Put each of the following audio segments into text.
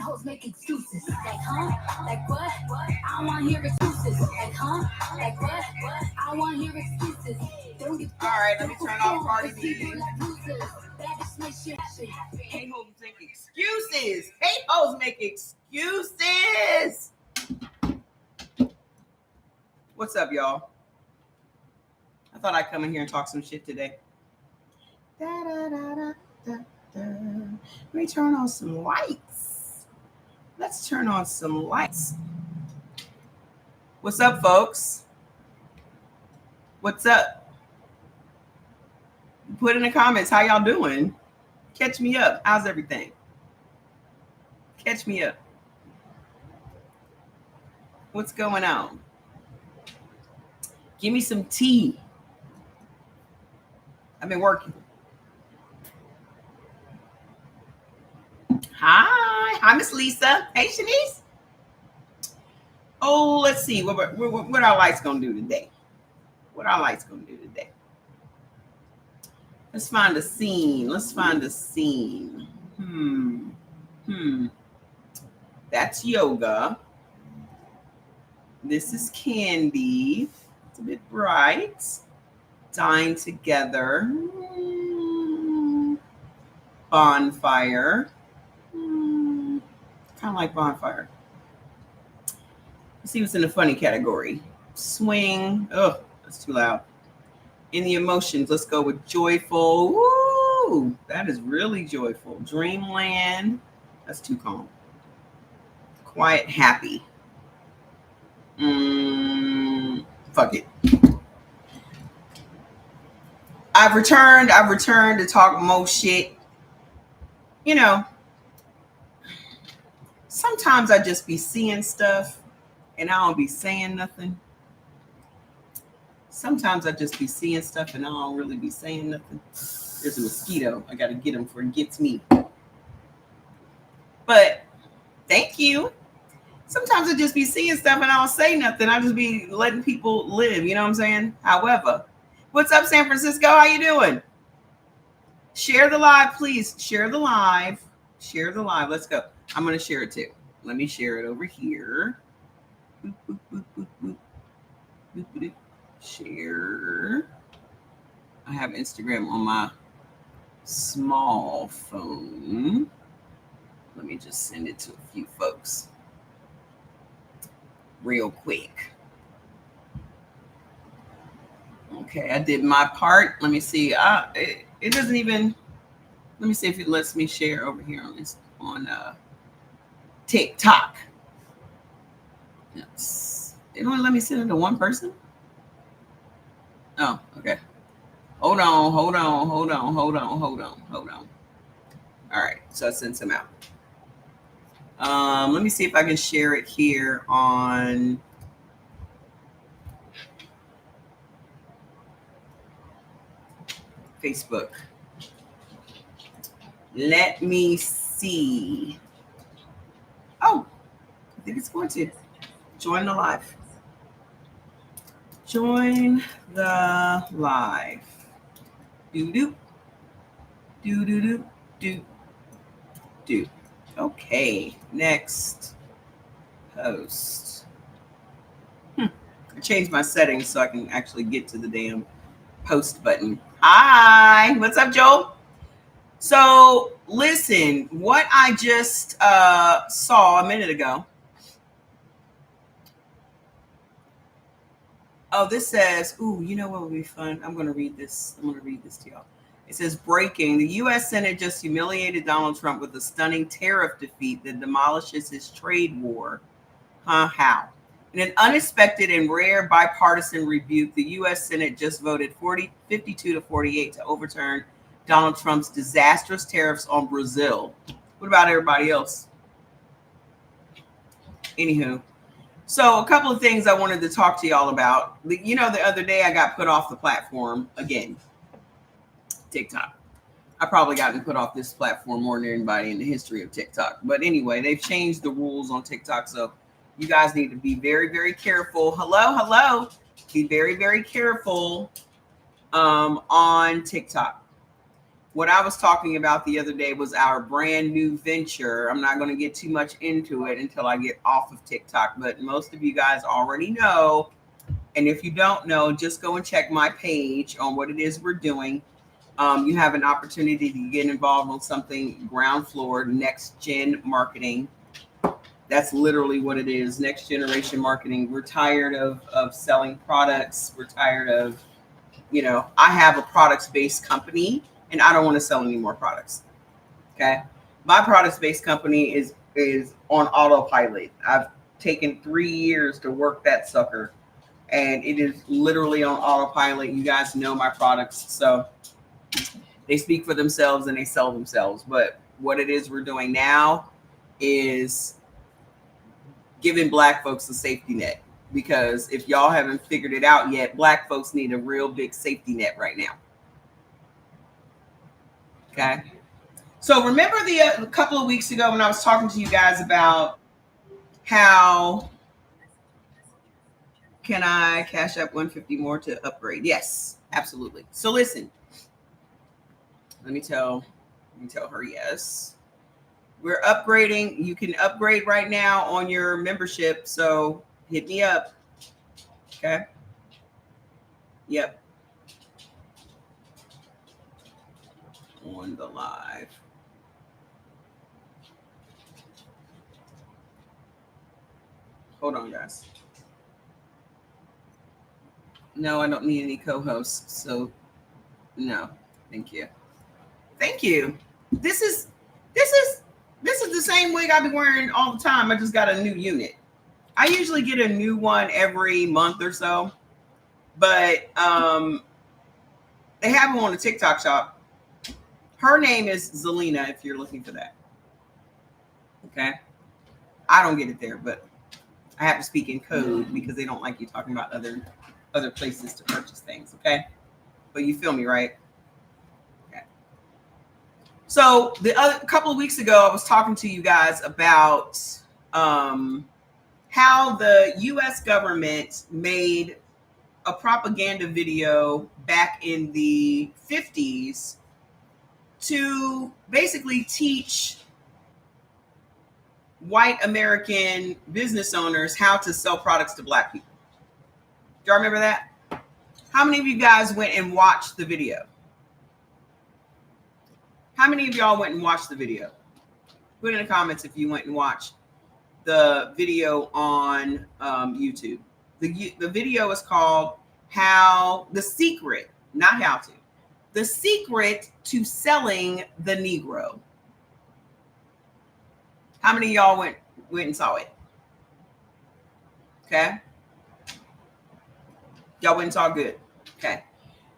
hoes make excuses. Like, huh? Like what? I don't want to hear excuses. Like, huh? Like what? I want to hear excuses. All right, let me turn off Cardi B. Hate hoes make excuses. Hate hoes make excuses. What's up, y'all? I thought I'd come in here and talk some shit today. Let me turn on some lights. Let's turn on some lights. What's up, folks? What's up? Put in the comments how y'all doing. Catch me up. How's everything? Catch me up. What's going on? Give me some tea. I've been working. Hi, Miss Lisa. Hey, Shanice. Oh, let's see what our lights gonna do today. What our lights gonna do today? Let's find a scene. That's yoga. This is Candy. It's a bit bright. Dying together. Bonfire. Kind of like bonfire. Let's see what's in the funny category. Swing. Oh, that's too loud. In the emotions, let's go with joyful. Woo! That is really joyful. Dreamland. That's too calm. Quiet, happy. Fuck it. I've returned to talk more shit. You know, sometimes I just be seeing stuff and I don't be saying nothing. Sometimes I just be seeing stuff and I don't really be saying nothing. There's a mosquito. I got to get him before it gets me. But thank you. Sometimes I just be seeing stuff and I don't say nothing. I just be letting people live. You know what I'm saying? However, what's up, San Francisco? How you doing? Share the live, please. Share the live. Share the live. Let's go. I'm going to share it too. Let me share it over here. Boop, boop, boop, boop, boop. Boop, boop, boop. Share. I have Instagram on my small phone. Let me just send it to a few folks real quick. Okay, I did my part. Let me see. It doesn't even. Let me see if it lets me share over here on this on TikTok. Yes. It only let me send it to one person. Oh, okay. Hold on. All right, so I sent some out. Let me see if I can share it here on Facebook. Let me see. Oh, I think it's going to. Join the live. Join the live. Do. Okay, next post. I changed my settings so I can actually get to the damn post button. Hi, what's up, Joel? So listen, what I just saw a minute ago. Oh, this says, ooh, you know what would be fun? I'm going to read this to y'all. It says, breaking. The U.S. Senate just humiliated Donald Trump with a stunning tariff defeat that demolishes his trade war. How? In an unexpected and rare bipartisan rebuke, the U.S. Senate just voted 52 to 48 to overturn Donald Trump's disastrous tariffs on Brazil. What about everybody else? Anywho. So a couple of things I wanted to talk to y'all about. You know, the other day I got put off the platform again. TikTok. I probably gotten put off this platform more than anybody in the history of TikTok. But anyway, they've changed the rules on TikTok. So you guys need to be very, very careful. Hello. Be very, very careful on TikTok. What I was talking about the other day was our brand new venture. I'm not going to get too much into it until I get off of TikTok, but most of you guys already know. And if you don't know, just go and check my page on what it is we're doing. You have an opportunity to get involved on something ground floor, next gen marketing. That's literally what it is. Next generation marketing. We're tired of selling products. We're tired of, I have a products based company and I don't want to sell any more products. Okay. My products based company is on autopilot. I've taken 3 years to work that sucker and it is literally on autopilot. You guys know my products. So they speak for themselves and they sell themselves. But what it is we're doing now is giving Black folks a safety net. Because if y'all haven't figured it out yet, Black folks need a real big safety net right now. Okay. So remember a couple of weeks ago when I was talking to you guys about how can I cash up 150 more to upgrade? Yes, absolutely. So listen, let me tell her yes. We're upgrading. You can upgrade right now on your membership. So hit me up. Okay. Yep. On the live. Hold on, guys. No, I don't need any co-hosts. So no, thank you. Thank you. This is the same wig I've been wearing all the time. I just got a new unit. I usually get a new one every month or so, but they have them on the TikTok shop. Her name is Zelina, if you're looking for that. Okay. I don't get it there, but I have to speak in code because they don't like you talking about other places to purchase things. Okay. But you feel me, right? Okay. So a couple of weeks ago, I was talking to you guys about how the U.S. government made a propaganda video back in the 50s to basically teach white American business owners how to sell products to Black people. Do y'all remember that? How many of you guys went and watched the video? How many of y'all went and watched the video? Put in the comments if you went and watched the video on YouTube. The video is called The Secret to Selling the Negro. How many of y'all went and saw it? Okay. Y'all went and saw good. Okay.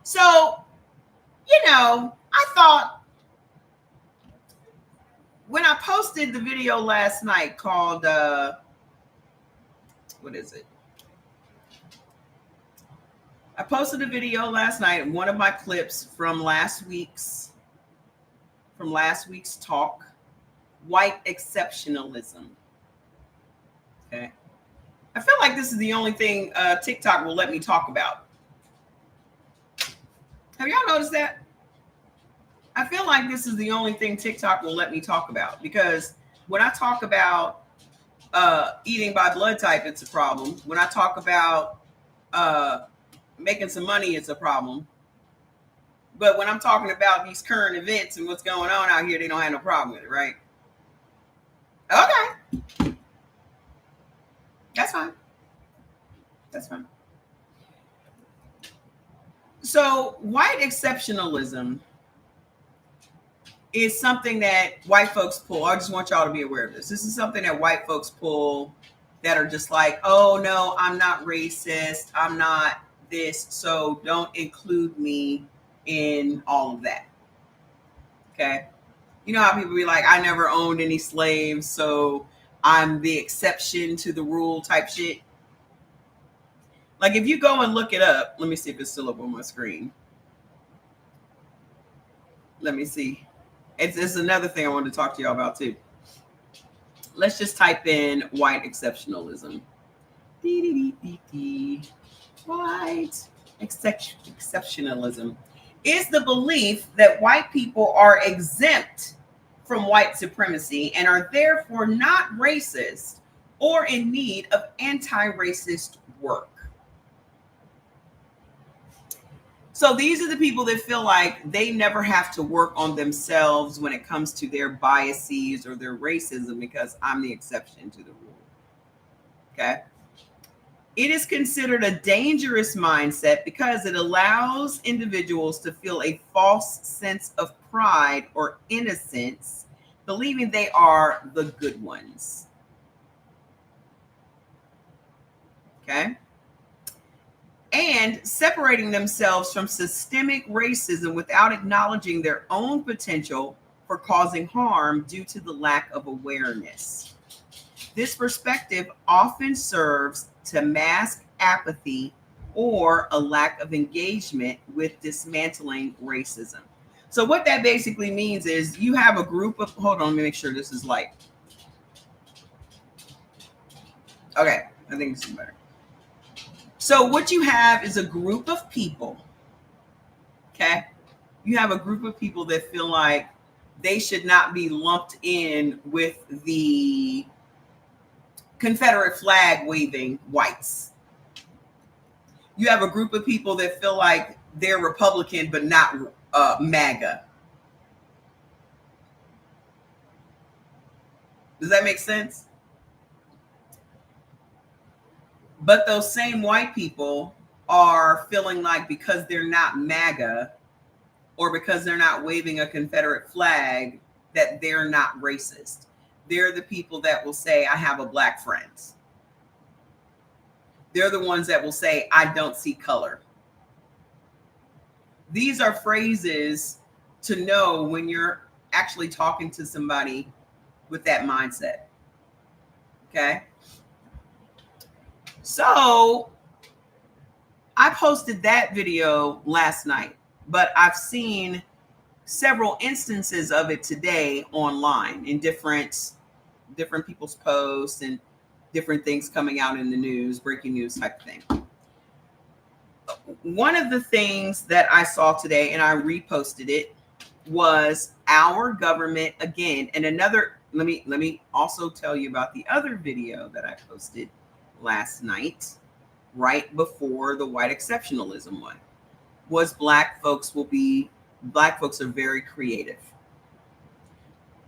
So, I thought when I posted the video last night called, what is it? I posted a video last night, one of my clips from last week's talk, white exceptionalism. Okay. I feel like this is the only thing TikTok will let me talk about. Have y'all noticed that? I feel like this is the only thing TikTok will let me talk about, because when I talk about eating by blood type, it's a problem. When I talk about making some money, it's a problem. But when I'm talking about these current events and what's going on out here, they don't have no problem with it, right? Okay. That's fine. That's fine. So white exceptionalism is something that white folks pull. I just want y'all to be aware of this. This is something that white folks pull that are just like, oh no, I'm not racist. I'm not this. So don't include me in all of that. Okay. You know how people be like, I never owned any slaves, so I'm the exception to the rule type shit. Like if you go and look it up, let me see if it's still up on my screen. Let me see. It's another thing I wanted to talk to y'all about too. Let's just type in white exceptionalism. White exceptionalism. is the belief that white people are exempt from white supremacy and are therefore not racist or in need of anti-racist work. So these are the people that feel like they never have to work on themselves when it comes to their biases or their racism because I'm the exception to the rule. Okay. It is considered a dangerous mindset because it allows individuals to feel a false sense of pride or innocence, believing they are the good ones. Okay. And separating themselves from systemic racism without acknowledging their own potential for causing harm due to the lack of awareness. This perspective often serves to mask apathy or a lack of engagement with dismantling racism. So what that basically means is you have a group of, hold on, let me make sure this is light. Okay, I think this is better. So what you have is a group of people, okay? You have a group of people that feel like they should not be lumped in with the Confederate flag waving whites. You have a group of people that feel like they're Republican but not MAGA. Does that make sense? But those same white people are feeling like because they're not MAGA or because they're not waving a Confederate flag that they're not racist. They're the people that will say, I have a black friend. They're the ones that will say, I don't see color. These are phrases to know when you're actually talking to somebody with that mindset. Okay. So I posted that video last night, but I've seen several instances of it today online in different people's posts and different things coming out in the news, breaking news type of thing. One of the things that I saw today, and I reposted it, was our government again. And another, let me also tell you about the other video that I posted last night, right before the white exceptionalism one, was black folks are very creative.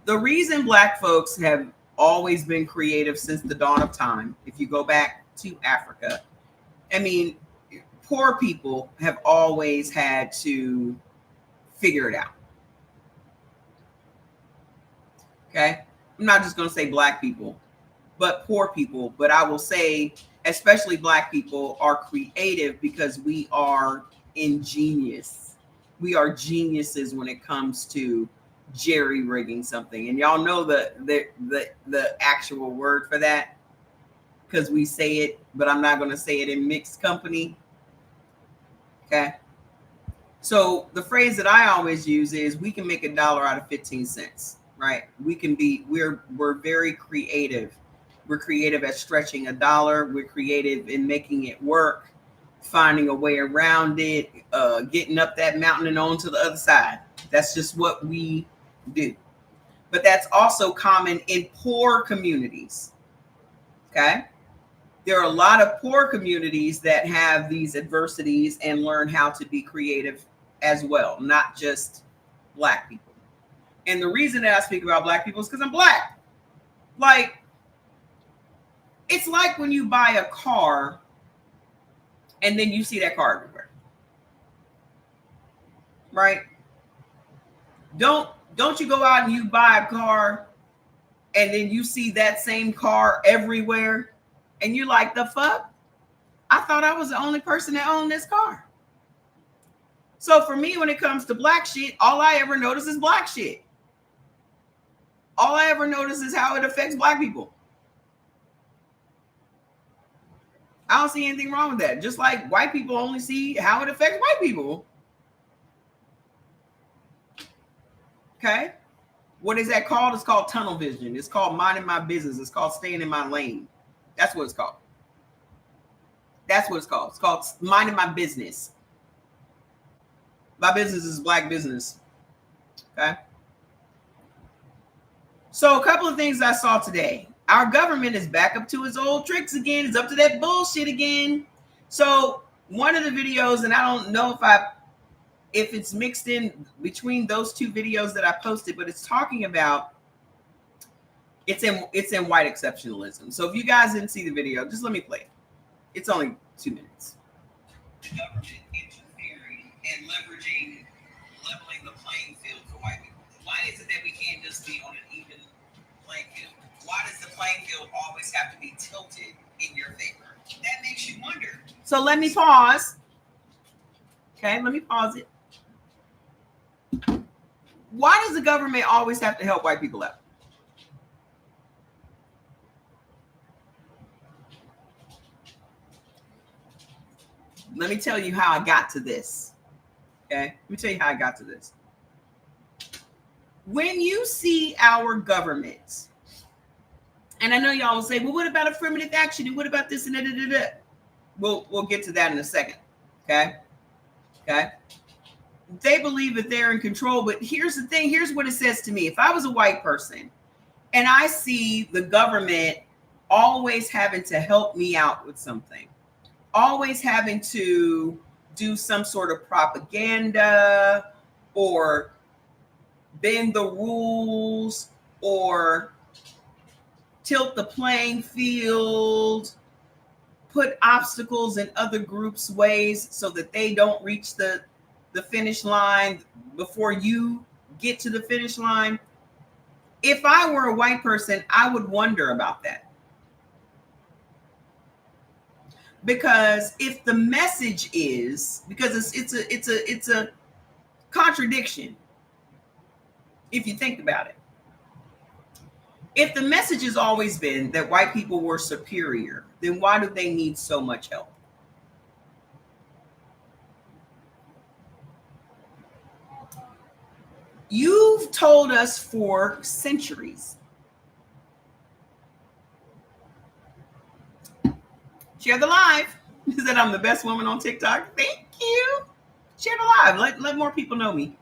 The reason black folks have always been creative since the dawn of time, if you go back to Africa, I mean, poor people have always had to figure it out. Okay. I'm not just going to say black people, but poor people. But I will say, especially black people are creative because we are ingenious. We are geniuses when it comes to jerry rigging something. And y'all know the actual word for that because we say it, but I'm not going to say it in mixed company. Okay. So the phrase that I always use is we can make $1 out of 15 cents, right? We're very creative. We're creative at stretching $1. We're creative in making it work, finding a way around it, getting up that mountain and on to the other side. That's just what we do. But that's also common in poor communities. Okay. There are a lot of poor communities that have these adversities and learn how to be creative as well, not just black people. And the reason that I speak about black people is because I'm black. Like, it's like when you buy a car and then you see that car everywhere. Right? Don't you go out and you buy a car and then you see that same car everywhere and you're like, the fuck? I thought I was the only person that owned this car. So for me, when it comes to black shit, all I ever notice is black shit. All I ever notice is how it affects black people. I don't see anything wrong with that. Just like white people only see how it affects white people. Okay. What is that called? It's called tunnel vision. It's called minding my business. It's called staying in my lane. That's what it's called. That's what it's called. It's called minding my business. My business is Black business. Okay. So a couple of things I saw today. Our government is back up to its old tricks again. It's up to that bullshit again. So one of the videos, and I don't know if it's mixed in between those two videos that I posted, but it's talking about it's in white exceptionalism. So if you guys didn't see the video, just let me play it. It's only 2 minutes. The government interfering and leveling the playing field for white people. Why is it that we can't just be on an even playing field? Why does the playing field always have to be tilted in your favor? That makes you wonder. So let me pause. Okay, let me pause it. Why does the government always have to help white people out? Let me tell you how I got to this. Okay, let me tell you how I got to this. When you see our government, and I know y'all will say, well, what about affirmative action? And what about this and that? We'll get to that in a second. Okay. They believe that they're in control, but here's the thing. Here's what it says to me. If I was a white person and I see the government always having to help me out with something, always having to do some sort of propaganda or bend the rules or tilt the playing field, put obstacles in other groups' ways so that they don't reach the finish line before you get to the finish line. If I were a white person, I would wonder about that. Because if the message is, because it's a contradiction if you think about it. If the message has always been that white people were superior, then why do they need so much help? You've told us for centuries. Share the live. He said I'm the best woman on TikTok. Thank you. Share the live. Let more people know me.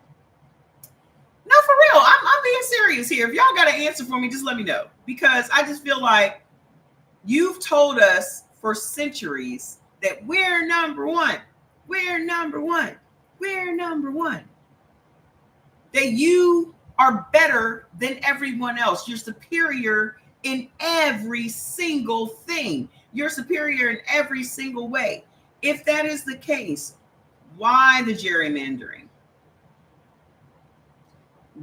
No, for real. I'm being serious here. If y'all got an answer for me, just let me know. Because I just feel like you've told us for centuries that we're number one. We're number one. We're number one. That you are better than everyone else. You're superior in every single thing. You're superior in every single way. If that is the case, why the gerrymandering?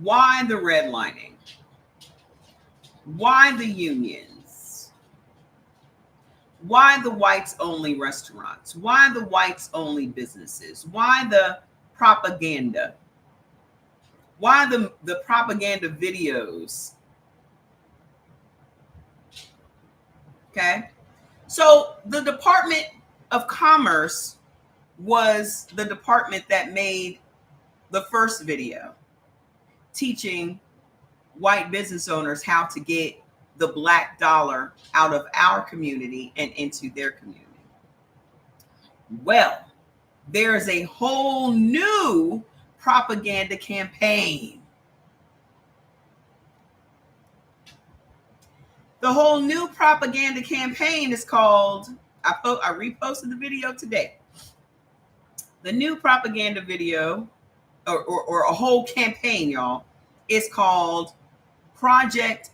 Why the redlining? Why the unions? Why the whites only restaurants? Why the whites only businesses? Why the propaganda? Why the propaganda videos? Okay. So the Department of Commerce was the department that made the first video teaching white business owners how to get the black dollar out of our community and into their community. Well, there's a whole new propaganda campaign. The whole new propaganda campaign is called, I reposted the video today. The new propaganda video or a whole campaign, y'all, is called Project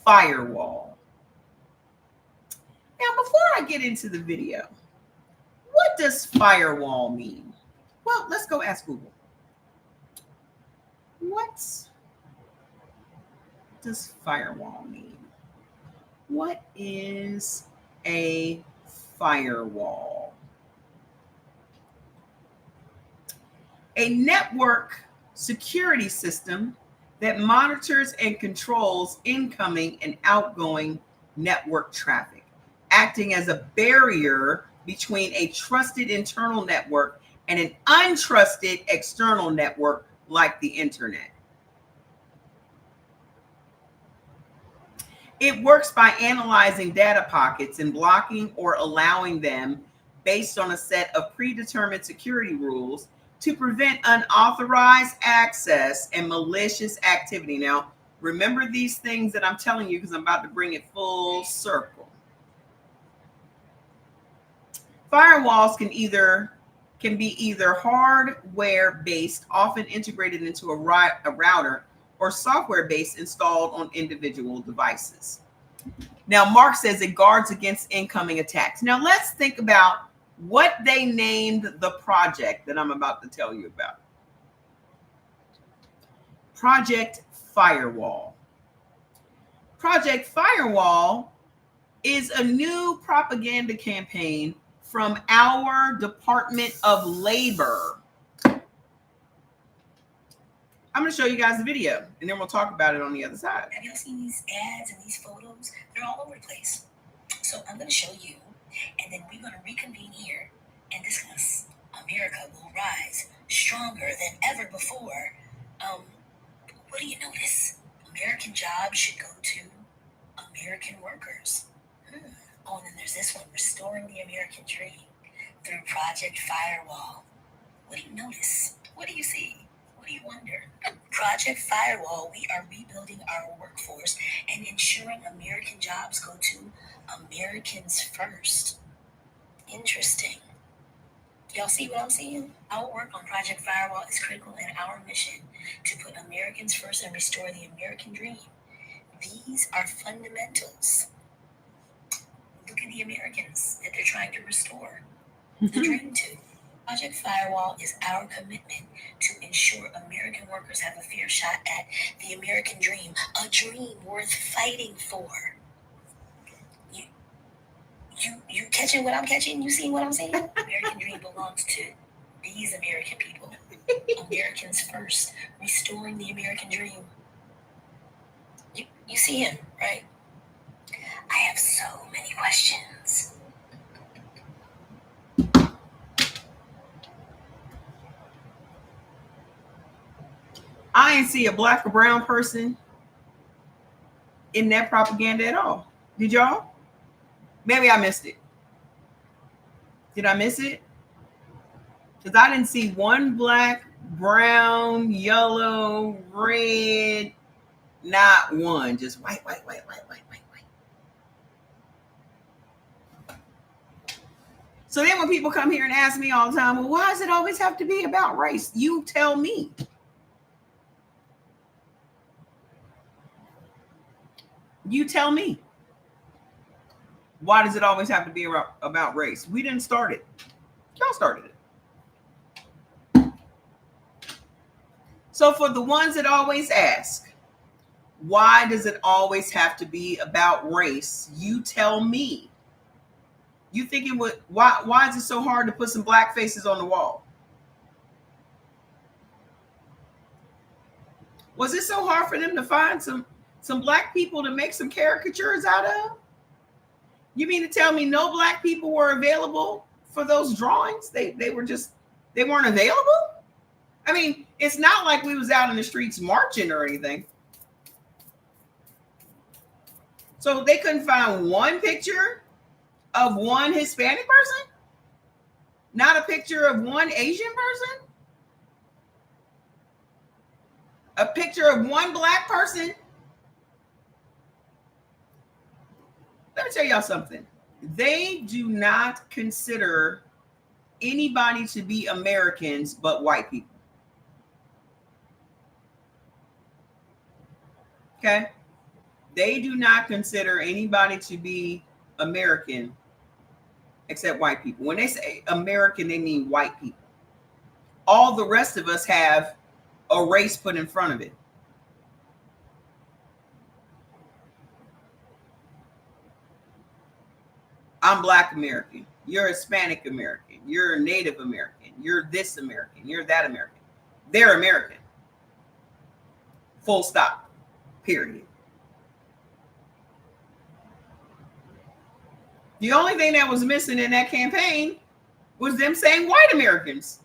Firewall. Now, before I get into the video, what does firewall mean? Well, let's go ask Google. What does firewall mean? What is a firewall? A network security system that monitors and controls incoming and outgoing network traffic, acting as a barrier between a trusted internal network and an untrusted external network like the internet. It works by analyzing data pockets and blocking or allowing them based on a set of predetermined security rules to prevent unauthorized access and malicious activity. Now, remember these things that I'm telling you because I'm about to bring it full circle. Firewalls can be either hardware based, often integrated into a router, or software based, installed on individual devices. Now, Mark says it guards against incoming attacks. Now, let's think about what they named the project that I'm about to tell you about. Project Firewall. Project Firewall is a new propaganda campaign from our Department of Labor. I'm going to show you guys the video, and then we'll talk about it on the other side. Have y'all seen these ads and these photos? They're all over the place. So I'm going to show you, and then we're going to reconvene here and discuss. America will rise stronger than ever before. What do you notice? American jobs should go to American workers. Oh, and then there's this one, restoring the American dream through Project Firewall. What do you notice? What do you see? What do you wonder? Project Firewall, we are rebuilding our workforce and ensuring American jobs go to Americans first. Interesting. Y'all see what I'm seeing? Our work on Project Firewall is critical in our mission to put Americans first and restore the American dream. These are fundamentals. Look at the Americans that they're trying to restore the dream to. Project Firewall is our commitment to ensure American workers have a fair shot at the American dream, a dream worth fighting for. You catching what I'm catching? You seeing what I'm saying? American dream belongs to these American people. Americans first, restoring the American dream. You see him, right? I have so many questions. I ain't see a black or brown person in that propaganda at all. Did y'all? Maybe I missed it. Did I miss it? Because I didn't see one black, brown, yellow, red, not one. Just white. So then when people come here and ask me all the time, well, why does it always have to be about race? You tell me. You tell me. Why does it always have to be about race? We didn't start it. Y'all started it. So for the ones that always ask, why does it always have to be about race? You tell me. You thinking why is it so hard to put some black faces on the wall? Was it so hard for them to find some black people to make some caricatures out of? You mean to tell me no black people were available for those drawings? They weren't available? I mean, it's not like we was out in the streets marching or anything. So they couldn't find one picture of one Hispanic person? Not a picture of one Asian person? A picture of one black person? Let me tell y'all something. They do not consider anybody to be Americans but white people. Okay? They do not consider anybody to be American except white people. When they say American, they mean white people. All the rest of us have a race put in front of it. I'm Black American. You're Hispanic American. You're Native American. You're this American. You're that American. They're American. Full stop. Period. The only thing that was missing in that campaign was them saying white Americans.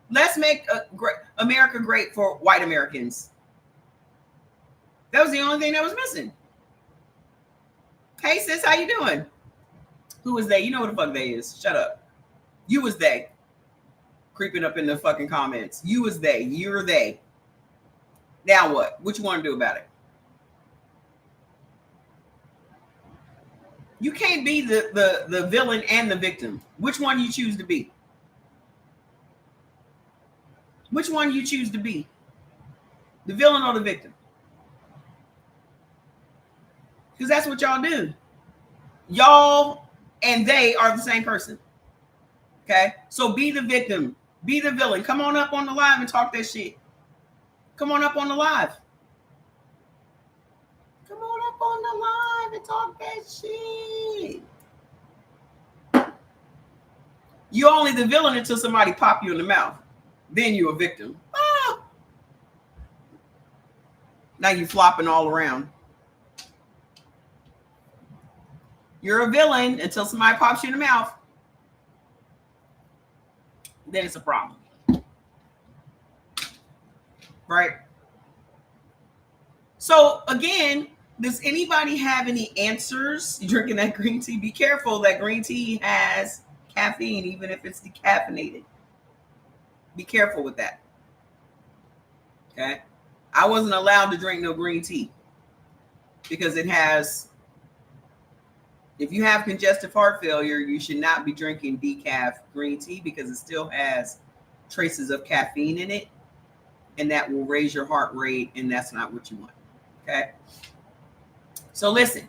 Let's make America great for white Americans. That was the only thing that was missing. Hey sis, how you doing? Who was they? You know what the fuck they is. Shut up. You was they. creeping up in the fucking comments. You is they. You're they. Now what? What you want to do about it? You can't be the villain and the victim. Which one you choose to be? Which one you choose to be? The villain or the victim? Because that's what y'all do. Y'all and they are the same person. Okay? So be the victim. Be the villain. Come on up on the live and talk that shit. Come on up on the live. Come on up on the live and talk that shit. You're only the villain until somebody pop you in the mouth. Then you're a victim. Ah. Now you're flopping all around. You're a villain until somebody pops you in the mouth. Then it's a problem. Right? So again, does anybody have any answers? You're drinking that green tea. Be careful, that green tea has caffeine, even if it's decaffeinated. Be careful with that. Okay? I wasn't allowed to drink no green tea because it has, if you have congestive heart failure, you should not be drinking decaf green tea because it still has traces of caffeine in it, and that will raise your heart rate, and that's not what you want. Okay? So listen,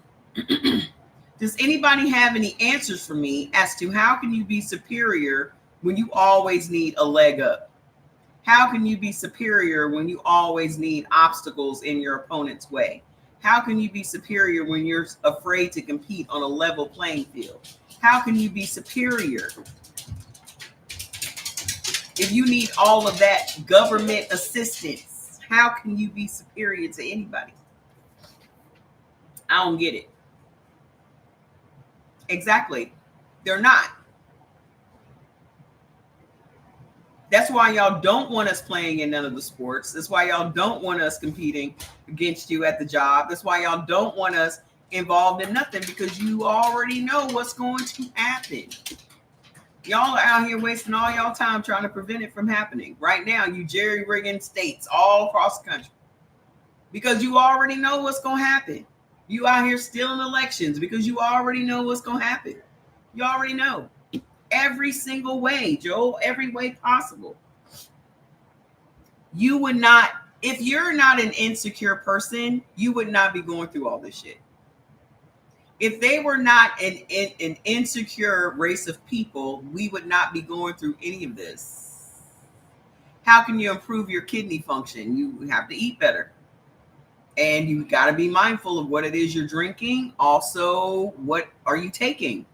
does anybody have any answers for me as to how can you be superior when you always need a leg up? How can you be superior when you always need obstacles in your opponent's way? How can you be superior when you're afraid to compete on a level playing field? How can you be superior if you need all of that government assistance? How can you be superior to anybody? I don't get it. Exactly. They're not. That's why y'all don't want us playing in none of the sports. That's why y'all don't want us competing against you at the job. That's why y'all don't want us involved in nothing, because you already know what's going to happen. Y'all are out here wasting all y'all time trying to prevent it from happening. Right now, you jerry-rigging states all across the country because you already know what's going to happen. You out here stealing elections because you already know what's going to happen. You already know. Every single way, Joel, every way possible. You would not, if you're not an insecure person, you would not be going through all this shit. If they were not an insecure race of people, we would not be going through any of this. How can you improve your kidney function? You have to eat better. And you got to be mindful of what it is you're drinking. Also, what are you taking?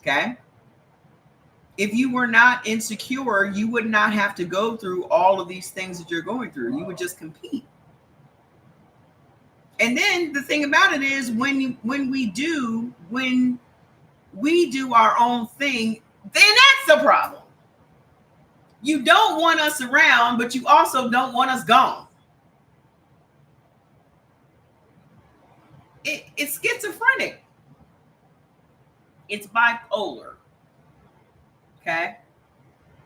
Okay? If you were not insecure, you would not have to go through all of these things that you're going through. You would just compete. And then the thing about it is when we do our own thing, then that's the problem. You don't want us around, but you also don't want us gone. It's schizophrenic. It's bipolar. Okay?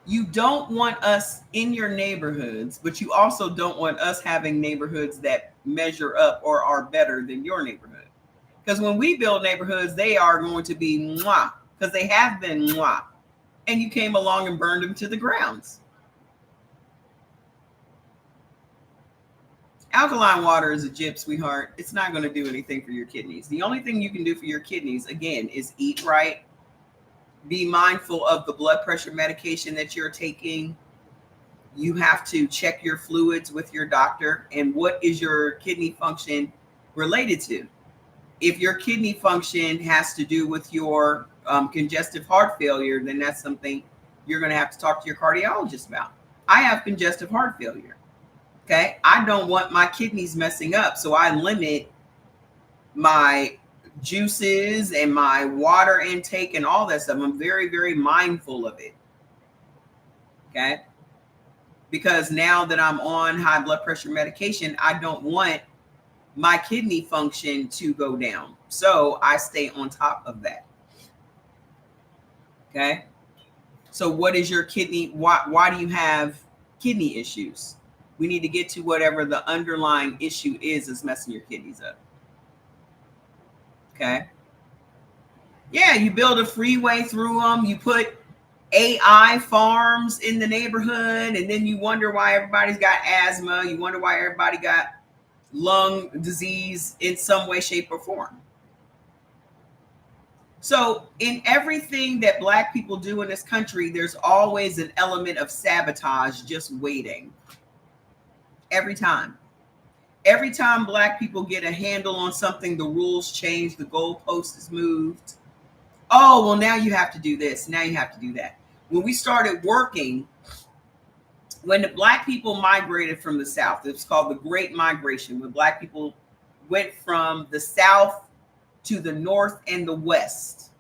You don't want us in your neighborhoods, but you also don't want us having neighborhoods that measure up or are better than your neighborhood. Because when we build neighborhoods, they are going to be mwah, because they have been mwah. And you came along and burned them to the grounds. Alkaline water is a jip, sweetheart. It's not going to do anything for your kidneys. The only thing you can do for your kidneys, again, is eat right. Be mindful of the blood pressure medication that you're taking. You have to check your fluids with your doctor. And what is your kidney function related to? If your kidney function has to do with your congestive heart failure, then that's something you're going to have to talk to your cardiologist about. I have congestive heart failure. Okay. I don't want my kidneys messing up. So I limit my juices and my water intake and all that stuff. I'm very, very mindful of it. Okay. Because now that I'm on high blood pressure medication, I don't want my kidney function to go down. So I stay on top of that. Okay. So what is your kidney? Why do you have kidney issues? We need to get to whatever the underlying issue is messing your kidneys up. Okay. Yeah, you build a freeway through them. You put AI farms in the neighborhood, and then you wonder why everybody's got asthma. You wonder why everybody got lung disease in some way, shape, or form. So in everything that Black people do in this country, there's always an element of sabotage just waiting. Every time. Every time Black people get a handle on something, the rules change, the goalpost is moved. Oh, well, now you have to do this. Now you have to do that. When we started working, when the Black people migrated from the South, it's called the Great Migration, when Black people went from the South to the North and the West,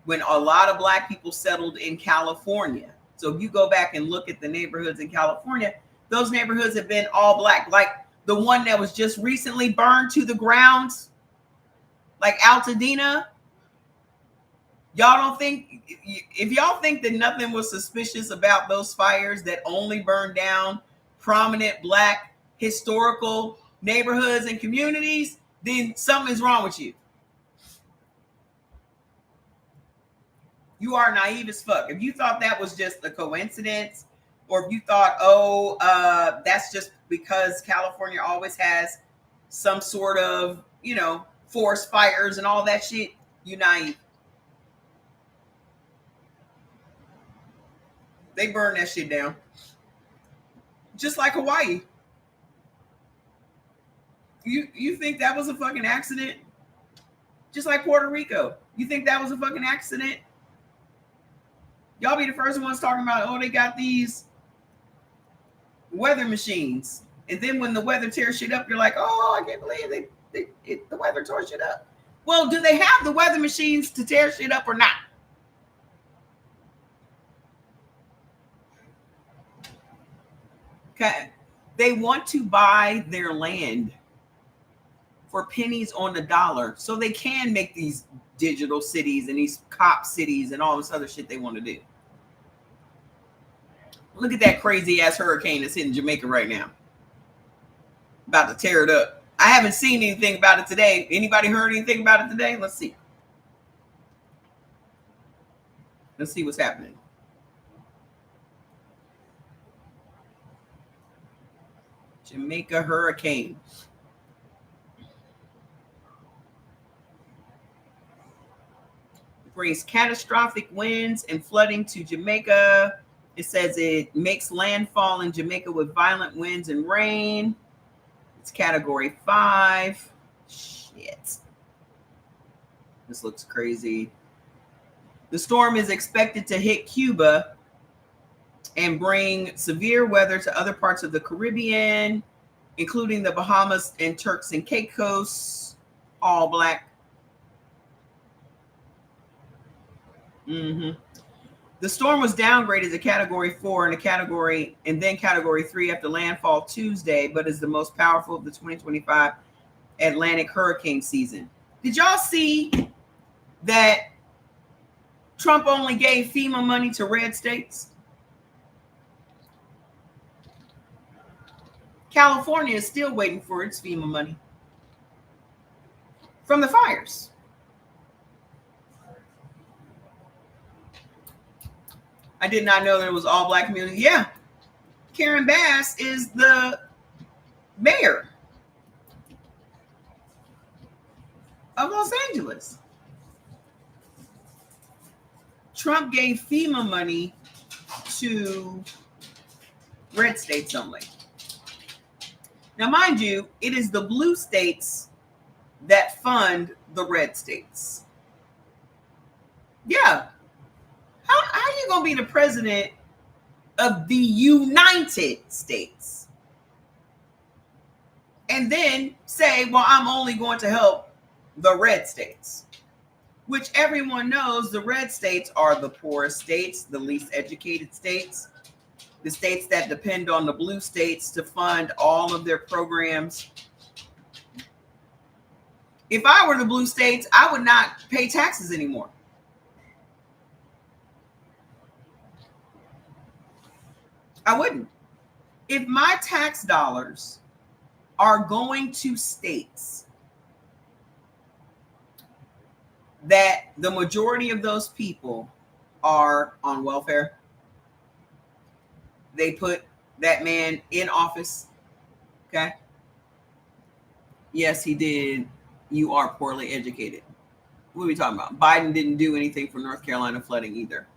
when a lot of Black people settled in California. So if you go back and look at the neighborhoods in California, those neighborhoods have been all Black. Like the one that was just recently burned to the ground, like Altadena. Y'all don't think, if y'all think that nothing was suspicious about those fires that only burned down prominent Black historical neighborhoods and communities, then something's wrong with you. You are naive as fuck. If you thought that was just a coincidence, or if you thought, that's just because California always has some sort of, forest fires and all that shit, you naive. They burn that shit down. Just like Hawaii. You think that was a fucking accident? Just like Puerto Rico. You think that was a fucking accident? Y'all be the first ones talking about, they got these weather machines. And then when the weather tears shit up, you're like, I can't believe the weather tore shit up. Well, do they have the weather machines to tear shit up or not? Okay. They want to buy their land for pennies on the dollar so they can make these digital cities and these cop cities and all this other shit they want to do. Look at that crazy ass hurricane that's hitting Jamaica right now. About to tear it up. I haven't seen anything about it today. Anybody heard anything about it today? Let's see. Let's see what's happening. Jamaica hurricane. Brings catastrophic winds and flooding to Jamaica. It says it makes landfall in Jamaica with violent winds and rain. It's category 5. Shit. This looks crazy. The storm is expected to hit Cuba and bring severe weather to other parts of the Caribbean, including the Bahamas and Turks and Caicos, all Black. The storm was downgraded to category 4 and then category 3 after landfall Tuesday, but is the most powerful of the 2025 Atlantic hurricane season. Did y'all see that Trump only gave FEMA money to red states? California is still waiting for its FEMA money from the fires. I did not know that it was all Black community. Yeah. Karen Bass is the mayor of Los Angeles. Trump gave FEMA money to red states only. Now, mind you, it is the blue states that fund the red states. Yeah. How are you going to be the president of the United States and then say, well, I'm only going to help the red states, which everyone knows the red states are the poorest states, the least educated states, the states that depend on the blue states to fund all of their programs. If I were the blue states, I would not pay taxes anymore. I wouldn't. If my tax dollars are going to states that the majority of those people are on welfare, they put that man in office. Okay. Yes, he did. You are poorly educated. What are we talking about? Biden didn't do anything for North Carolina flooding either.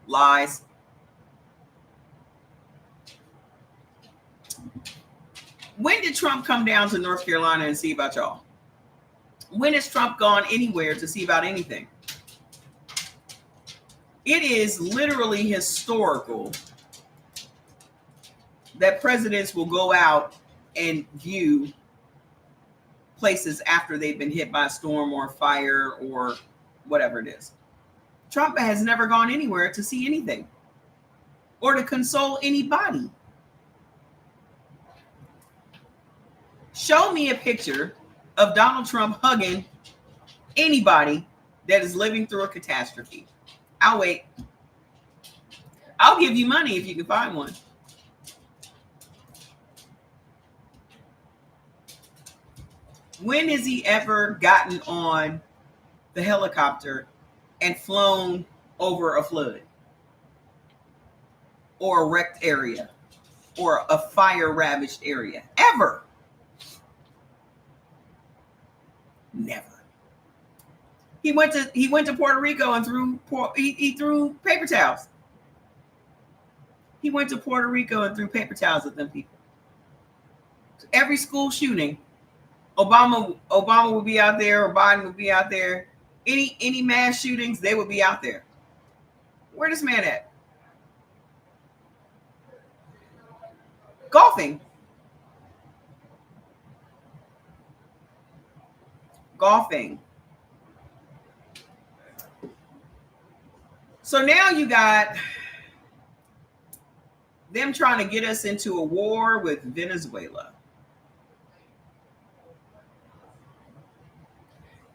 Lies. When did Trump come down to North Carolina and see about y'all? When has Trump gone anywhere to see about anything? It is literally historical that presidents will go out and view places after they've been hit by a storm or fire or whatever it is. Trump has never gone anywhere to see anything or to console anybody. Show me a picture of Donald Trump hugging anybody that is living through a catastrophe. I'll wait. I'll give you money if you can find one. When has he ever gotten on the helicopter and flown over a flood or a wrecked area or a fire ravaged area? Ever? Never. He went to Puerto Rico and he threw paper towels. He went to Puerto Rico and threw paper towels at them people. Every school shooting, Obama would be out there, or Biden would be out there. Any mass shootings, they would be out there. Where this man at? Golfing. So now you got them trying to get us into a war with Venezuela.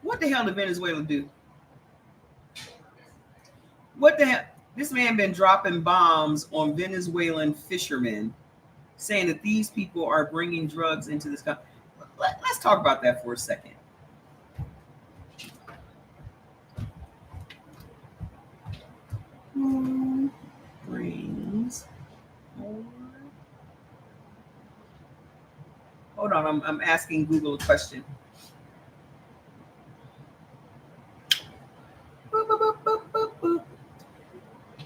What the hell did Venezuela do? What the hell? This man been dropping bombs on Venezuelan fishermen, saying that these people are bringing drugs into this country. Let's talk about that for a second. Who brings more? Hold on, I'm asking Google a question.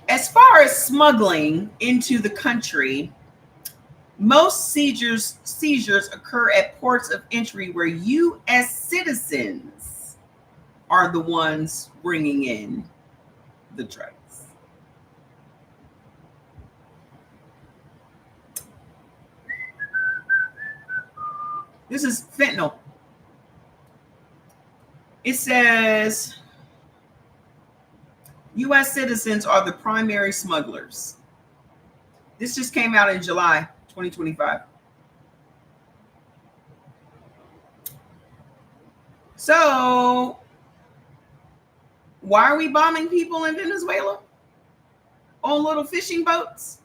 As far as smuggling into the country, most seizures occur at ports of entry where U.S. citizens are the ones bringing in the drugs. This is fentanyl. It says U.S. citizens are the primary smugglers. This just came out in July 2025. So, why are we bombing people in Venezuela on little fishing boats?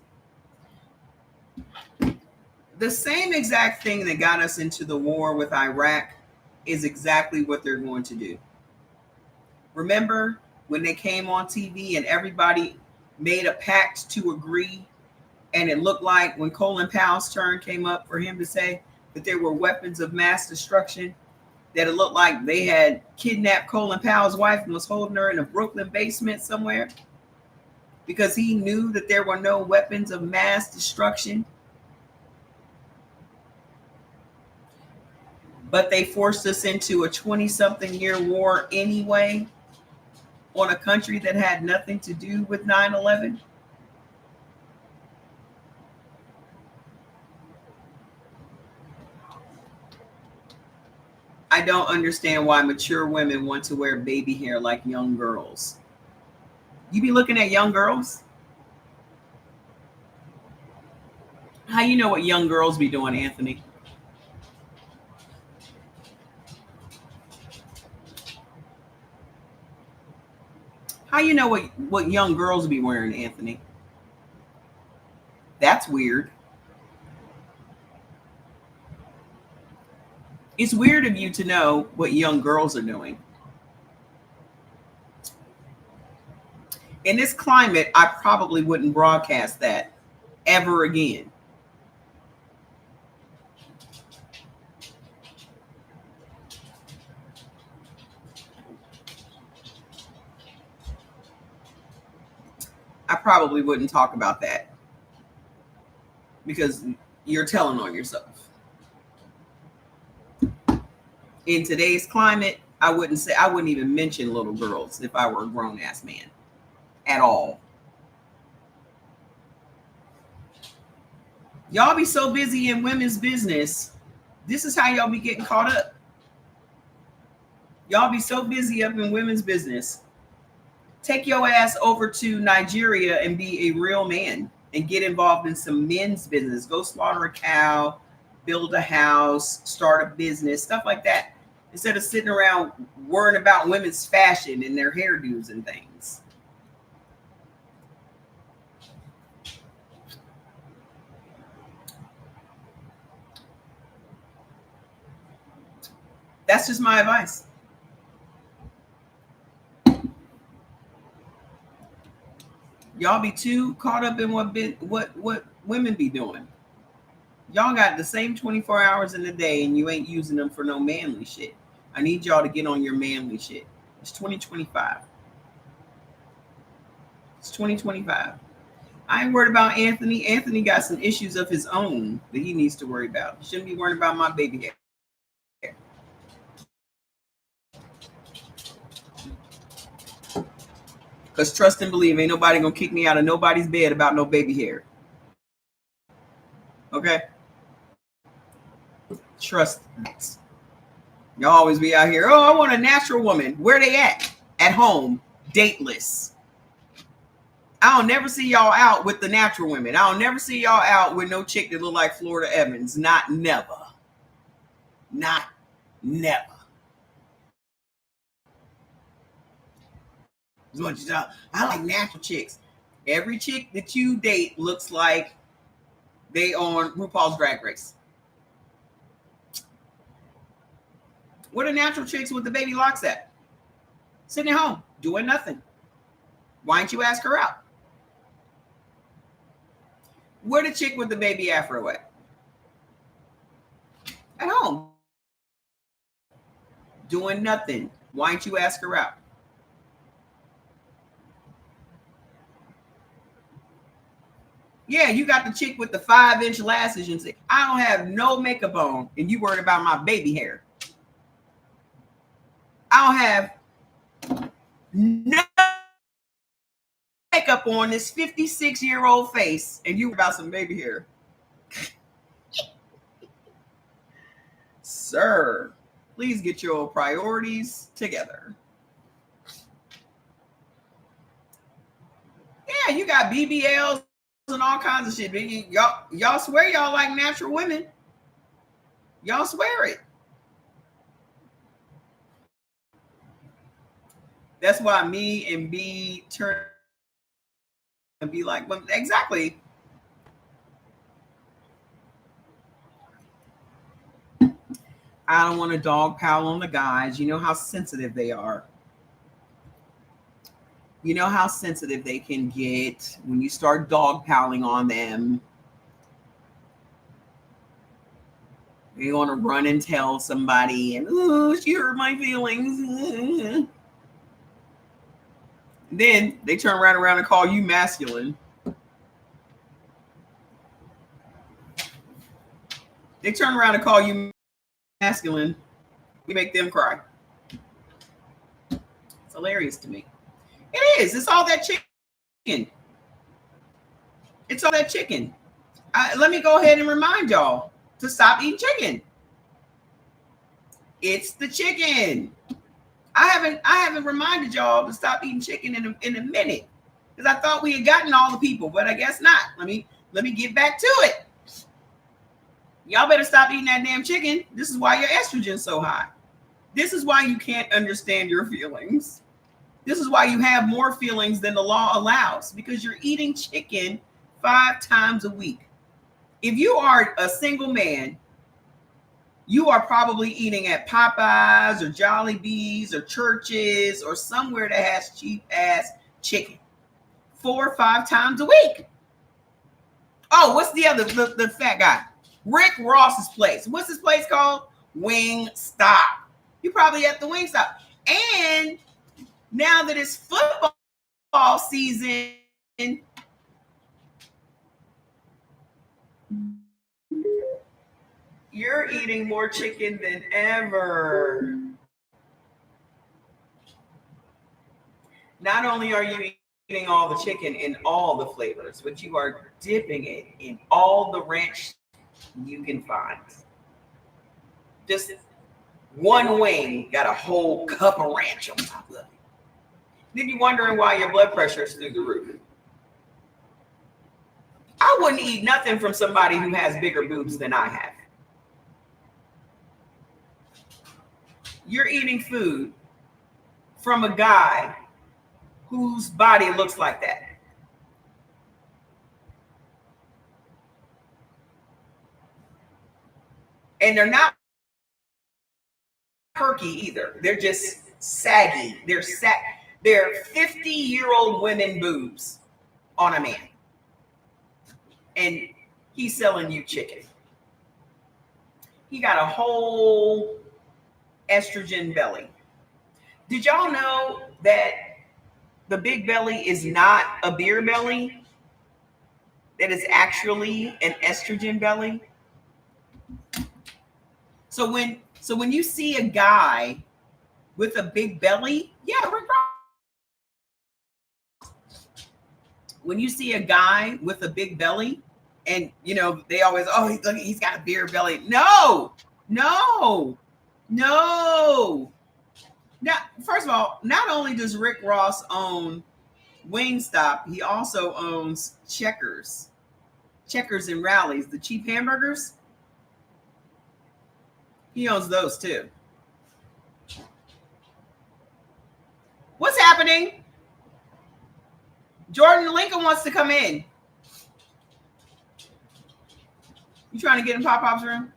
The same exact thing that got us into the war with Iraq is exactly what they're going to do. Remember when they came on TV and everybody made a pact to agree, and it looked like when Colin Powell's turn came up for him to say that there were weapons of mass destruction, that it looked like they had kidnapped Colin Powell's wife and was holding her in a Brooklyn basement somewhere because he knew that there were no weapons of mass destruction. But they forced us into a 20-something year war anyway on a country that had nothing to do with 9/11. I don't understand why mature women want to wear baby hair like young girls. You be looking at young girls? How you know what young girls be doing, Anthony? How you know what young girls be wearing, Anthony? That's weird. It's weird of you to know what young girls are doing. In this climate, I probably wouldn't broadcast that ever again. I probably wouldn't talk about that because you're telling on yourself. In today's climate, I wouldn't even mention little girls if I were a grown ass man at all. Y'all be so busy in women's business. This is how y'all be getting caught up. Y'all be so busy up in women's business. Take your ass over to Nigeria and be a real man and get involved in some men's business. Go slaughter a cow, build a house, start a business, stuff like that. Instead of sitting around worrying about women's fashion and their hairdos and things. That's just my advice. Y'all be too caught up in what women be doing. Y'all got the same 24 hours in the day and you ain't using them for no manly shit. I need y'all to get on your manly shit. It's 2025. It's 2025. I ain't worried about Anthony. Anthony got some issues of his own that he needs to worry about. He shouldn't be worrying about my baby hair. Because trust and believe, ain't nobody gonna kick me out of nobody's bed about no baby hair. Okay? Trust that. Y'all always be out here, oh, I want a natural woman. Where they at? At home, dateless. I don't never see y'all out with the natural women. I don't never see y'all out with no chick that look like Florida Evans. Not never. Not never. I like natural chicks. Every chick that you date looks like they on RuPaul's Drag Race. Where the natural chicks with the baby locks at? Sitting at home, doing nothing. Why don't you ask her out? Where the chick with the baby afro at? At home. Doing nothing. Why don't you ask her out? Yeah, you got the chick with the 5-inch lashes and say, I don't have no makeup on, and you worried about my baby hair. I don't have no makeup on this 56-year-old face, and you about some baby hair. Sir, please get your priorities together. Yeah, you got BBLs and all kinds of shit. Y'all swear y'all like natural women. Y'all swear it. That's why me and B turn and be like, well, exactly. I don't want to dog pile on the guys. You know how sensitive they are. You know how sensitive they can get when you start dog piling on them. They want to run and tell somebody, and oh, she hurt my feelings. Then they turn right around and call you masculine. They turn around and call you masculine. We make them cry. It's hilarious to me. It is. It's all that chicken. It's all that chicken. Let me go ahead and remind y'all to stop eating chicken. It's the chicken. I haven't reminded y'all to stop eating chicken in a minute because I thought we had gotten all the people, but I guess not. Let me get back to it. Y'all better stop eating that damn chicken. This is why your estrogen's so high. This is why you can't understand your feelings. This is why you have more feelings than the law allows, because you're eating chicken 5 times a week. If you are a single man, you are probably eating at Popeyes or Jollibee's or Church's or somewhere that has cheap ass chicken 4 or 5 times a week. Oh, what's the other, the fat guy? Rick Ross's place. What's his place called? Wingstop. You probably at the Wingstop. And now that it's football season, you're eating more chicken than ever. Not only are you eating all the chicken in all the flavors, but you are dipping it in all the ranch you can find. Just one wing got a whole cup of ranch on top of it. Then you're wondering why your blood pressure is through the roof. I wouldn't eat nothing from somebody who has bigger boobs than I have. You're eating food from a guy whose body looks like that. And they're not perky either. They're just saggy. They're 50-year-old women boobs on a man. And he's selling you chicken. He got a whole estrogen belly. Did y'all know that the big belly is not a beer belly? That is actually an estrogen belly. So when you see a guy with a big belly, yeah, Rick Ross. When you see a guy with a big belly, and you know they always, oh, he's got a beer belly. No. Now, first of all, not only does Rick Ross own Wingstop, he also owns Checkers and Rallies, the cheap hamburgers. He owns those too. What's happening? Jordan Lincoln wants to come in. You trying to get in Pop-Pop's room?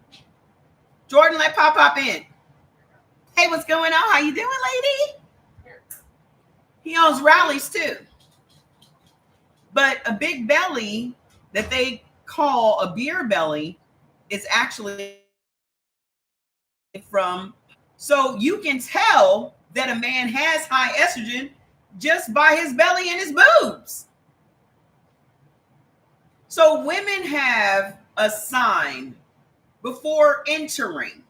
Jordan, let Pop-Pop in. Hey, what's going on? How you doing, lady? He owns Rallies too. But a big belly that they call a beer belly is actually from, so you can tell that a man has high estrogen just by his belly and his boobs. So women have a sign before entering.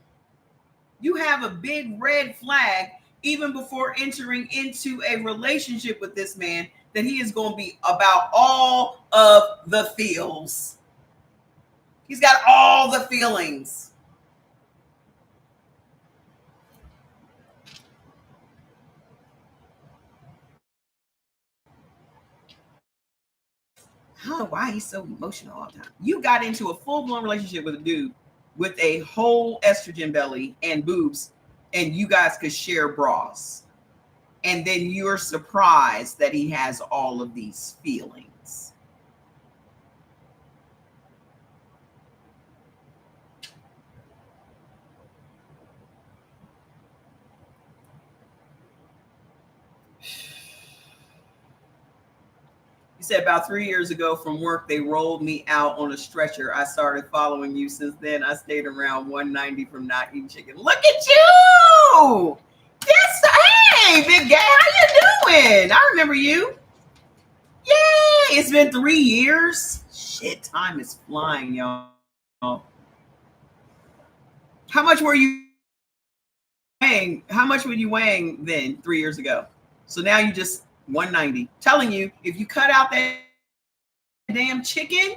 You have a big red flag even before entering into a relationship with this man, that he is going to be about all of the feels. He's got all the feelings. I don't know why he's so emotional all the time. You got into a full-blown relationship with a dude with a whole estrogen belly and boobs, and you guys could share bras. And then you're surprised that he has all of these feelings. He said about 3 years ago from work, they rolled me out on a stretcher. I started following you. Since then, I stayed around 190 from not eating chicken. Look at you! Yes, hey, big guy, how you doing? I remember you. Yay! It's been 3 years. Shit, time is flying, y'all. How much were you weighing? How much were you weighing then 3 years ago? So now you just 190. Telling you, if you cut out that damn chicken,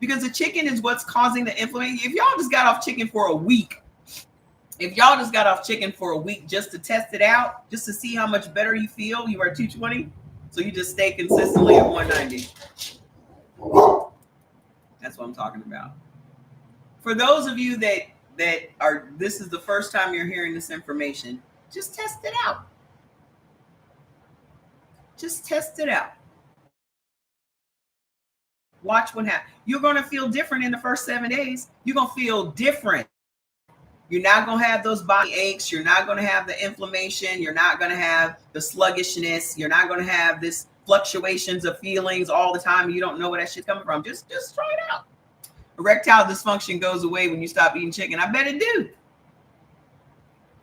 because the chicken is what's causing the inflammation. If y'all just got off chicken for a week, just to test it out, just to see how much better you feel, you are 220. So you just stay consistently at 190. That's what I'm talking about. For those of you that are, this is the first time you're hearing this information, just test it out. Just test it out. Watch what happens. You're going to feel different in the first 7 days. You're going to feel different. You're not going to have those body aches. You're not going to have the inflammation. You're not going to have the sluggishness. You're not going to have this fluctuations of feelings all the time. You don't know where that shit's coming from. Just try it out. Erectile dysfunction goes away when you stop eating chicken. I bet it do.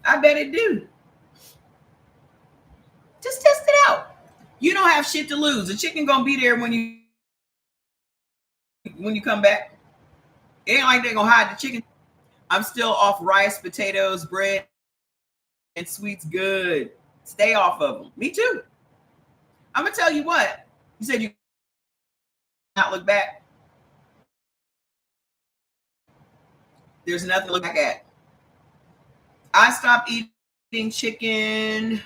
I bet it do. Just test it out. You don't have shit to lose. The chicken gonna be there when you come back. It ain't like they're gonna hide the chicken. I'm still off rice, potatoes, bread, and sweets. Good. Stay off of them. Me too. I'm gonna tell you what. You said you not look back. There's nothing to look back at. I stopped eating chicken.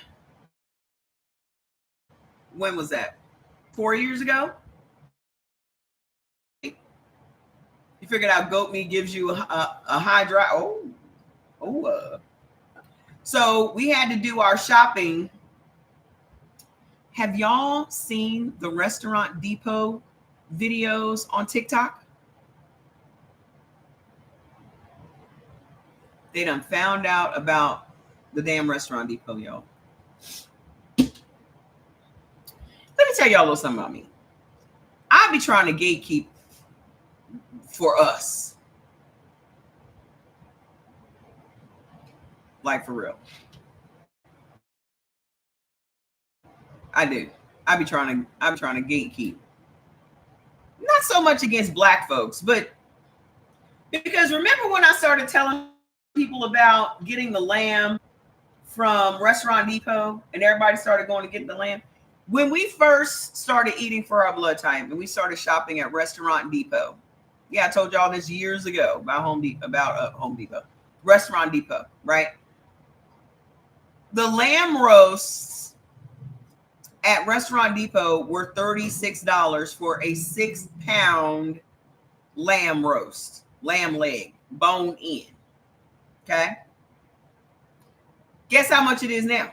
When was that? 4 years ago? You figured out goat meat gives you a high drive. So we had to do our shopping. Have y'all seen the Restaurant Depot videos on TikTok? They done found out about the damn Restaurant Depot, y'all. Let me tell y'all a little something about me. I be trying to gatekeep for us. Like for real. I do. I be trying to gatekeep. Not so much against black folks, but because remember when I started telling people about getting the lamb from Restaurant Depot and everybody started going to get the lamb? When we first started eating for our blood type and we started shopping at Restaurant Depot. Yeah, I told y'all this years ago about Home Depot. Restaurant Depot, right? The lamb roasts at Restaurant Depot were $36 for a 6-pound lamb roast, lamb leg, bone in. Okay. Guess how much it is now?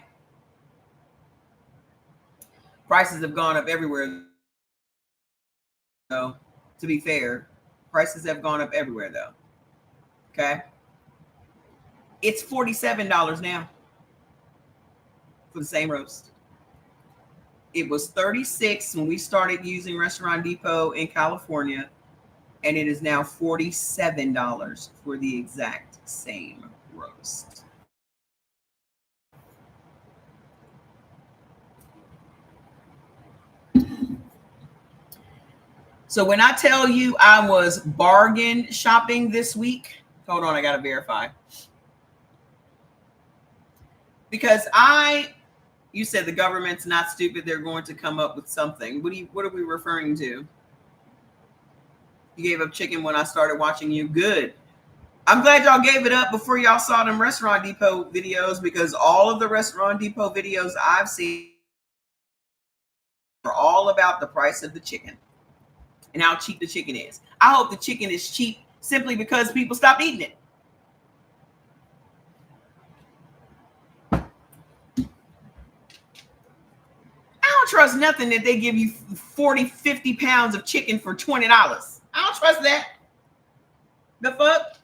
Prices have gone up everywhere, though. To be fair, prices have gone up everywhere, though. Okay. It's $47 now for the same roast. It was $36 when we started using Restaurant Depot in California, and it is now $47 for the exact same roast. So when I tell you I was bargain shopping this week, hold on, I got to verify. Because you said the government's not stupid. They're going to come up with something. What are we referring to? You gave up chicken when I started watching you. Good. I'm glad y'all gave it up before y'all saw them Restaurant Depot videos, because all of the Restaurant Depot videos I've seen are all about the price of the chicken and how cheap the chicken is. I hope the chicken is cheap simply because people stopped eating it. I don't trust nothing that they give you 40, 50 pounds of chicken for $20. I don't trust that. The fuck?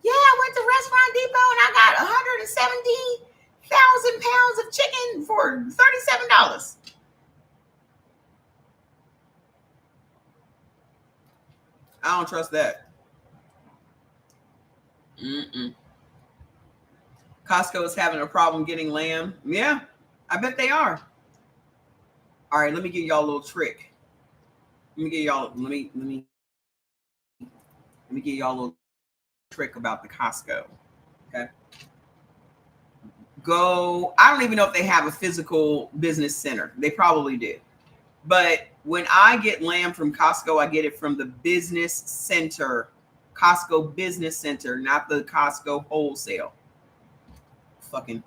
Yeah, I went to Restaurant Depot and I got 170,000 pounds of chicken for $37. I don't trust that. Costco is having a problem getting lamb. Yeah, I bet they are. All right, let me give y'all a little trick. Let me give y'all a little trick about the Costco. Okay. I don't even know if they have a physical business center. They probably do. But when I get lamb from Costco, I get it from the business center, Costco business center, not the Costco wholesale. Fucking,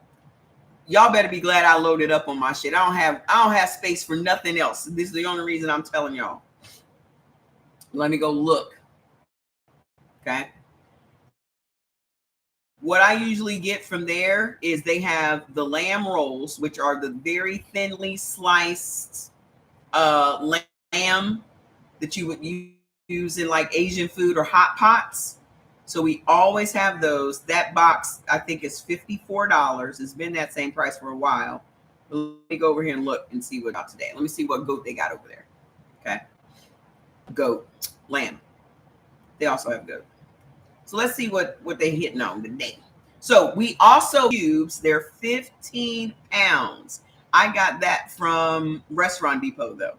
y'all better be glad I loaded up on my shit. I don't have space for nothing else. This is the only reason I'm telling y'all. Let me go look. Okay. What I usually get from there is they have the lamb rolls, which are the very thinly sliced lamb that you would use in like Asian food or hot pots. So we always have those. That box, I think, is $54. It's been that same price for a while. But let me go over here and look and see what got today. Let me see what goat they got over there. Okay. Goat, lamb. They also have goat. So let's see what they hitting on today. So we also cubes, they're 15 pounds. I got that from Restaurant Depot though.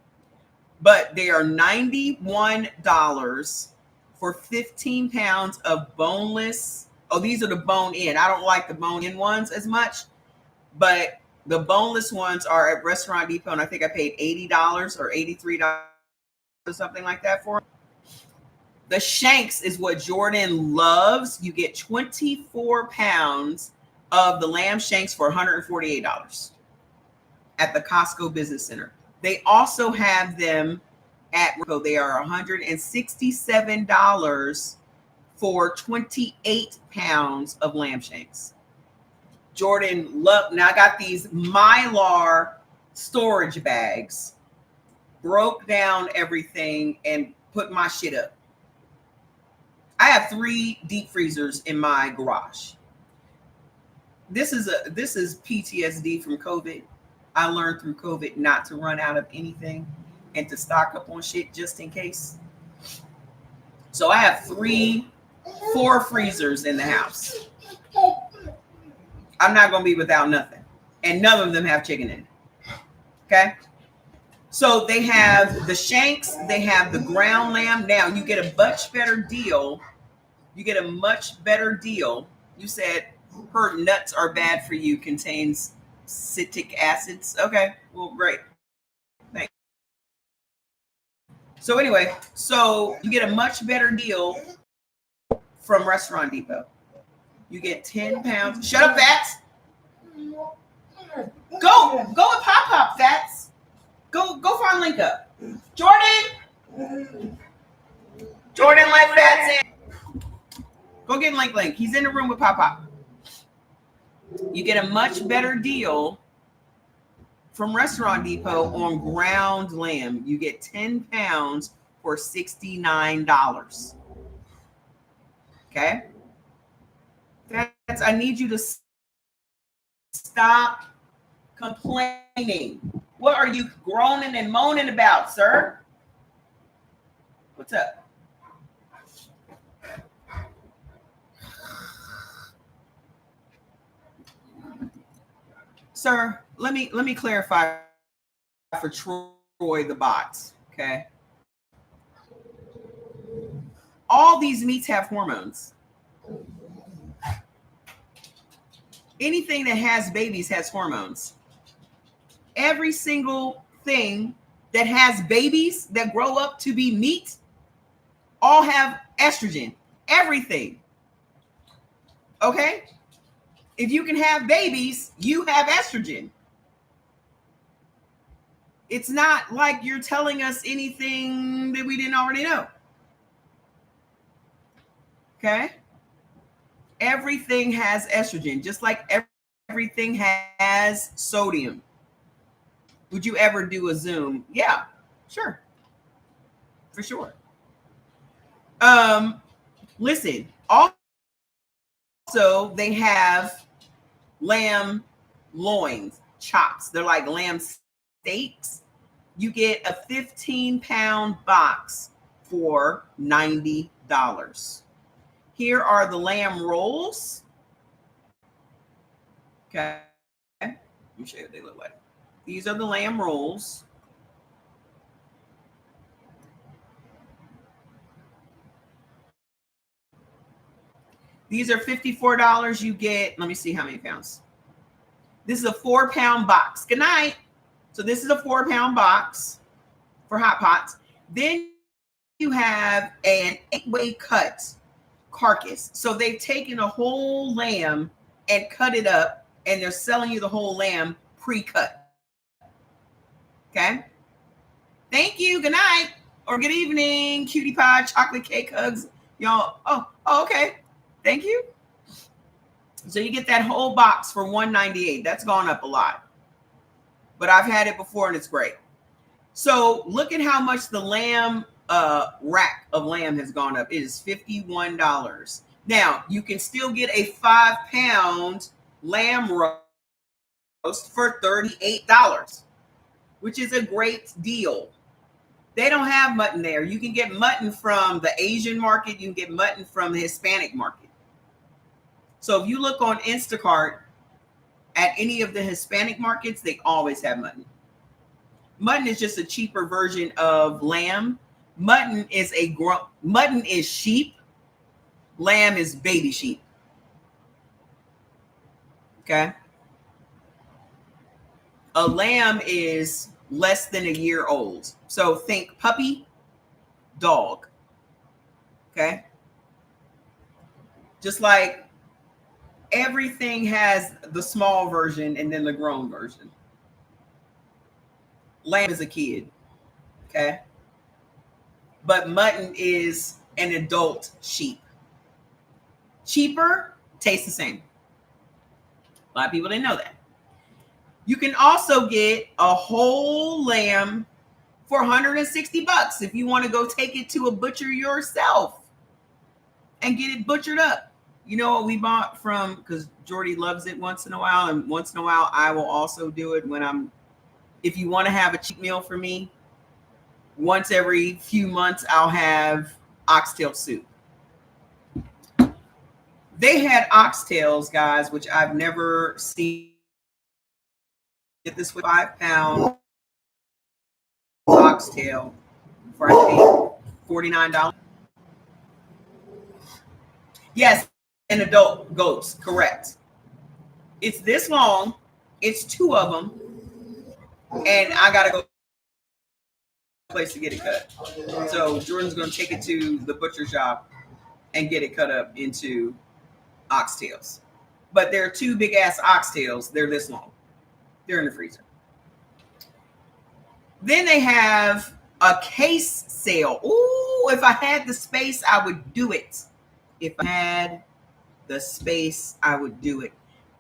But they are $91 for 15 pounds of boneless. Oh, these are the bone in. I don't like the bone in ones as much, but the boneless ones are at Restaurant Depot, and I think I paid $80 or $83 or something like that for them. The shanks is what Jordan loves. You get 24 pounds of the lamb shanks for $148 at the Costco Business Center. They also have them at Rico. They are $167 for 28 pounds of lamb shanks. Jordan loved. Now I got these Mylar storage bags, broke down everything and put my shit up. I have 3 deep freezers in my garage. This is PTSD from COVID. I learned through COVID not to run out of anything and to stock up on shit just in case. So I have 4 freezers in the house. I'm not going to be without nothing. And none of them have chicken in it. Okay? So they have the shanks, they have the ground lamb. Now you get a much better deal. You get a much better deal. You said her nuts are bad for you, contains citric acids. Okay, well, great. Thanks. So anyway, so you get a much better deal from Restaurant Depot. You get 10 pounds. Shut up, Fats. Go with Pop, Fats. Go find Link up. Jordan, let Fats in. Go get Link. He's in the room with Pop. You get a much better deal from Restaurant Depot on ground lamb. You get 10 pounds for $69. Okay? I need you to stop complaining. What are you groaning and moaning about, sir? What's up? Sir, let me clarify for Troy the bots, okay? All these meats have hormones. Anything that has babies has hormones. Every single thing that has babies that grow up to be meat all have estrogen. Everything. Okay? If you can have babies, you have estrogen. It's not like you're telling us anything that we didn't already know. Okay? Everything has estrogen, just like everything has sodium. Would you ever do a Zoom? Yeah, sure. For sure. Listen, also they have lamb loins, chops. They're like lamb steaks. You get a 15-pound box for $90. Here are the lamb rolls. Okay. Let me show you what they look like. These are the lamb rolls. These are $54. You get, let me see how many pounds. This is a 4-pound box. Good night. So this is a 4-pound box for hot pots. Then you have an 8-way cut carcass. So they've taken a whole lamb and cut it up, and they're selling you the whole lamb pre-cut. Okay. Thank you. Good night or good evening. Cutie pie, chocolate cake, hugs. Y'all. Oh, okay. Thank you. So you get that whole box for $198. That's gone up a lot. But I've had it before and it's great. So look at how much the lamb rack of lamb has gone up. It is $51. Now you can still get a 5-pound lamb roast for $38, which is a great deal. They don't have mutton there. You can get mutton from the Asian market. You can get mutton from the Hispanic market. So if you look on Instacart at any of the Hispanic markets, they always have mutton. Mutton is just a cheaper version of lamb. Mutton is sheep. Lamb is baby sheep. Okay. A lamb is less than a year old. So think puppy, dog. Okay. Just like everything has the small version and then the grown version. Lamb is a kid. Okay. But mutton is an adult sheep. Cheaper, tastes the same. A lot of people didn't know that. You can also get a whole lamb for $160 if you want to go take it to a butcher yourself and get it butchered up. You know what we bought from, because Jordy loves it once in a while, and once in a while I will also do it when if you want to have a cheap meal for me, once every few months I'll have oxtail soup. They had oxtails, guys, which I've never seen. Get this with 5-pound oxtail for I think $49. Yes, and adult goats, correct. It's this long. It's 2 of them, and I gotta go place to get it cut. So Jordan's gonna take it to the butcher shop and get it cut up into oxtails. But there are 2 big ass oxtails. They're this long. They're in the freezer. Then they have a case sale. Ooh, if I had the space, I would do it. If I had the space, I would do it.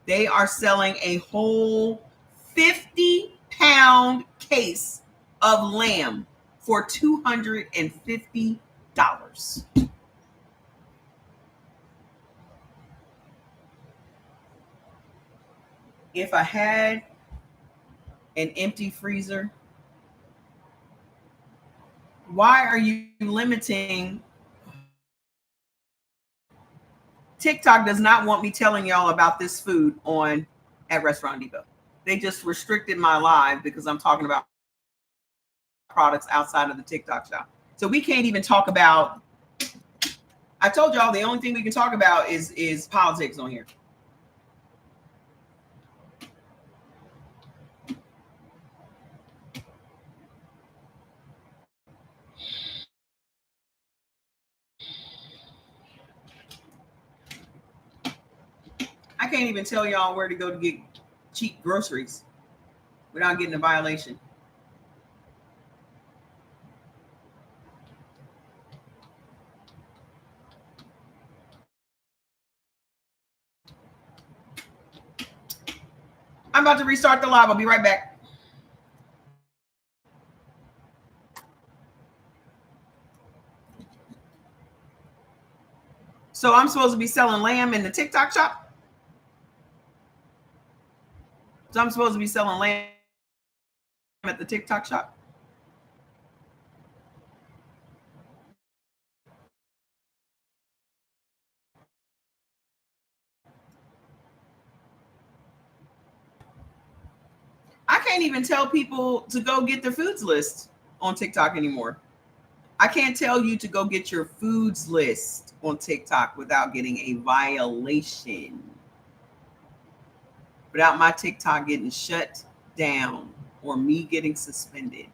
They are selling a whole 50-pound case of lamb for $250. If I had an empty freezer, why are you limiting? TikTok does not want me telling y'all about this food at Restaurant Depot. They just restricted my live because I'm talking about products outside of the TikTok shop. So we can't even talk about, I told y'all the only thing we can talk about is politics on here. I can't even tell y'all where to go to get cheap groceries without getting a violation. I'm about to restart the live. I'll be right back. So I'm supposed to be selling lamb in the TikTok shop? So I'm supposed to be selling lamb at the TikTok shop? I can't even tell people to go get their foods list on TikTok anymore. I can't tell you to go get your foods list on TikTok without getting a violation. Without my TikTok getting shut down or me getting suspended.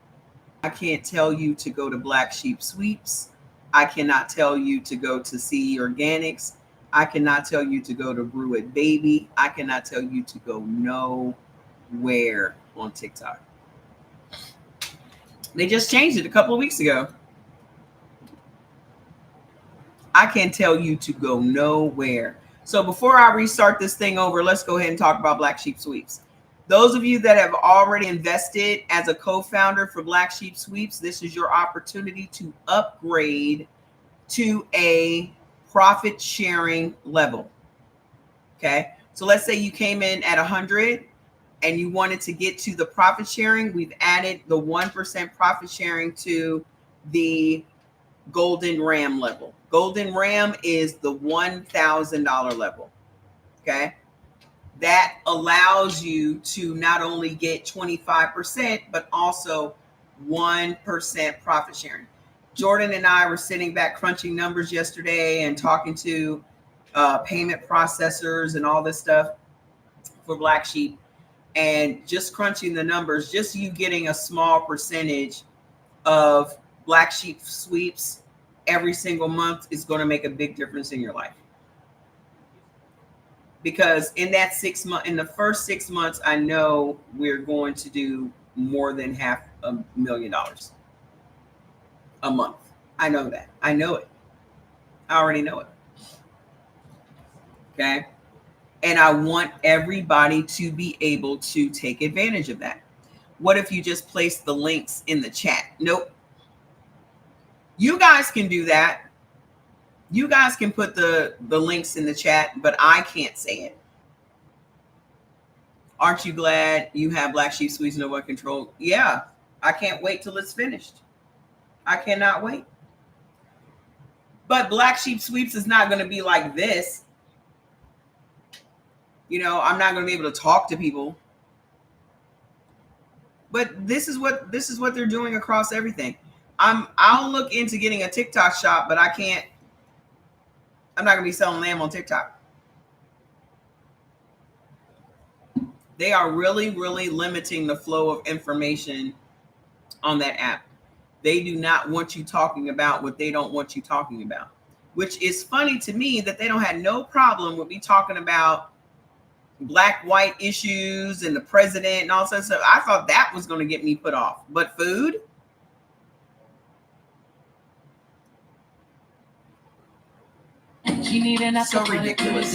I can't tell you to go to Black Sheep Sweeps. I cannot tell you to go to CE Organics. I cannot tell you to go to Brew It Baby. I cannot tell you to go nowhere on TikTok. They just changed it a couple of weeks ago. I can't tell you to go nowhere. So before I restart this thing over, let's go ahead and talk about Black Sheep Sweeps. Those of you that have already invested as a co-founder for Black Sheep Sweeps, this is your opportunity to upgrade to a profit sharing level. Okay. So let's say you came in at 100 and you wanted to get to the profit sharing. We've added the 1% profit sharing to the Golden Ram level. Golden Ram is the $1,000 level. Okay. That allows you to not only get 25%, but also 1% profit sharing. Jordan and I were sitting back crunching numbers yesterday and talking to payment processors and all this stuff for Black Sheep, and just crunching the numbers, just you getting a small percentage of Black Sheep Sweeps every single month is going to make a big difference in your life. Because in that 6 months, in the first 6 months, I know we're going to do more than $500,000 a month. I know that. I know it. I already know it. Okay. And I want everybody to be able to take advantage of that. What if you just place the links in the chat? Nope. You guys can do that. You guys can put the links in the chat, but I can't say it. Aren't you glad you have Black Sheep Sweeps No One Control? Yeah, I can't wait till it's finished. I cannot wait. But Black Sheep Sweeps is not going to be like this. You know, I'm not going to be able to talk to people. But this is what they're doing across everything. I'll look into getting a TikTok shop, but I can't. I'm not going to be selling lamb on TikTok. They are really, really limiting the flow of information on that app. They do not want you talking about what they don't want you talking about, which is funny to me that they don't have no problem with me talking about black-white issues and the president and all that stuff. I thought that was going to get me put off. But food? So ridiculous.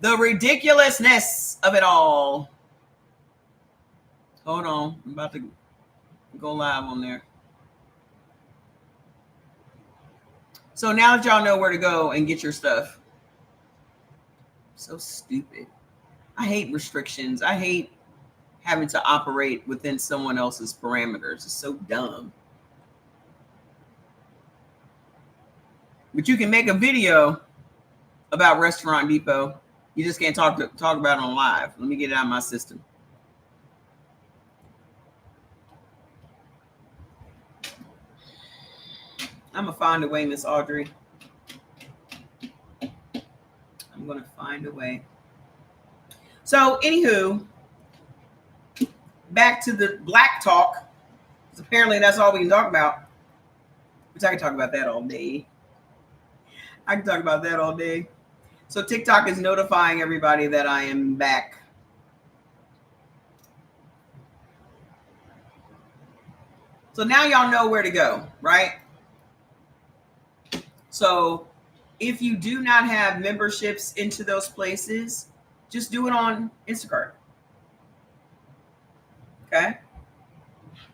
The ridiculousness of it all. Hold on. I'm about to go live on there. So now that y'all know where to go and get your stuff. So stupid. I hate restrictions. I hate having to operate within someone else's parameters. It's so dumb. But you can make a video about Restaurant Depot. You just can't talk about it on live. Let me get it out of my system. I'm going to find a way, Miss Audrey. I'm going to find a way. So, anywho, back to the black talk. Apparently, that's all we can talk about. Which I can talk about that all day. I can talk about that all day. So TikTok is notifying everybody that I am back. So now y'all know where to go, right? So if you do not have memberships into those places, just do it on Instacart. Okay?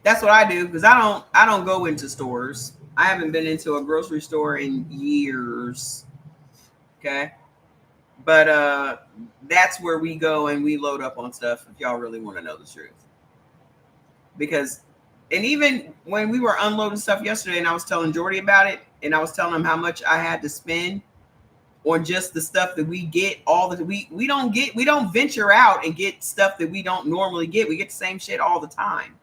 That's what I do, because I don't go into stores. I haven't been into a grocery store in years. Okay? But that's where we go and we load up on stuff if y'all really want to know the truth. Because, and even when we were unloading stuff yesterday and I was telling Jordy about it, and I was telling him how much I had to spend on just the stuff that we get, we don't venture out and get stuff that we don't normally get. We get the same shit all the time.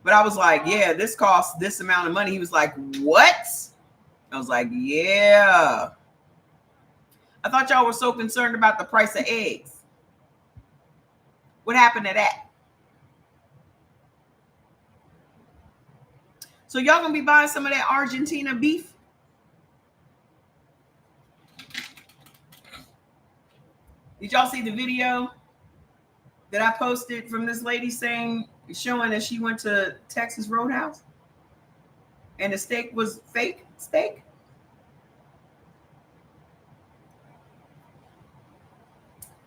But I was like, yeah, this costs this amount of money. He was like, what? I was like, yeah. I thought y'all were so concerned about the price of eggs. What happened to that? So y'all gonna be buying some of that Argentina beef? Did y'all see the video that I posted from this lady showing that she went to Texas Roadhouse and the steak was fake steak?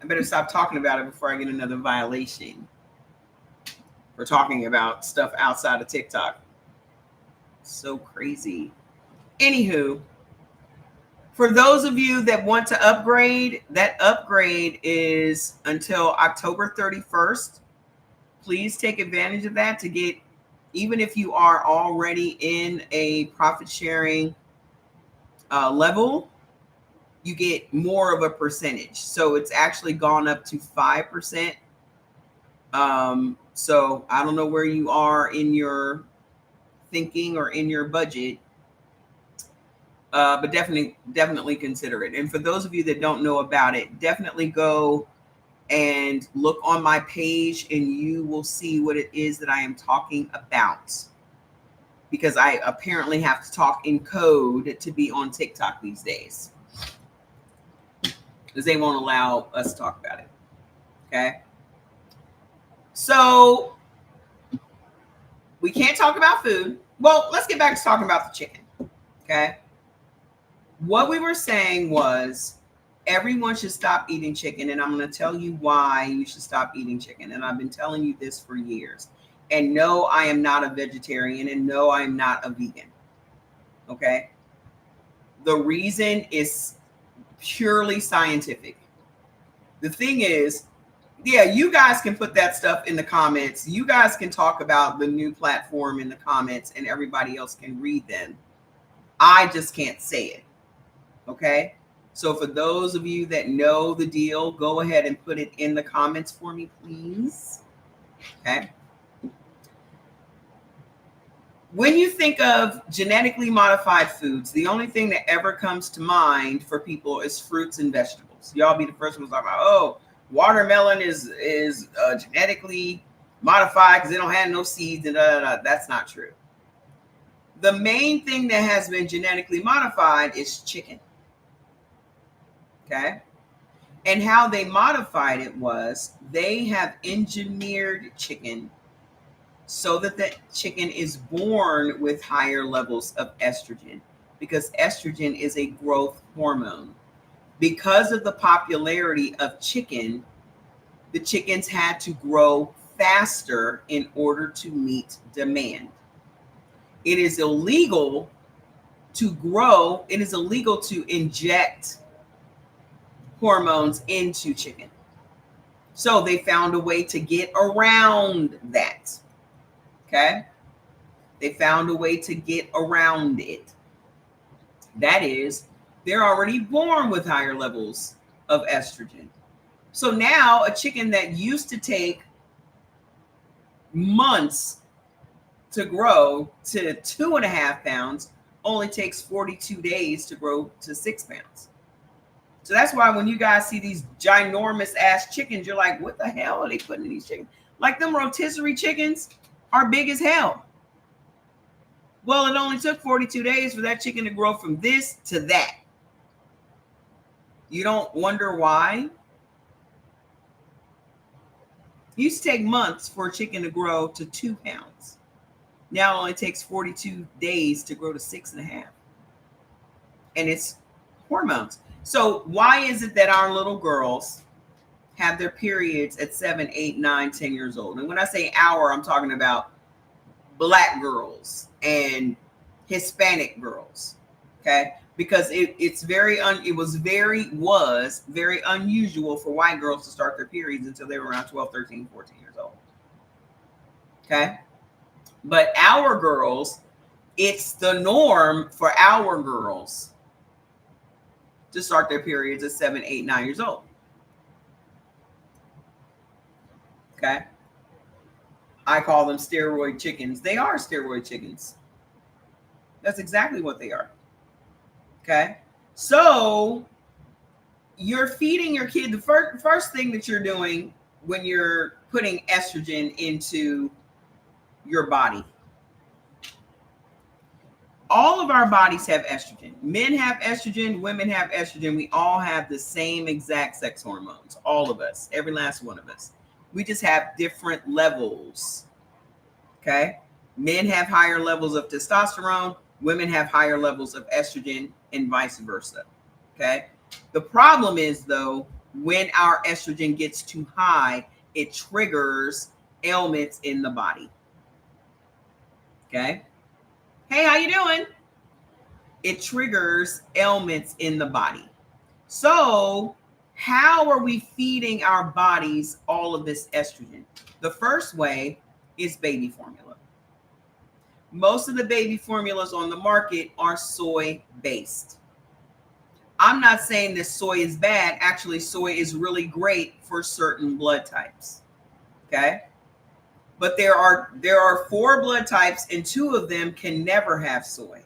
I better stop talking about it before I get another violation for talking about stuff outside of TikTok. So crazy. Anywho, for those of you that want to upgrade, that upgrade is until October 31st. Please take advantage of that to get, even if you are already in a profit sharing level, you get more of a percentage. So it's actually gone up to 5%. So I don't know where you are in your thinking or in your budget, but definitely consider it. And for those of you that don't know about it, definitely go and look on my page and you will see what it is that I am talking about, because I apparently have to talk in code to be on TikTok these days, because they won't allow us to talk about it. Okay. So we can't talk about food. Well, let's get back to talking about the chicken. Okay. What we were saying was everyone should stop eating chicken. And I'm going to tell you why you should stop eating chicken. And I've been telling you this for years. And no, I am not a vegetarian. And no, I'm not a vegan. Okay. The reason is purely scientific. The thing is, yeah, you guys can put that stuff in the comments. You guys can talk about the new platform in the comments and everybody else can read them. I just can't say it. Okay. So for those of you that know the deal, go ahead and put it in the comments for me, please. Okay. When you think of genetically modified foods, the only thing that ever comes to mind for people is fruits and vegetables. Y'all be the first ones talking about, oh, watermelon is genetically modified because they don't have no seeds and That's not true. The main thing that has been genetically modified is chicken. Okay. And how they modified it was they have engineered chicken so that the chicken is born with higher levels of estrogen, because estrogen is a growth hormone. Because of the popularity of chicken, the chickens had to grow faster in order to meet demand. It is illegal to grow, it is illegal to inject hormones into chicken. So they found a way to get around that. Okay. They found a way to get around it. That is, they're already born with higher levels of estrogen. So now a chicken that used to take months to grow to 2.5 pounds only takes 42 days to grow to 6 pounds. So that's why when you guys see these ginormous ass chickens, you're like, what the hell are they putting in these chickens? Like them rotisserie chickens are big as hell. Well, it only took 42 days for that chicken to grow from this to that. You don't wonder why? It used to take months for a chicken to grow to 2 pounds. Now it only takes 42 days to grow to 6.5. And it's hormones. So why is it that our little girls have their periods at 7, 8, 9, 10 years old? And when I say our, I'm talking about Black girls and Hispanic girls. Okay. Because it was very unusual for white girls to start their periods until they were around 12, 13, 14 years old. Okay. But our girls, it's the norm for our girls to start their periods at 7, 8, 9 years old. Okay. I call them steroid chickens. They are steroid chickens. That's exactly what they are. Okay. So you're feeding your kid. The first thing that you're doing when you're putting estrogen into your body. All of our bodies have estrogen. Men have estrogen. Women have estrogen. We all have the same exact sex hormones. All of us. Every last one of us. We just have different levels. Okay. Men have higher levels of testosterone. Women have higher levels of estrogen and vice versa. Okay. The problem is, though, when our estrogen gets too high, it triggers ailments in the body. Okay. Hey, how you doing? It triggers ailments in the body. So how are we feeding our bodies all of this estrogen? The first way is baby formula. Most of the baby formulas on the market are soy based. I'm not saying that soy is bad. Actually, soy is really great for certain blood types. Okay. But there are 4 blood types, and 2 of them can never have soy.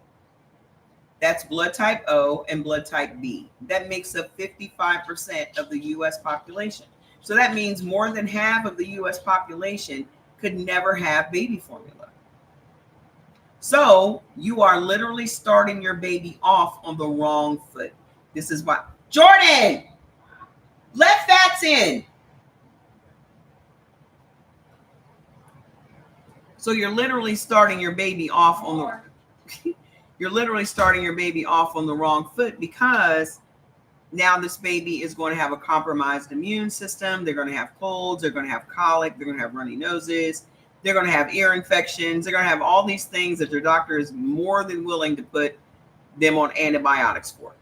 That's blood type O and blood type B. That makes up 55% of the US population. So that means more than half of the US population could never have baby formula. So you are literally starting your baby off on the wrong foot. This is why. Jordan, let fats in. So you're literally starting your baby off on the wrong foot, because now this baby is going to have a compromised immune system. They're going to have colds. They're going to have colic. They're going to have runny noses. They're going to have ear infections. They're going to have all these things that their doctor is more than willing to put them on antibiotics for.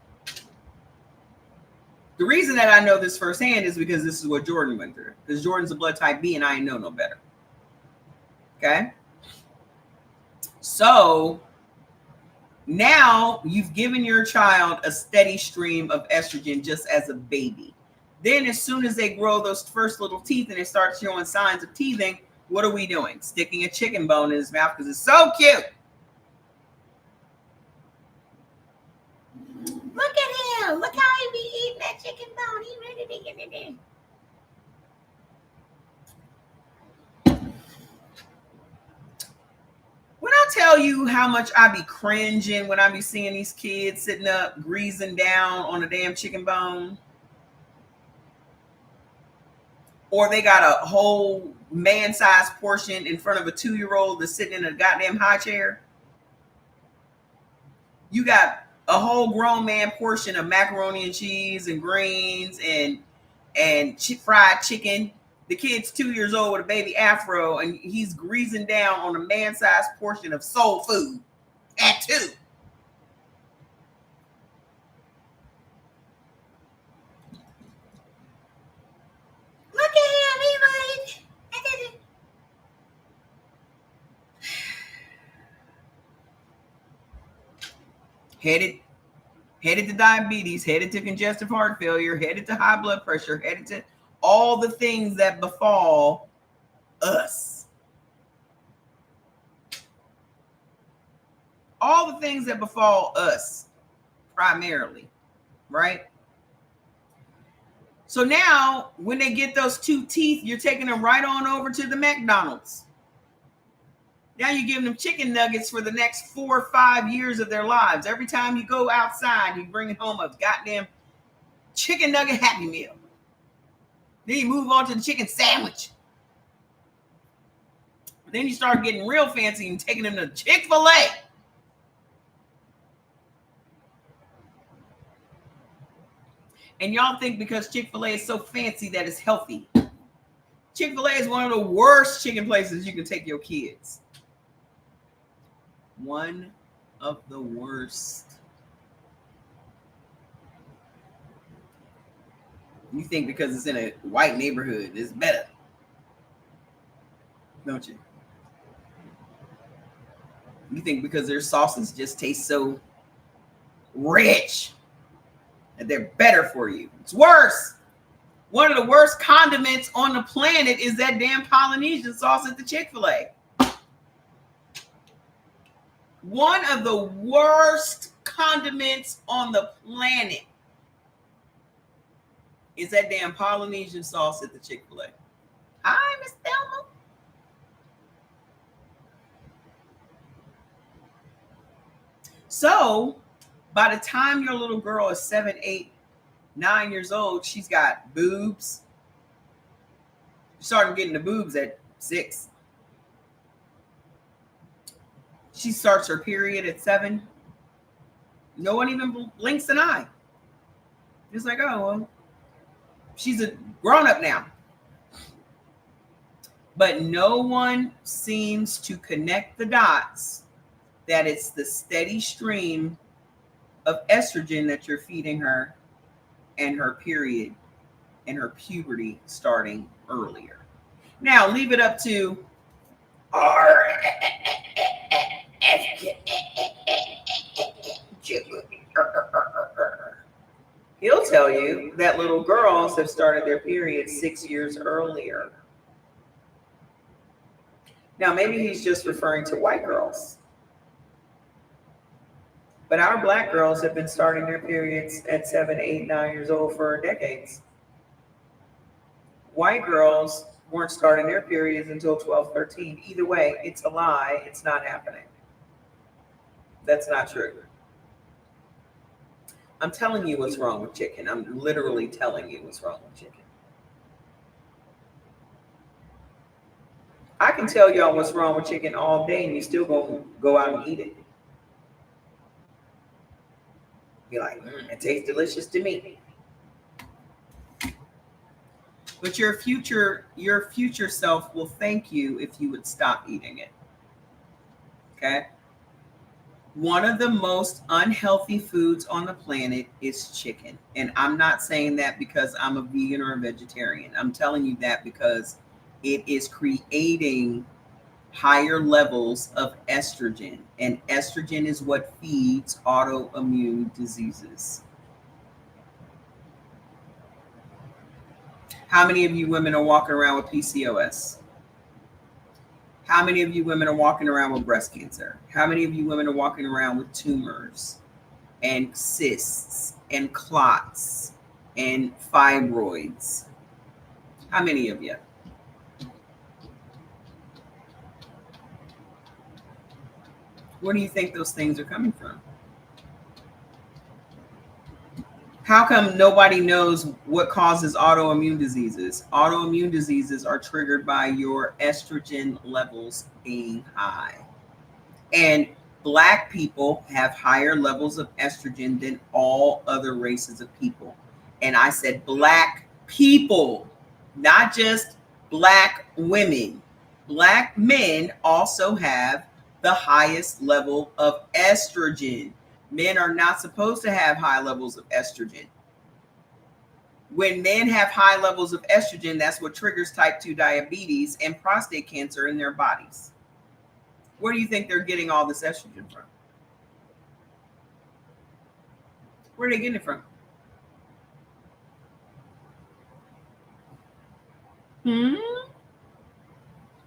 The reason that I know this firsthand is because this is what Jordan went through. Because Jordan's a blood type B and I know no better. Okay? So now you've given your child a steady stream of estrogen just as a baby. Then as soon as they grow those first little teeth and it starts showing signs of teething, what are we doing? Sticking a chicken bone in his mouth because it's so cute. Look at him. Look how he be eating that chicken bone. He ready to get it in. When I tell you how much I be cringing when I be seeing these kids sitting up, greasing down on a damn chicken bone, or they got a whole man-sized portion in front of a 2-year-old that's sitting in a goddamn high chair. You got a whole grown man portion of macaroni and cheese and greens and fried chicken. The kid's 2 years old with a baby afro, and he's greasing down on a man-sized portion of soul food at 2. Look at him, he's like, headed to diabetes, headed to congestive heart failure, headed to high blood pressure, headed to all the things that befall us. All the things that befall us primarily, right? So now when they get those 2 teeth, you're taking them right on over to the McDonald's. Now you're giving them chicken nuggets for the next 4 or 5 years of their lives. Every time you go outside, you bring home a goddamn chicken nugget Happy Meal. Then you move on to the chicken sandwich. Then you start getting real fancy and taking them to Chick-fil-A. And y'all think because Chick-fil-A is so fancy that it's healthy. Chick-fil-A is one of the worst chicken places you can take your kids. One of the worst. You think because it's in a white neighborhood, it's better. Don't you? You think because their sauces just taste so rich that they're better for you. It's worse. One of the worst condiments on the planet is that damn Polynesian sauce at the Chick-fil-A. One of the worst condiments on the planet is that damn Polynesian sauce at the Chick-fil-A. Hi, Miss Thelma. So by the time your little girl is 7, 8, 9 years old, she's got boobs. She's starting getting the boobs at 6. She starts her period at 7. No one even blinks an eye. It's like, oh, well, She's a grown up now. But no one seems to connect the dots that it's the steady stream of estrogen that you're feeding her, and her period and her puberty starting earlier. Now leave it up to our he'll tell you that little girls have started their period 6 years earlier. Now, maybe he's just referring to white girls. But our black girls have been starting their periods at 7, 8, 9 years old for decades. White girls weren't starting their periods until 12, 13. Either way, it's a lie. It's not happening. That's not true. I'm telling you what's wrong with chicken. I'm literally telling you what's wrong with chicken. I can tell y'all what's wrong with chicken all day, and you still gonna go out and eat it. Be like, it tastes delicious to me. But your future self will thank you if you would stop eating it. Okay? One of the most unhealthy foods on the planet is chicken. And I'm not saying that because I'm a vegan or a vegetarian. I'm telling you that because it is creating higher levels of estrogen. And estrogen is what feeds autoimmune diseases. How many of you women are walking around with PCOS? How many of you women are walking around with breast cancer? How many of you women are walking around with tumors and cysts and clots and fibroids? How many of you? Where do you think those things are coming from? How come nobody knows what causes autoimmune diseases? Autoimmune diseases are triggered by your estrogen levels being high. And Black people have higher levels of estrogen than all other races of people. And I said Black people, not just Black women. Black men also have the highest level of estrogen. Men are not supposed to have high levels of estrogen. When men have high levels of estrogen, that's what triggers type 2 diabetes and prostate cancer in their bodies. Where do you think they're getting all this estrogen from? Where are they getting it from? Where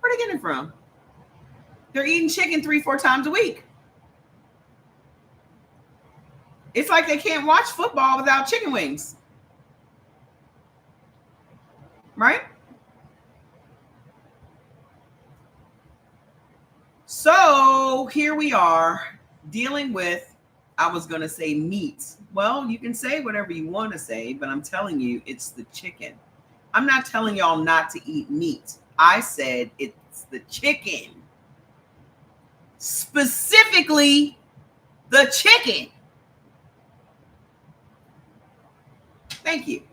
are they getting it from? They're eating chicken 3-4 times a week. It's like they can't watch football without chicken wings. Right? So here we are dealing with, I was going to say meat. Well, you can say whatever you want to say, but I'm telling you, it's the chicken. I'm not telling y'all not to eat meat. I said it's the chicken. Specifically, the chicken. Thank you.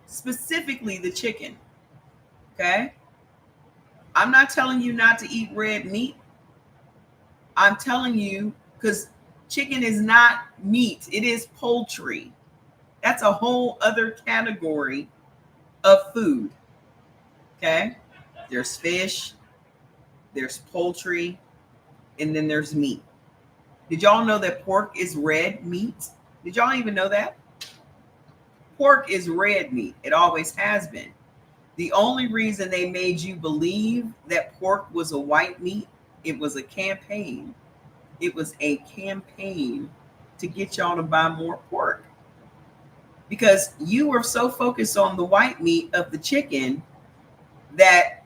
Specifically, the chicken. Okay? I'm not telling you not to eat red meat. I'm telling you, because chicken is not meat, it is poultry. That's a whole other category of food. Okay? There's fish, there's poultry, and then there's meat. Did y'all know that pork is red meat? Did y'all even know that? Pork is red meat. It always has been. The only reason they made you believe that pork was a white meat, it was a campaign. It was a campaign to get y'all to buy more pork. Because you were so focused on the white meat of the chicken that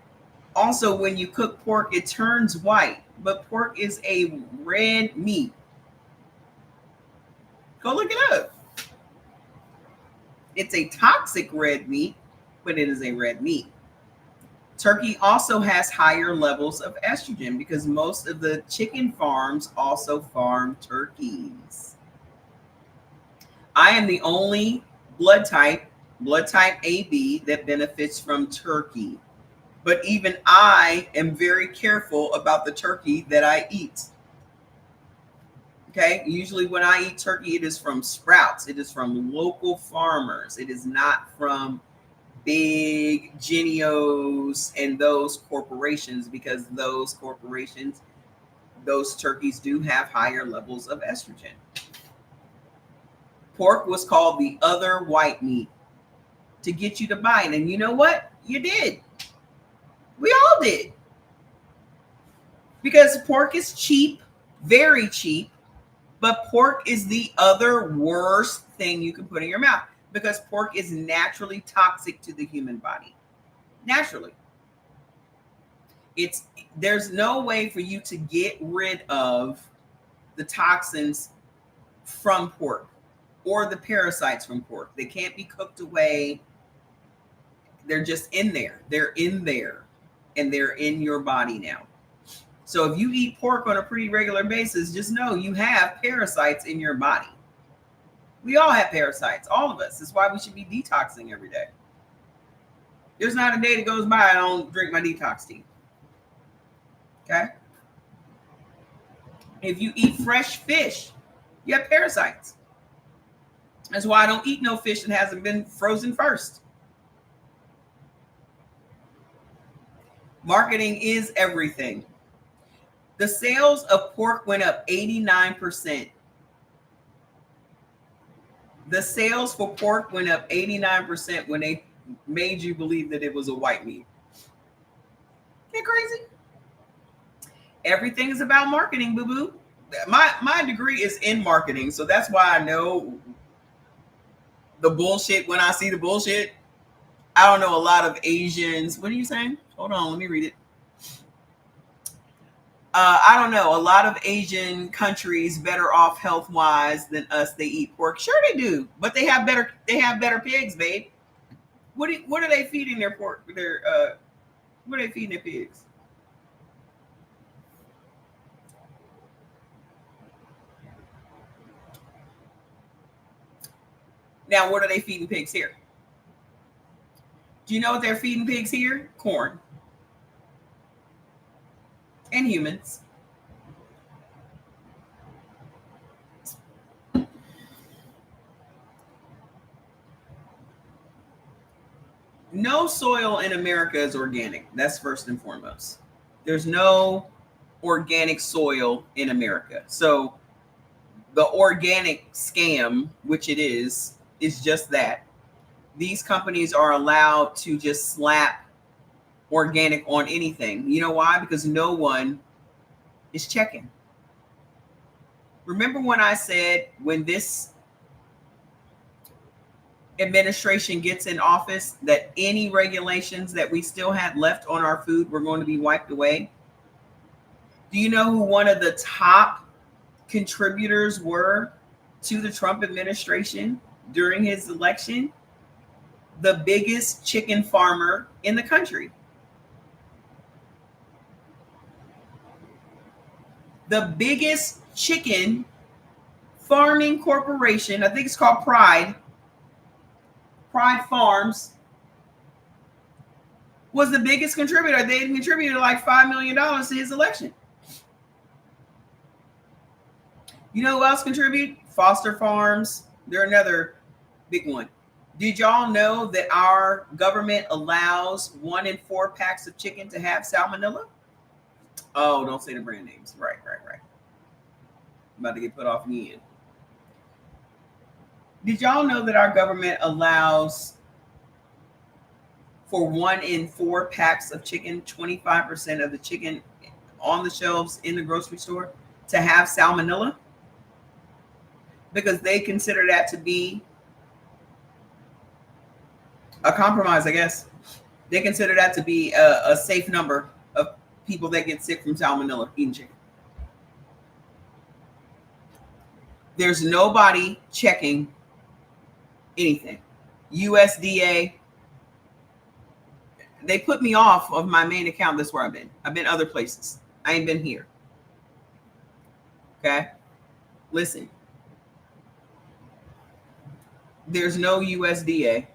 also when you cook pork, it turns white. But pork is a red meat. Go look it up. It's a toxic red meat, but it is a red meat. Turkey also has higher levels of estrogen because most of the chicken farms also farm turkeys. I am the only blood type AB, that benefits from turkey. But even I am very careful about the turkey that I eat. Okay. Usually when I eat turkey, it is from Sprouts. It is from local farmers. It is not from big Genios and those corporations, because those corporations, those turkeys do have higher levels of estrogen. Pork was called the other white meat to get you to buy it. And you know what? You did. We all did. Because pork is cheap, very cheap, but pork is the other worst thing you can put in your mouth, because pork is naturally toxic to the human body. Naturally. There's no way for you to get rid of the toxins from pork or the parasites from pork. They can't be cooked away. They're just in there. They're in there, and they're in your body now. So if you eat pork on a pretty regular basis, just know you have parasites in your body. We all have parasites, all of us. That's why we should be detoxing every day. There's not a day that goes by I don't drink my detox tea. Okay? If you eat fresh fish, you have parasites. That's why I don't eat no fish that hasn't been frozen first. Marketing is everything. The sales of pork went up 89%. The sales for pork went up 89% when they made you believe that it was a white meat. Isn't that crazy? Everything is about marketing, boo-boo. My degree is in marketing, so that's why I know the bullshit when I see the bullshit. I don't know a lot of Asians. What are you saying? Hold on, let me read it. I don't know. A lot of Asian countries better off health-wise than us. They eat pork. Sure they do, but they have better pigs, babe. What are they feeding their pork? What are they feeding their pigs? Now, what are they feeding pigs here? Do you know what they're feeding pigs here? Corn. And humans. No soil in America is organic. That's first and foremost. There's no organic soil in America. So the organic scam, which it is just that. These companies are allowed to just slap organic on anything. You know why? Because no one is checking. Remember when I said when this administration gets in office that any regulations that we still had left on our food were going to be wiped away? Do you know who one of the top contributors were to the Trump administration during his election? The biggest chicken farmer in the country. The biggest chicken farming corporation, I think it's called Pride Farms, was the biggest contributor. They contributed like $5 million to his election. You know who else contributed? Foster Farms. They're another big one. Did y'all know that our government allows 1 in 4 packs of chicken to have salmonella? Oh, don't say the brand names. Right. I'm about to get put off again. Did y'all know that our government allows for 1 in 4 packs of chicken, 25% of the chicken on the shelves in the grocery store to have salmonella? Because they consider that to be a compromise, I guess. They consider that to be a safe number of people that get sick from salmonella eating chicken. There's nobody checking anything. USDA, they put me off of my main account. That's where I've been. I've been other places. I ain't been here. Okay? Listen. There's no USDA.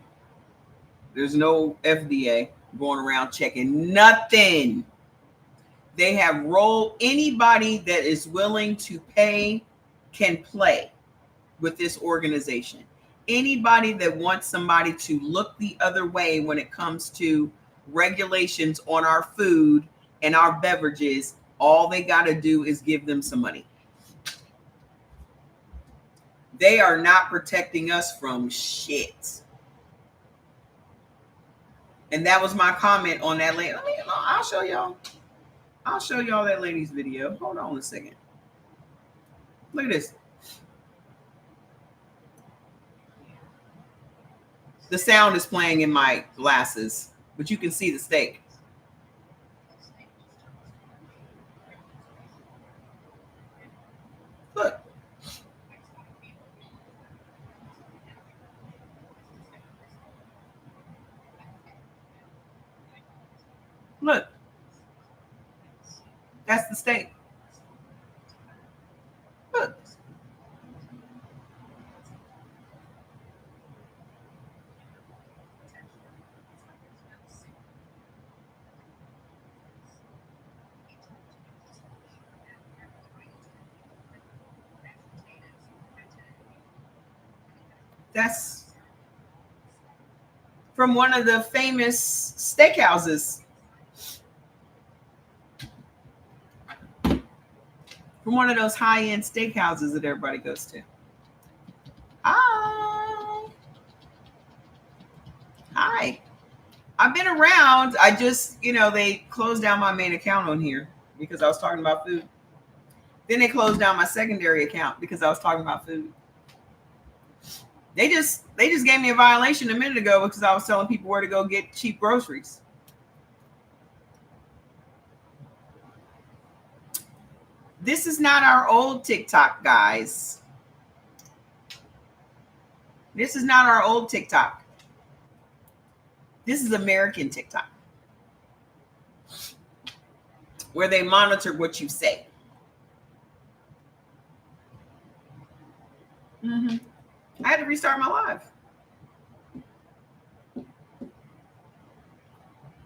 There's no FDA going around checking nothing. They have rolled anybody that is willing to pay can play with this organization. Anybody that wants somebody to look the other way when it comes to regulations on our food and our beverages, all they got to do is give them some money. They are not protecting us from shit. And that was my comment on that lady. I'll show y'all. I'll show y'all that lady's video. Hold on a second. Look at this. The sound is playing in my glasses, but you can see the steak. Look. Look. That's the steak. Look. That's from one of the famous steakhouses. From one of those high-end steakhouses that everybody goes to. Hi. I've been around. I just, they closed down my main account on here because I was talking about food. Then they closed down my secondary account because I was talking about food. They just gave me a violation a minute ago because I was telling people where to go get cheap groceries. This is not our old TikTok, guys. This is not our old TikTok. This is American TikTok, where they monitor what you say. I had to restart my live.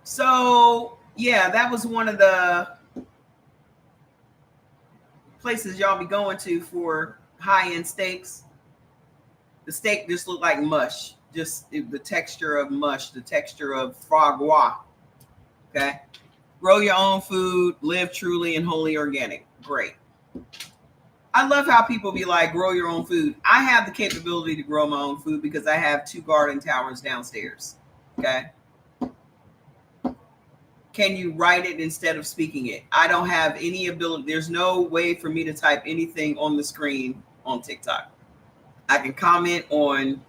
So, yeah, that was one of the places y'all be going to for high-end steaks. The steak just looked like mush. Just the texture of mush, the texture of foie gras. Okay? Grow your own food, live truly and wholly organic. Great. I love how people be like, grow your own food. I have the capability to grow my own food because I have 2 garden towers downstairs. Okay? Can you write it instead of speaking it? I don't have any ability. There's no way for me to type anything on the screen on TikTok. I can comment on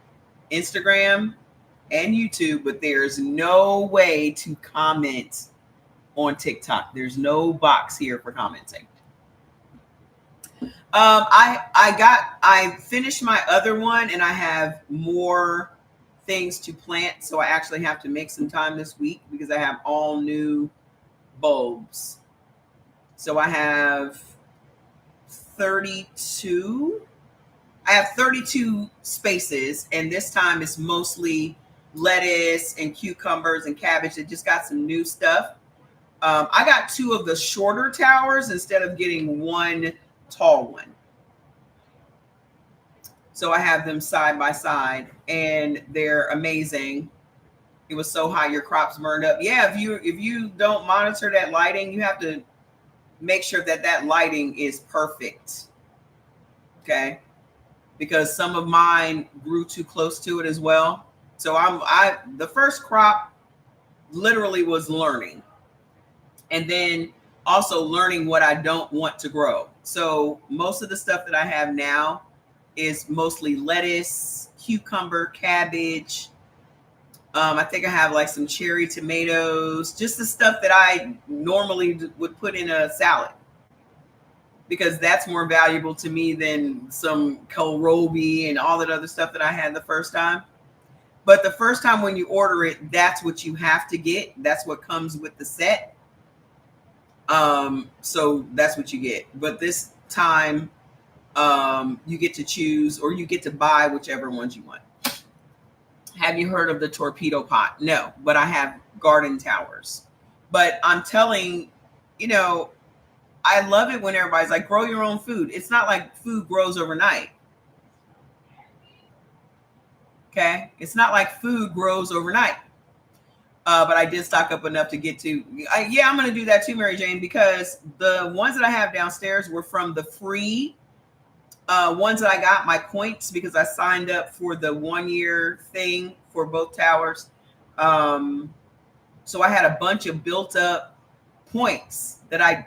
Instagram and YouTube, but there's no way to comment on TikTok. There's no box here for commenting. I finished my other one and I have more things to plant. So I actually have to make some time this week because I have all new bulbs. So I have 32 spaces, and this time it's mostly lettuce and cucumbers and cabbage. It just got some new stuff. I got 2 of the shorter towers instead of getting 1 tall one. So I have them side by side and they're amazing. It was so hot your crops burned up. Yeah, if you don't monitor that lighting, you have to make sure that lighting is perfect. Okay? Because some of mine grew too close to it as well. So the first crop literally was learning. And then also learning what I don't want to grow. So most of the stuff that I have now is mostly lettuce, cucumber, cabbage. I think I have like some cherry tomatoes, just the stuff that I normally would put in a salad, because that's more valuable to me than some kohlrabi and all that other stuff that I had the first time. But the first time when you order it, that's what you have to get. That's what comes with the set. So that's what you get. But this time, you get to choose, or you get to buy whichever ones you want. Have you heard of the torpedo pot? No, but I have garden towers. But I'm telling, you know, I love it when everybody's like, grow your own food. It's not like food grows overnight. Okay. It's not like food grows overnight. But I did stock up enough to get to. Yeah, I'm going to do that too, Mary Jane, because the ones that I have downstairs were from the free ones that I got my points because I signed up for the 1 year thing for both towers. So I had a bunch of built up points that I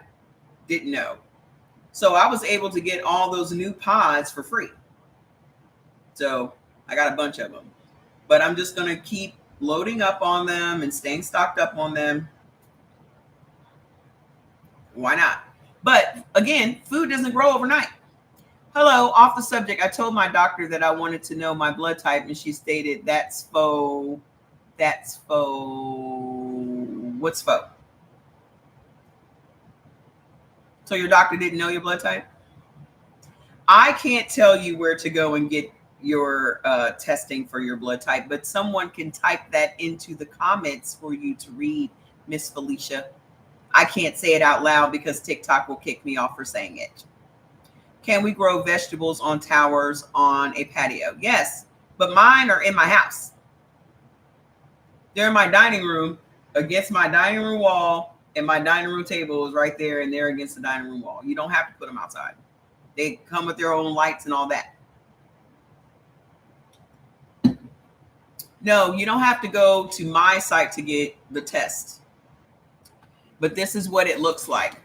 didn't know. So I was able to get all those new pods for free. So I got a bunch of them, but I'm just going to keep loading up on them and staying stocked up on them. Why not? But again, food doesn't grow overnight. Hello, off the subject. I told my doctor that I wanted to know my blood type, and she stated that's faux. That's faux. What's faux? So your doctor didn't know your blood type? I can't tell you where to go and get your testing for your blood type, but someone can type that into the comments for you to read, Miss Felicia. I can't say it out loud because TikTok will kick me off for saying it. Can we grow vegetables on towers on a patio? Yes, but mine are in my house. They're in my dining room, against my dining room wall, and my dining room table is right there, and they're against the dining room wall. You don't have to put them outside. They come with their own lights and all that. No, you don't have to go to my site to get the test. But this is what it looks like.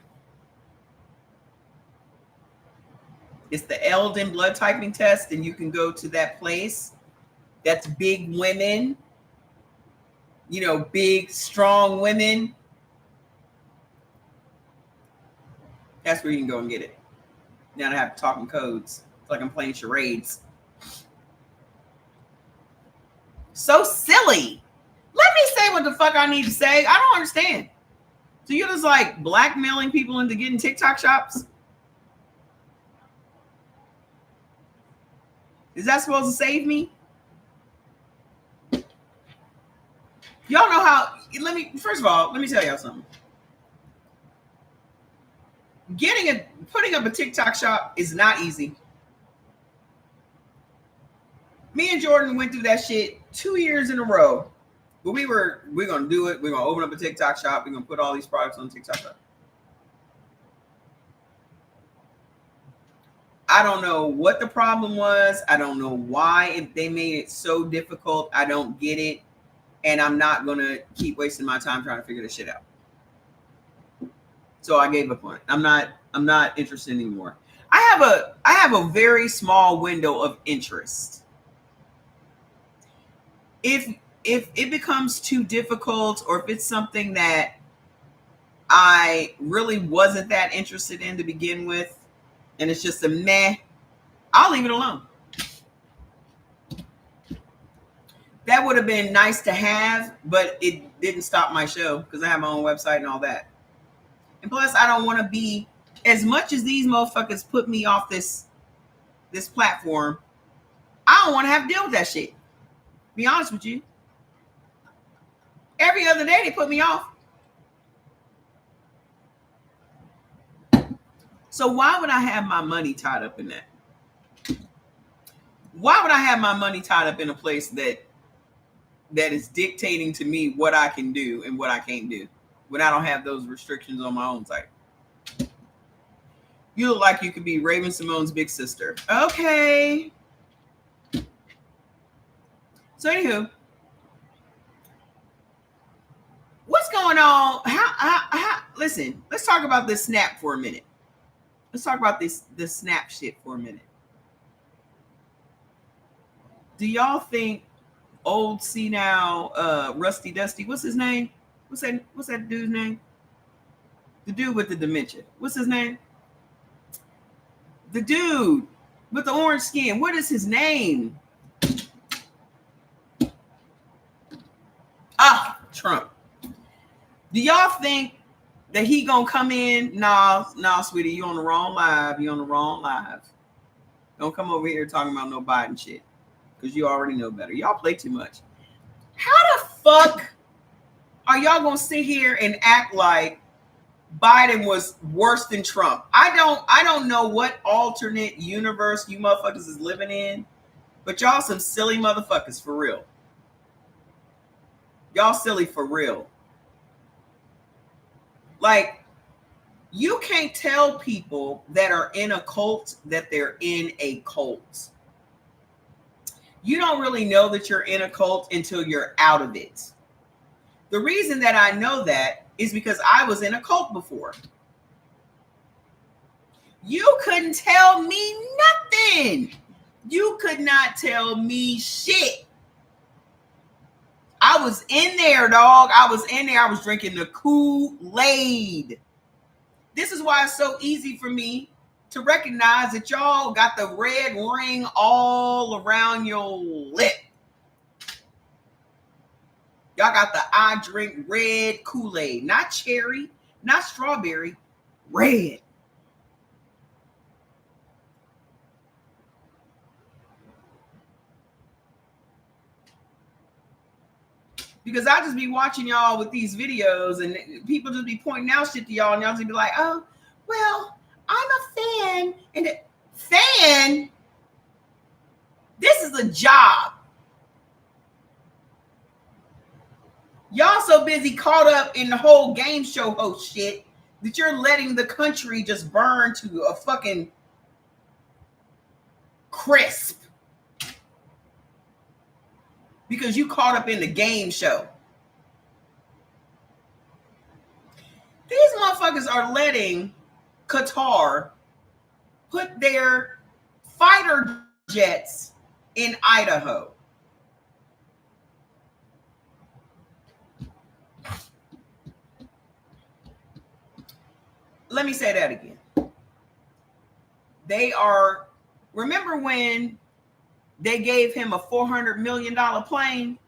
It's the Eldon blood typing test, and you can go to that place. That's big women, you know, big, strong women. That's where you can go and get it. Now I have to talk in codes. It's like I'm playing charades. So silly. Let me say what the fuck I need to say. I don't understand. So you're just like blackmailing people into getting TikTok shops? Is that supposed to save me? Y'all know how, first of all, let me tell y'all something. Putting up a TikTok shop is not easy. Me and Jordan went through that shit 2 years in a row. But we're going to do it. We're going to open up a TikTok shop. We're going to put all these products on TikTok shop. I don't know what the problem was. I don't know why they made it so difficult. I don't get it. And I'm not going to keep wasting my time trying to figure this shit out. So I gave up on it. I'm not interested anymore. I have a very small window of interest. If it becomes too difficult, or if it's something that I really wasn't that interested in to begin with, and it's just a meh, I'll leave it alone. That would have been nice to have, but it didn't stop my show because I have my own website and all that. And plus, I don't want to be, as much as these motherfuckers put me off this platform, I don't want to have to deal with that shit. Be honest with you. Every other day they put me off. So why would I have my money tied up in that? Why would I have my money tied up in a place that is dictating to me what I can do and what I can't do when I don't have those restrictions on my own site? You look like you could be Raven Simone's big sister. Okay. So anywho, what's going on? Listen, let's talk about this Snap for a minute. Let's talk about this Snap shit for a minute. Do y'all think old senile Rusty Dusty, what's his name? What's that dude's name? The dude with the dementia. What's his name? The dude with the orange skin. What is his name? Trump. Do y'all think that he gonna come in? Nah, sweetie, you on the wrong live. You on the wrong live. Don't come over here talking about no Biden shit, because you already know better. Y'all play too much. How the fuck are y'all gonna sit here and act like Biden was worse than Trump? I don't know what alternate universe you motherfuckers is living in, but y'all some silly motherfuckers for real. Y'all silly for real. Like, you can't tell people that are in a cult that they're in a cult. You don't really know that you're in a cult until you're out of it. The reason that I know that is because I was in a cult before. You couldn't tell me nothing. You could not tell me shit. I was in there, dog. I was in there. I was drinking the Kool-Aid. This is why it's so easy for me to recognize that y'all got the red ring all around your lip. Y'all got the I drink red Kool-Aid, not cherry, not strawberry, red. Because I just be watching y'all with these videos and people just be pointing out shit to y'all and y'all just be like, oh, well, I'm a fan. And fan? This is a job. Y'all so busy caught up in the whole game show host shit that you're letting the country just burn to a fucking crisp. Because you caught up in the game show. These motherfuckers are letting Qatar put their fighter jets in Idaho. Let me say that again. They are, remember when they gave him a $400 million plane?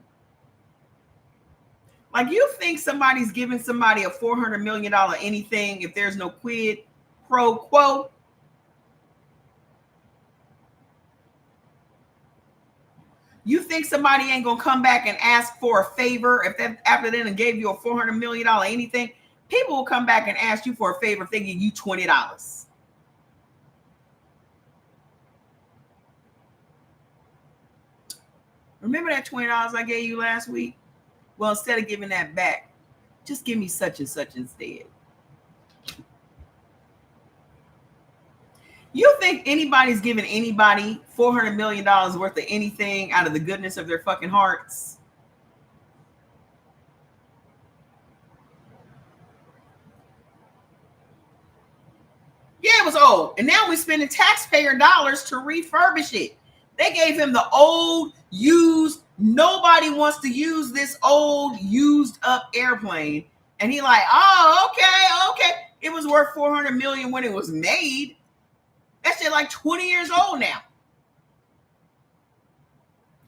Like, you think somebody's giving somebody a $400 million anything if there's no quid pro quo? You think somebody ain't gonna come back and ask for a favor if that after they done gave you a $400 million anything? People will come back and ask you for a favor if they give you $20. Remember that $20 I gave you last week? Well, instead of giving that back, just give me such and such instead. You think anybody's giving anybody $400 million worth of anything out of the goodness of their fucking hearts? Yeah, it was old. And now we're spending taxpayer dollars to refurbish it. They gave him the old, used, nobody wants to use this old, used up airplane. And he like, oh, okay. It was worth $400 million when it was made. That shit like 20 years old now.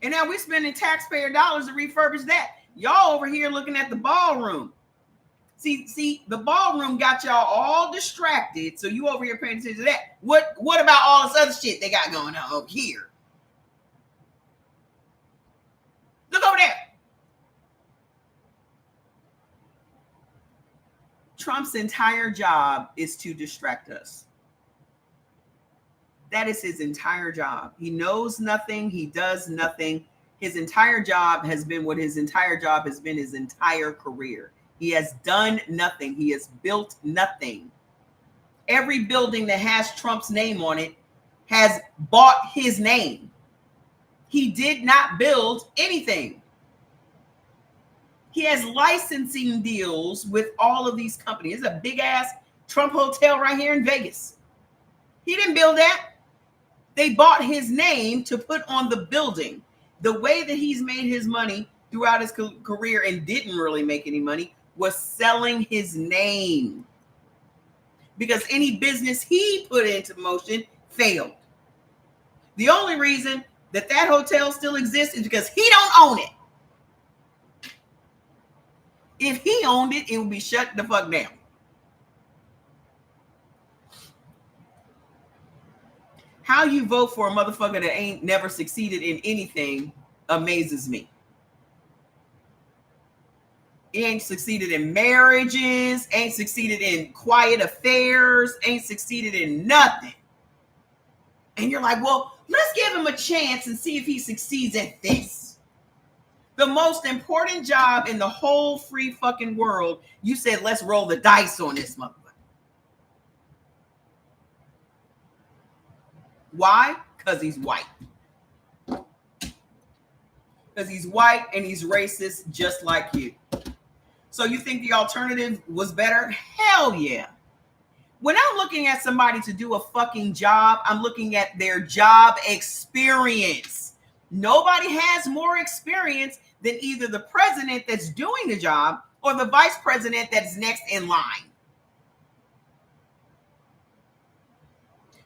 And now we're spending taxpayer dollars to refurbish that. Y'all over here looking at the ballroom. See, the ballroom got y'all all distracted. So you over here paying attention to that. What about all this other shit they got going on over here? Look over there. Trump's entire job is to distract us. That is his entire job. He knows nothing. He does nothing. His entire job has been what his entire job has been his entire career. He has done nothing. He has built nothing. Every building that has Trump's name on it has bought his name. He did not build anything. He has licensing deals with all of these companies. It's a big ass Trump hotel right here in Vegas. He didn't build that. They bought his name to put on the building. The way that he's made his money throughout his career and didn't really make any money was selling his name. Because any business he put into motion failed. The only reason that hotel still exists is because he don't own it. If he owned it, it would be shut the fuck down. How you vote for a motherfucker that ain't never succeeded in anything amazes me. He ain't succeeded in marriages, ain't succeeded in quiet affairs, ain't succeeded in nothing. And you're like, well, let's give him a chance and see if he succeeds at this. The most important job in the whole free fucking world, you said, let's roll the dice on this motherfucker. Why? Because he's white. Because he's white and he's racist just like you. So you think the alternative was better? Hell yeah. When I'm looking at somebody to do a fucking job, I'm looking at their job experience. Nobody has more experience than either the president that's doing the job or the vice president that's next in line.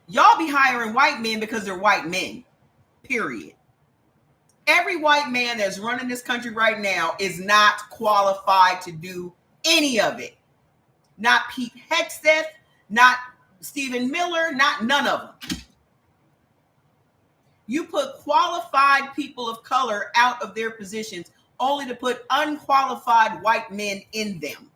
Y'all be hiring white men because they're white men, period. Every white man that's running this country right now is not qualified to do any of it. Not Pete Hegseth, not Stephen Miller, not none of them. You put qualified people of color out of their positions only to put unqualified white men in them.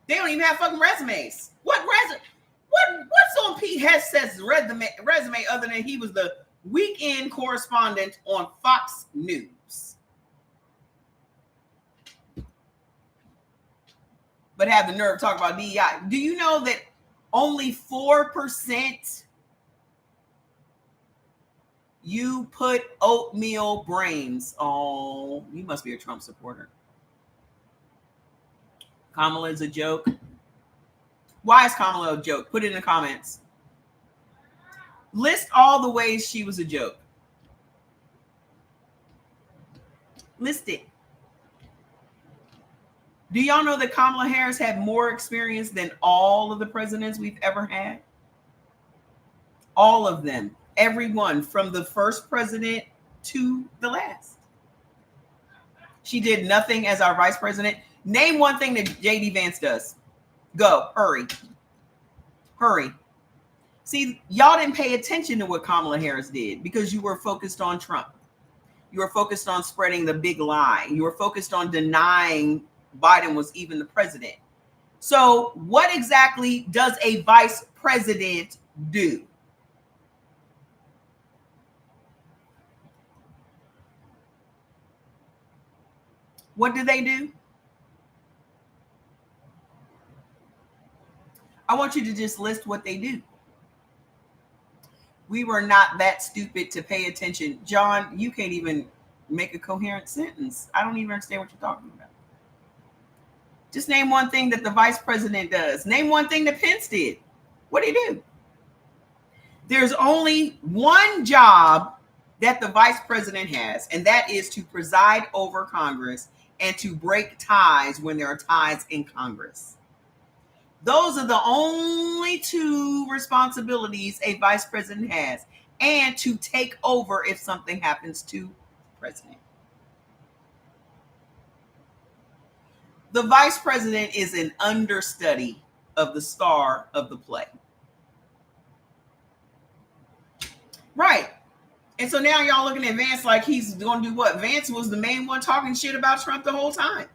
They don't even have fucking resumes. What's on Pete Hegseth's resume other than he was the weekend correspondent on Fox News? But have the nerve to talk about DEI. Do you know that only 4% you put oatmeal brains? Oh, you must be a Trump supporter. Kamala is a joke. Why is Kamala a joke? Put it in the comments. List all the ways she was a joke. List it. Do y'all know that Kamala Harris had more experience than all of the presidents we've ever had? All of them. Everyone from the first president to the last. She did nothing as our vice president. Name one thing that J.D. Vance does. Go. Hurry. Hurry. See, y'all didn't pay attention to what Kamala Harris did because you were focused on Trump. You were focused on spreading the big lie. You were focused on denying Biden was even the president. So what exactly does a vice president do? What do they do? I want you to just list what they do. We were not that stupid to pay attention. John, you can't even make a coherent sentence. I don't even understand what you're talking about. Just name one thing that the vice president does. Name one thing that Pence did. What did he do? There's only one job that the vice president has, and that is to preside over Congress and to break ties when there are ties in Congress. Those are the only two responsibilities a vice president has, and to take over if something happens to the president. The vice president is an understudy of the star of the play. Right. And so now y'all looking at Vance like he's going to do what? Vance was the main one talking shit about Trump the whole time.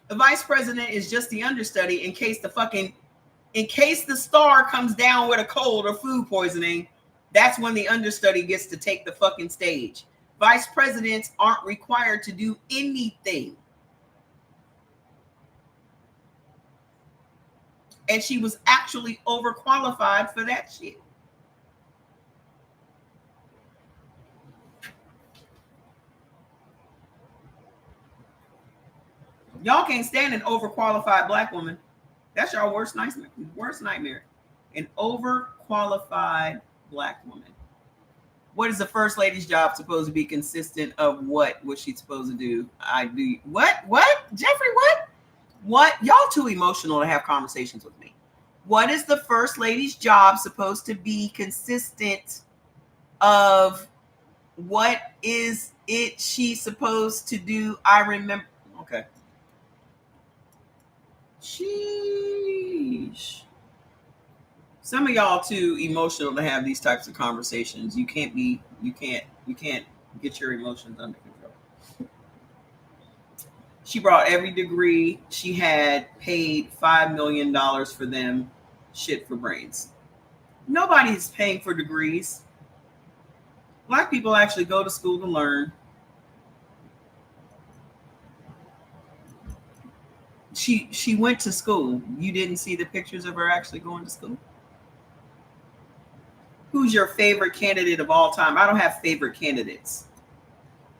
The vice president is just the understudy in case the star comes down with a cold or food poisoning. That's when the understudy gets to take the fucking stage. Vice presidents aren't required to do anything. And she was actually overqualified for that shit. Y'all can't stand an overqualified black woman. That's your worst nightmare. An overqualified black woman. What is the first lady's job supposed to be consistent of what was she supposed to do? What? Jeffrey, what? What? Y'all too emotional to have conversations with me. What is the first lady's job supposed to be consistent of what is it she's supposed to do? I remember. Okay. Sheesh. Some of y'all too emotional to have these types of conversations. You can't get your emotions under control. She brought every degree she had, paid $5 million for them. Shit for brains. Nobody's paying for degrees. Black people actually go to school to learn. She went to school. You didn't see the pictures of her actually going to school? Who's your favorite candidate of all time? I don't have favorite candidates.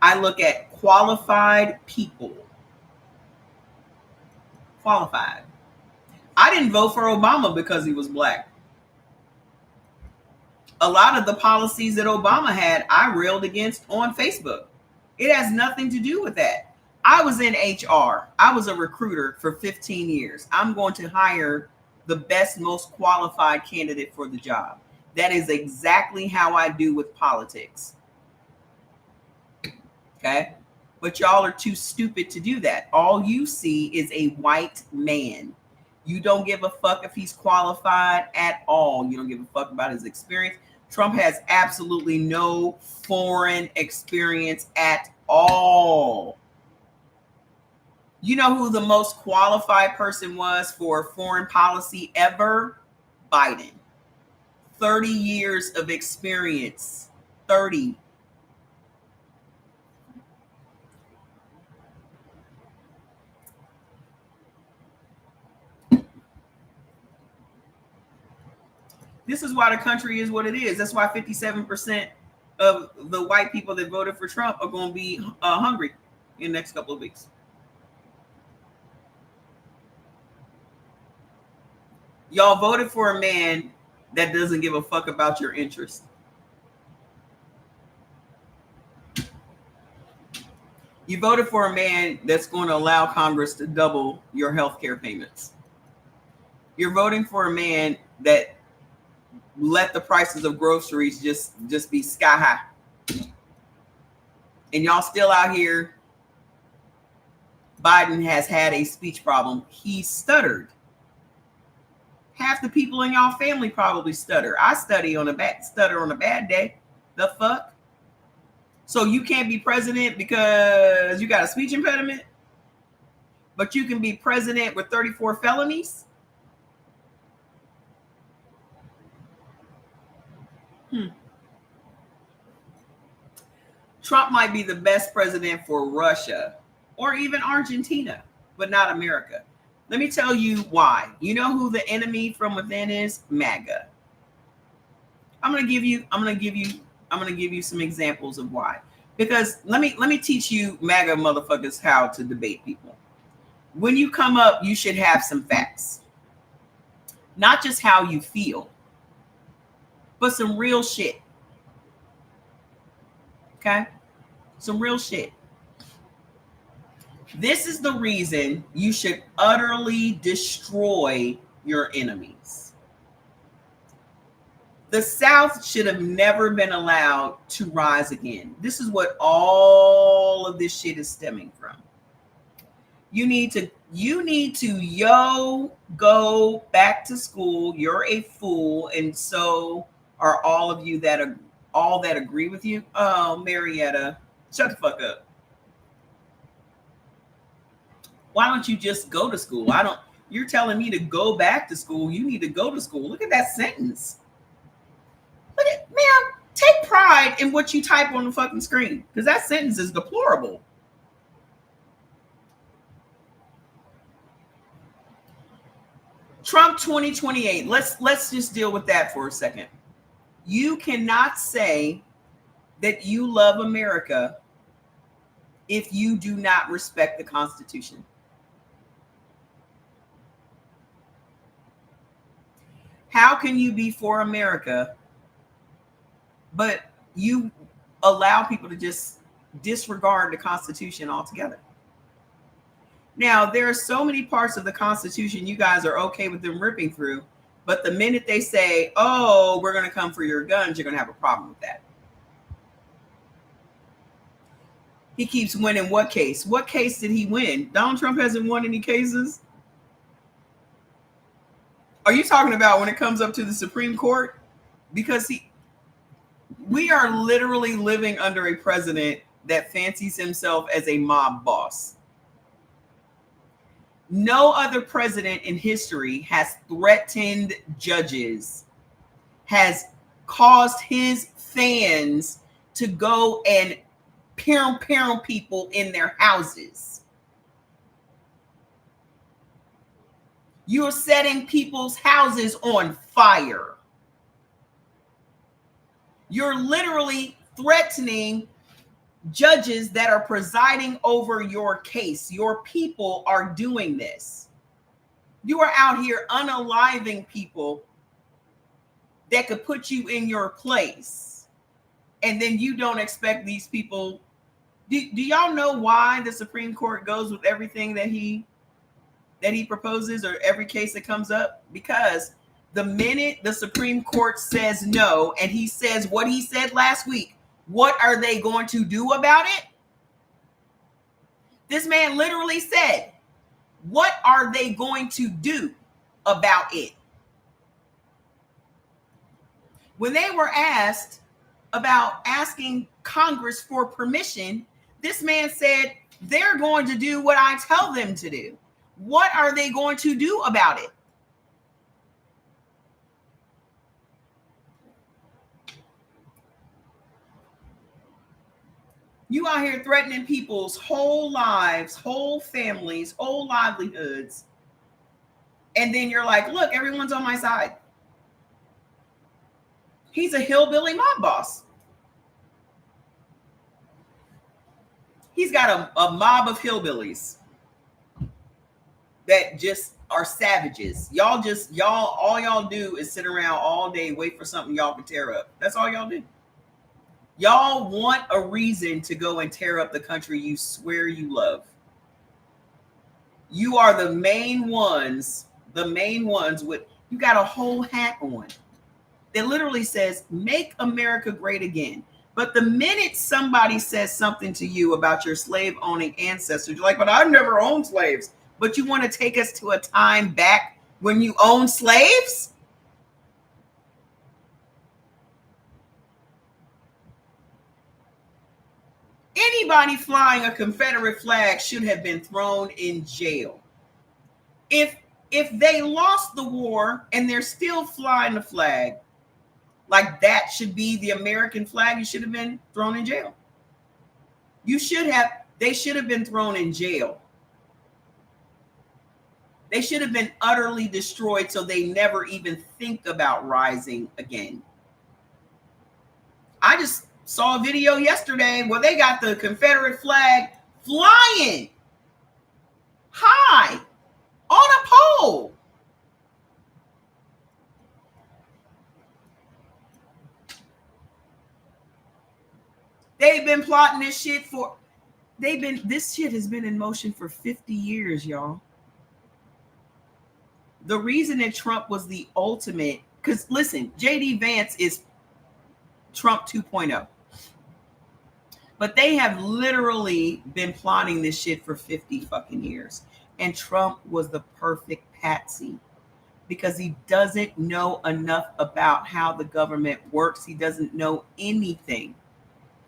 I look at qualified people. Qualified. I didn't vote for Obama because he was black. A lot of the policies that Obama had, I railed against on Facebook. It has nothing to do with that. I was in HR. I was a recruiter for 15 years. I'm going to hire the best, most qualified candidate for the job. That is exactly how I do with politics. Okay? But y'all are too stupid to do that. All you see is a white man. You don't give a fuck if he's qualified at all. You don't give a fuck about his experience. Trump has absolutely no foreign experience at all. You know who the most qualified person was for foreign policy ever? Biden. 30 years of experience. 30. This is why the country is what it is. That's why 57% of the white people that voted for Trump are going to be hungry in the next couple of weeks. Y'all voted for a man that doesn't give a fuck about your interest. You voted for a man that's going to allow Congress to double your health care payments. You're voting for a man that let the prices of groceries just be sky high. And y'all still out here. Biden has had a speech problem. He stuttered. Half the people in y'all family probably stutter. I stutter on a bad day. The fuck? So you can't be president because you got a speech impediment? But you can be president with 34 felonies? Trump might be the best president for Russia or even Argentina, but not America. Let me tell you why. You know who the enemy from within is? MAGA. I'm gonna give you some examples of why. Because let me teach you MAGA motherfuckers how to debate people. When you come up, you should have some facts. Not just how you feel, but some real shit. Okay? Some real shit. This is the reason you should utterly destroy your enemies. The South should have never been allowed to rise again. This is what all of this shit is stemming from. You need to go back to school. You're a fool, and so are all of you that agree with you. Oh, Marietta, shut the fuck up. Why don't you just go to school? You're telling me to go back to school. You need to go to school. Look at that sentence. Man, take pride in what you type on the fucking screen, because that sentence is deplorable. Trump 2028. Let's just deal with that for a second. You cannot say that you love America if you do not respect the Constitution. How can you be for America, but you allow people to just disregard the Constitution altogether? Now, there are so many parts of the Constitution you guys are okay with them ripping through, but the minute they say, oh, we're going to come for your guns, you're going to have a problem with that. He keeps winning what case? What case did he win? Donald Trump hasn't won any cases. Are you talking about when it comes up to the Supreme Court? Because we are literally living under a president that fancies himself as a mob boss. No other president in history has threatened judges, has caused his fans to go and pound people in their houses. You're setting people's houses on fire. You're literally threatening judges that are presiding over your case. Your people are doing this. You are out here unaliving people that could put you in your place. And then you don't expect these people. Do y'all know why the Supreme Court goes with everything that he proposes or every case that comes up? Because the minute the Supreme Court says no, and he says what he said last week, what are they going to do about it? This man literally said, what are they going to do about it? When they were asked about asking Congress for permission, this man said, they're going to do what I tell them to do. What are they going to do about it? You out here threatening people's whole lives, whole families, whole livelihoods. And then you're like, look, everyone's on my side. He's a hillbilly mob boss. He's got a mob of hillbillies that just are savages. All y'all do is sit around all day, wait for something y'all can tear up. That's all y'all do. Y'all want a reason to go and tear up the country you swear you love. You are the main ones with, you got a whole hat on that literally says, make America great again. But the minute somebody says something to you about your slave owning ancestors, you're like, but I've never owned slaves. But you want to take us to a time back when you owned slaves? Anybody flying a Confederate flag should have been thrown in jail. If they lost the war and they're still flying the flag, like that should be the American flag, you should have been thrown in jail. They should have been thrown in jail. They should have been utterly destroyed so they never even think about rising again. I just saw a video yesterday where they got the Confederate flag flying high on a pole. They've been plotting this shit this shit has been in motion for 50 years, y'all. The reason that Trump was the ultimate, because listen, JD Vance is Trump 2.0. But they have literally been plotting this shit for 50 fucking years. And Trump was the perfect patsy because he doesn't know enough about how the government works. He doesn't know anything.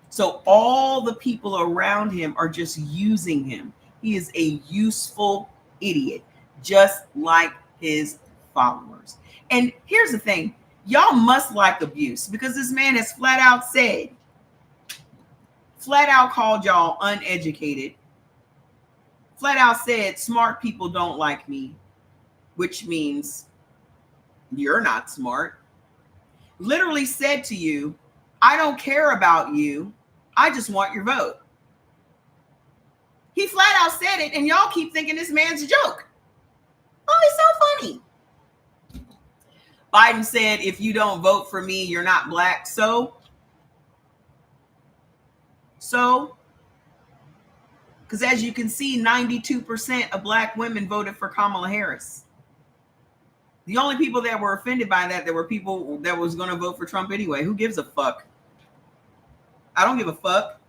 So all the people around him are just using him. He is a useful idiot, just like his followers. And here's the thing. Y'all must like abuse because this man has flat out called y'all uneducated, flat out said smart people don't like me, which means you're not smart. Literally said to you, I don't care about you. I just want your vote. He flat out said it, and y'all keep thinking this man's a joke. Oh, he's so funny. Biden said, if you don't vote for me, you're not black. So, because as you can see, 92% of black women voted for Kamala Harris. The only people that were offended by that, there were people that was going to vote for Trump anyway. Who gives a fuck? I don't give a fuck.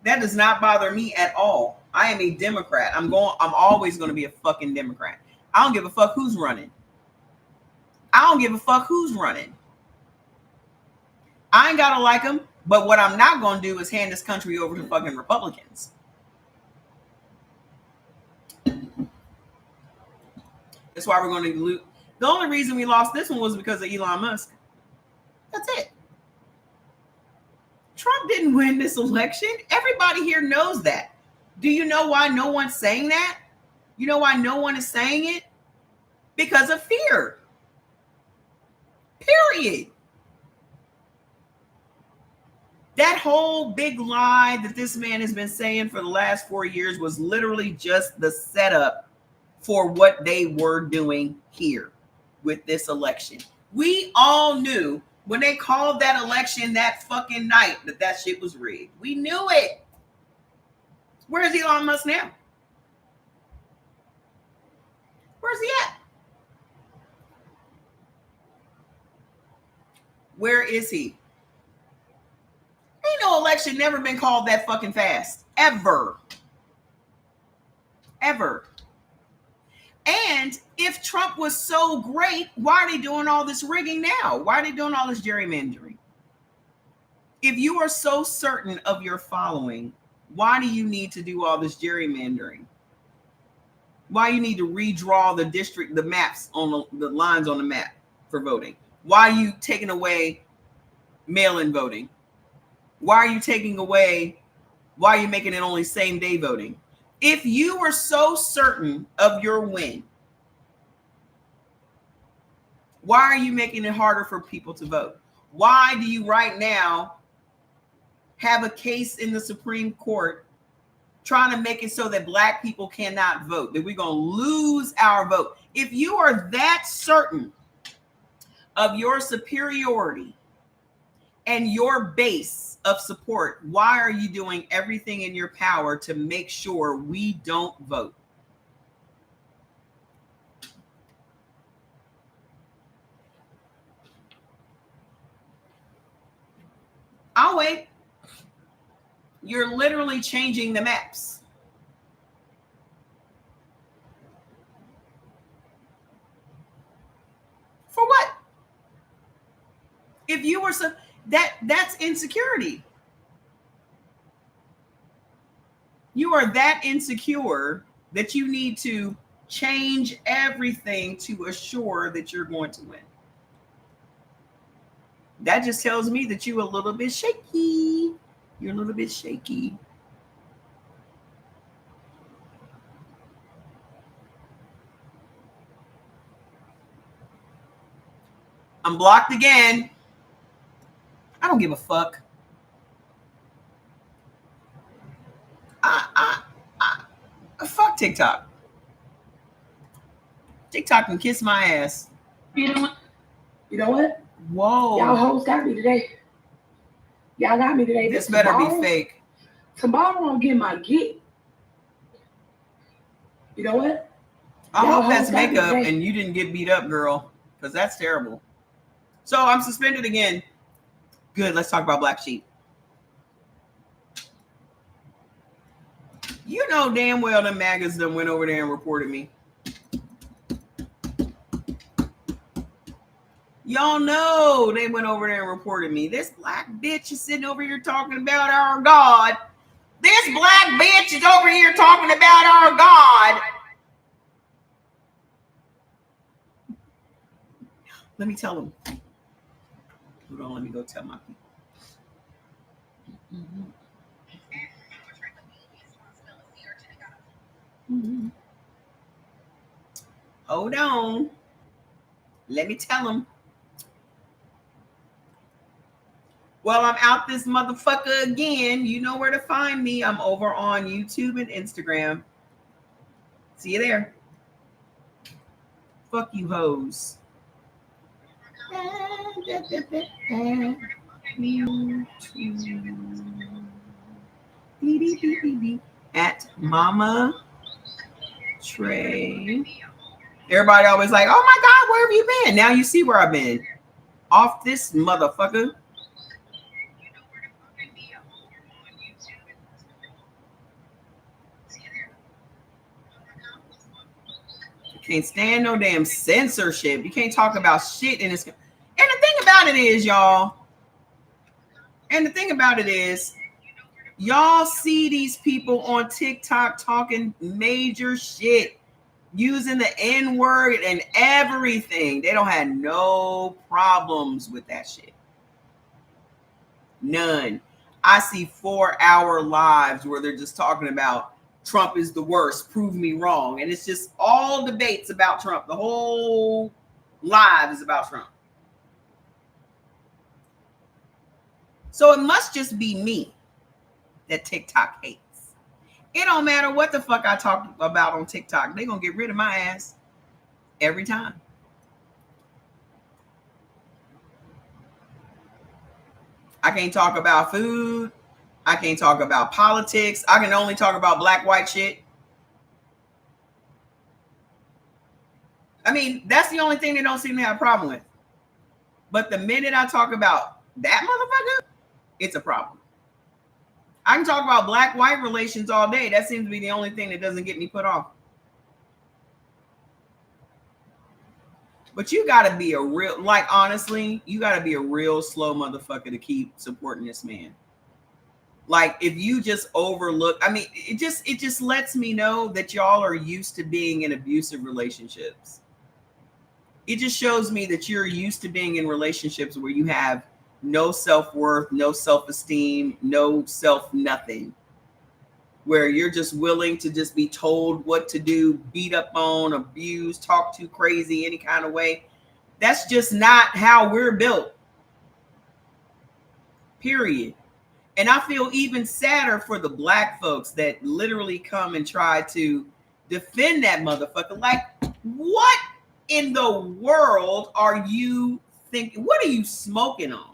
That does not bother me at all. I am a Democrat. I'm always going to be a fucking Democrat. I don't give a fuck who's running. I don't give a fuck who's running. I ain't gotta like them, but what I'm not gonna do is hand this country over to fucking Republicans. That's why we're going to lose. The only reason we lost this one was because of Elon Musk. That's it. Trump didn't win this election. Everybody here knows that. Do you know why no one's saying that? You know why no one is saying it? Because of fear. Period. That whole big lie that this man has been saying for the last 4 years was literally just the setup for what they were doing here with this election. We all knew when they called that election that fucking night that shit was rigged. We knew it. Where's Elon Musk now? Where's he at? Where is he? Ain't no election never been called that fucking fast. Ever. Ever. And if Trump was so great, why are they doing all this rigging now? Why are they doing all this gerrymandering? If you are so certain of your following, why do you need to do all this gerrymandering? Why you need to redraw the district, the maps on the lines on the map for voting? Why are you taking away mail-in voting? Why are you taking away, why are you making it only same day voting? If you were so certain of your win, why are you making it harder for people to vote? Why do you right now have a case in the Supreme Court trying to make it so that Black people cannot vote, that we're going to lose our vote? If you are that certain of your superiority and your base of support, why are you doing everything in your power to make sure we don't vote? I'll wait. You're literally changing the maps. For what? If you were so that's insecurity. You are that insecure that you need to change everything to assure that you're going to win. That just tells me that you're a little bit shaky. You're a little bit shaky. I'm blocked again. I don't give a fuck. Fuck TikTok. TikTok can kiss my ass. You know what? You know what? Whoa. Y'all hoes got me today. Y'all got me today. This better be fake. Tomorrow I'm getting my get. You know what? I hope that's makeup and you didn't get beat up, girl, because that's terrible. So I'm suspended again. Good. Let's talk about Black Sheep. You know damn well the MAGAs done went over there and reported me. Y'all know they went over there and reported me. This black bitch is sitting over here talking about our God. This black bitch is over here talking about our God. Let me tell them. Hold on, let me go tell my people. Mm-hmm. Mm-hmm. Hold on. Let me tell them. Well, I'm out this motherfucker again. You know where to find me. I'm over on YouTube and Instagram. See you there. Fuck you hoes. At Mama Trey. Everybody always like, oh my God, where have you been? Now you see where I've been. Off this motherfucker. Can't stand no damn censorship. You can't talk about shit in this. And the thing about it is, y'all, y'all see these people on TikTok talking major shit, using the N-word and everything. They don't have no problems with that shit. None. I see 4-hour lives where they're just talking about Trump is the worst, prove me wrong. And it's just all debates about Trump. The whole live is about Trump. So it must just be me that TikTok hates. It don't matter what the fuck I talk about on TikTok. They're going to get rid of my ass every time. I can't talk about food. I can't talk about politics. I can only talk about black, white shit. I mean, that's the only thing they don't seem to have a problem with. But the minute I talk about that motherfucker, it's a problem. I can talk about black-white relations all day. That seems to be the only thing that doesn't get me put off. But you got to be a real, like, honestly, you got to be a real slow motherfucker to keep supporting this man. Like, if you just overlook, I mean, it just lets me know that y'all are used to being in abusive relationships. It just shows me that you're used to being in relationships where you have no self-worth, no self-esteem, no self-nothing. Where you're just willing to just be told what to do, beat up on, abused, talk too crazy, any kind of way. That's just not how we're built. Period. And I feel even sadder for the black folks that literally come and try to defend that motherfucker. Like, what in the world are you thinking? What are you smoking on?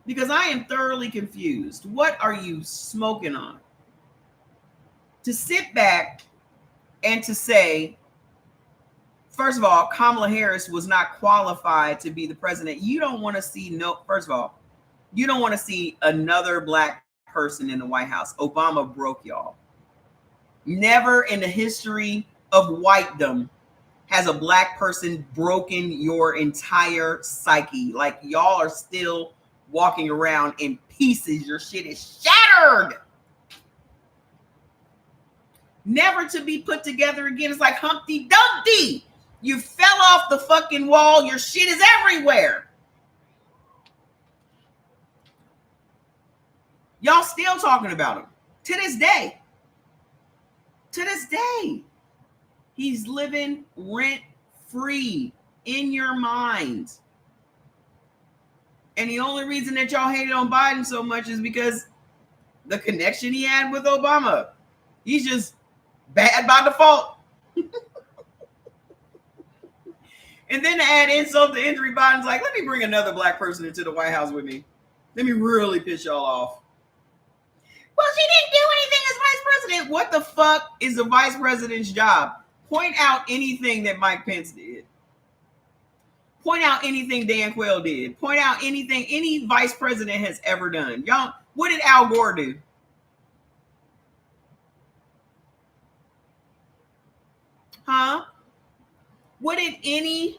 Because I am thoroughly confused. What are you smoking on? To sit back and to say, first of all, Kamala Harris was not qualified to be the president. You don't want to see first of all, you don't want to see another black person in the White House. Obama broke y'all. Never in the history of whitedom has a black person broken your entire psyche. Like, y'all are still walking around in pieces. Your shit is shattered. Never to be put together again. It's like Humpty Dumpty. You fell off the fucking wall. Your shit is everywhere. Y'all still talking about him to this day. To this day. He's living rent free in your mind. And the only reason that y'all hated on Biden so much is because the connection he had with Obama. He's just bad by default. And then to add insult to injury, Biden's like, let me bring another black person into the White House with me. Let me really piss y'all off. Well, she didn't do anything as vice president. What the fuck is the vice president's job? Point out anything that Mike Pence did. Point out anything Dan Quayle did. Point out anything any vice president has ever done. Y'all, what did Al Gore do? Huh? What did any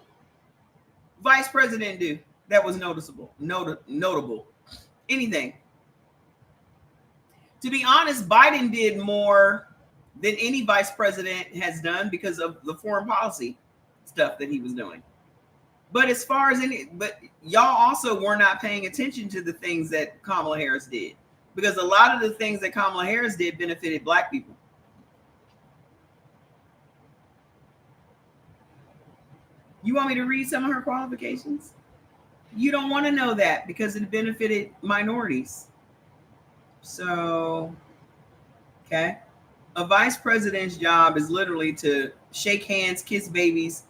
vice president do that was noticeable? Notable? Anything? To be honest, Biden did more than any vice president has done because of the foreign policy stuff that he was doing. But as far as but y'all also were not paying attention to the things that Kamala Harris did, because a lot of the things that Kamala Harris did benefited black people. You want me to read some of her qualifications? You don't want to know that because it benefited minorities. So, okay. A vice president's job is literally to shake hands, kiss babies,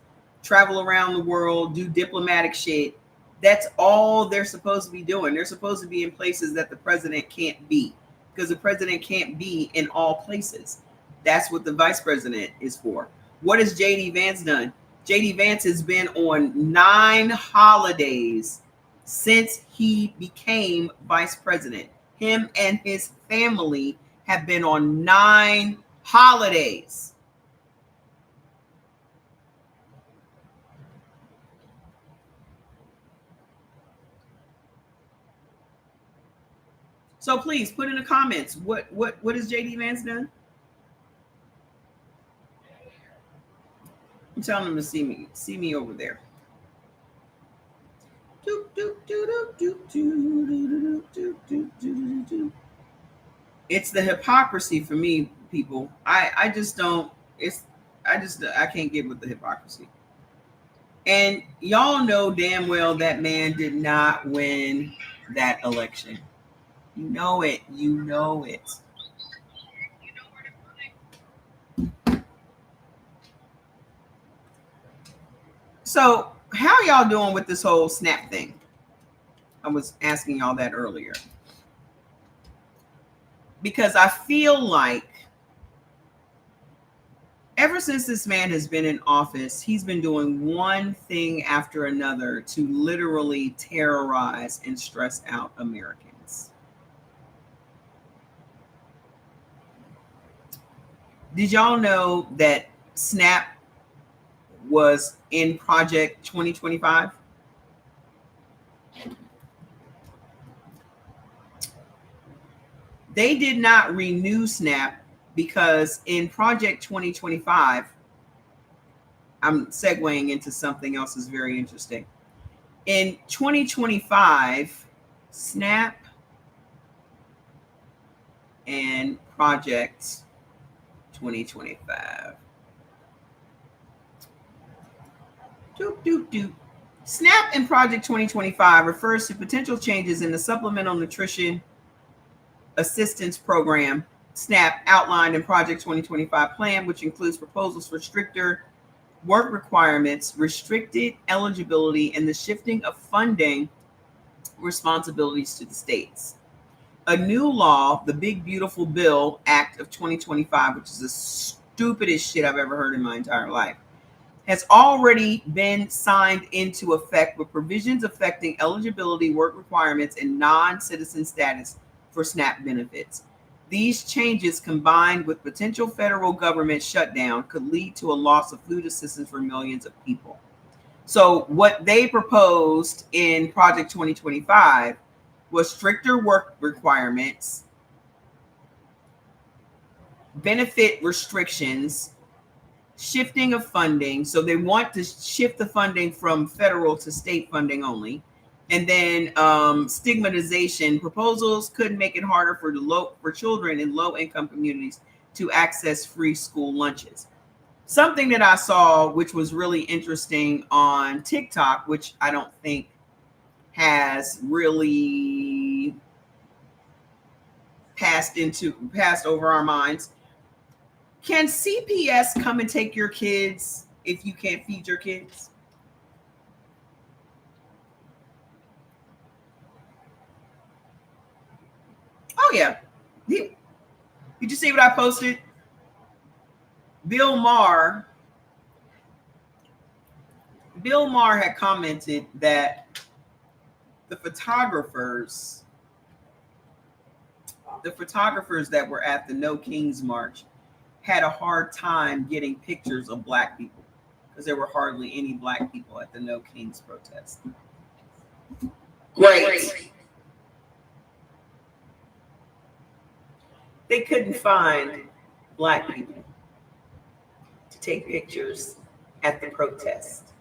travel around the world, do diplomatic shit. That's all they're supposed to be doing. They're supposed to be in places that the president can't be, because the president can't be in all places. That's what the vice president is for. What has JD Vance done? JD Vance has been on 9 holidays since he became vice president. Him and his family have been on 9 holidays. So please put in the comments what has JD Vance done? I'm telling them to see me over there. It's the hypocrisy for me, people. I just don't. I can't get with the hypocrisy. And y'all know damn well that man did not win that election. You know it. You know it. So, how y'all doing with this whole SNAP thing? I was asking y'all that earlier. Because I feel like ever since this man has been in office, he's been doing one thing after another to literally terrorize and stress out Americans. Did y'all know that SNAP was in Project 2025? They did not renew SNAP because in Project 2025, I'm segueing into something else that's very interesting. In 2025, SNAP and Project 2025. SNAP and Project 2025 refers to potential changes in the Supplemental Nutrition Assistance Program, SNAP, outlined in Project 2025 plan, which includes proposals for stricter work requirements, restricted eligibility, and the shifting of funding responsibilities to the states. A new law, the Big Beautiful Bill Act of 2025, which is the stupidest shit I've ever heard in my entire life, has already been signed into effect with provisions affecting eligibility, work requirements, and non-citizen status for SNAP benefits. These changes, combined with potential federal government shutdown, could lead to a loss of food assistance for millions of people. So what they proposed in Project 2025 was stricter work requirements, benefit restrictions, shifting of funding. So they want to shift the funding from federal to state funding only. And then stigmatization. Proposals could make it harder for children in low-income communities to access free school lunches. Something that I saw, which was really interesting on TikTok, which I don't think has really passed over our minds. Can CPS come and take your kids if you can't feed your kids? Oh, yeah. Did you see what I posted? Bill Maher had commented that the photographers that were at the No Kings March had a hard time getting pictures of black people because there were hardly any black people at the No Kings protest. Great. They couldn't find black people to take pictures at the protest.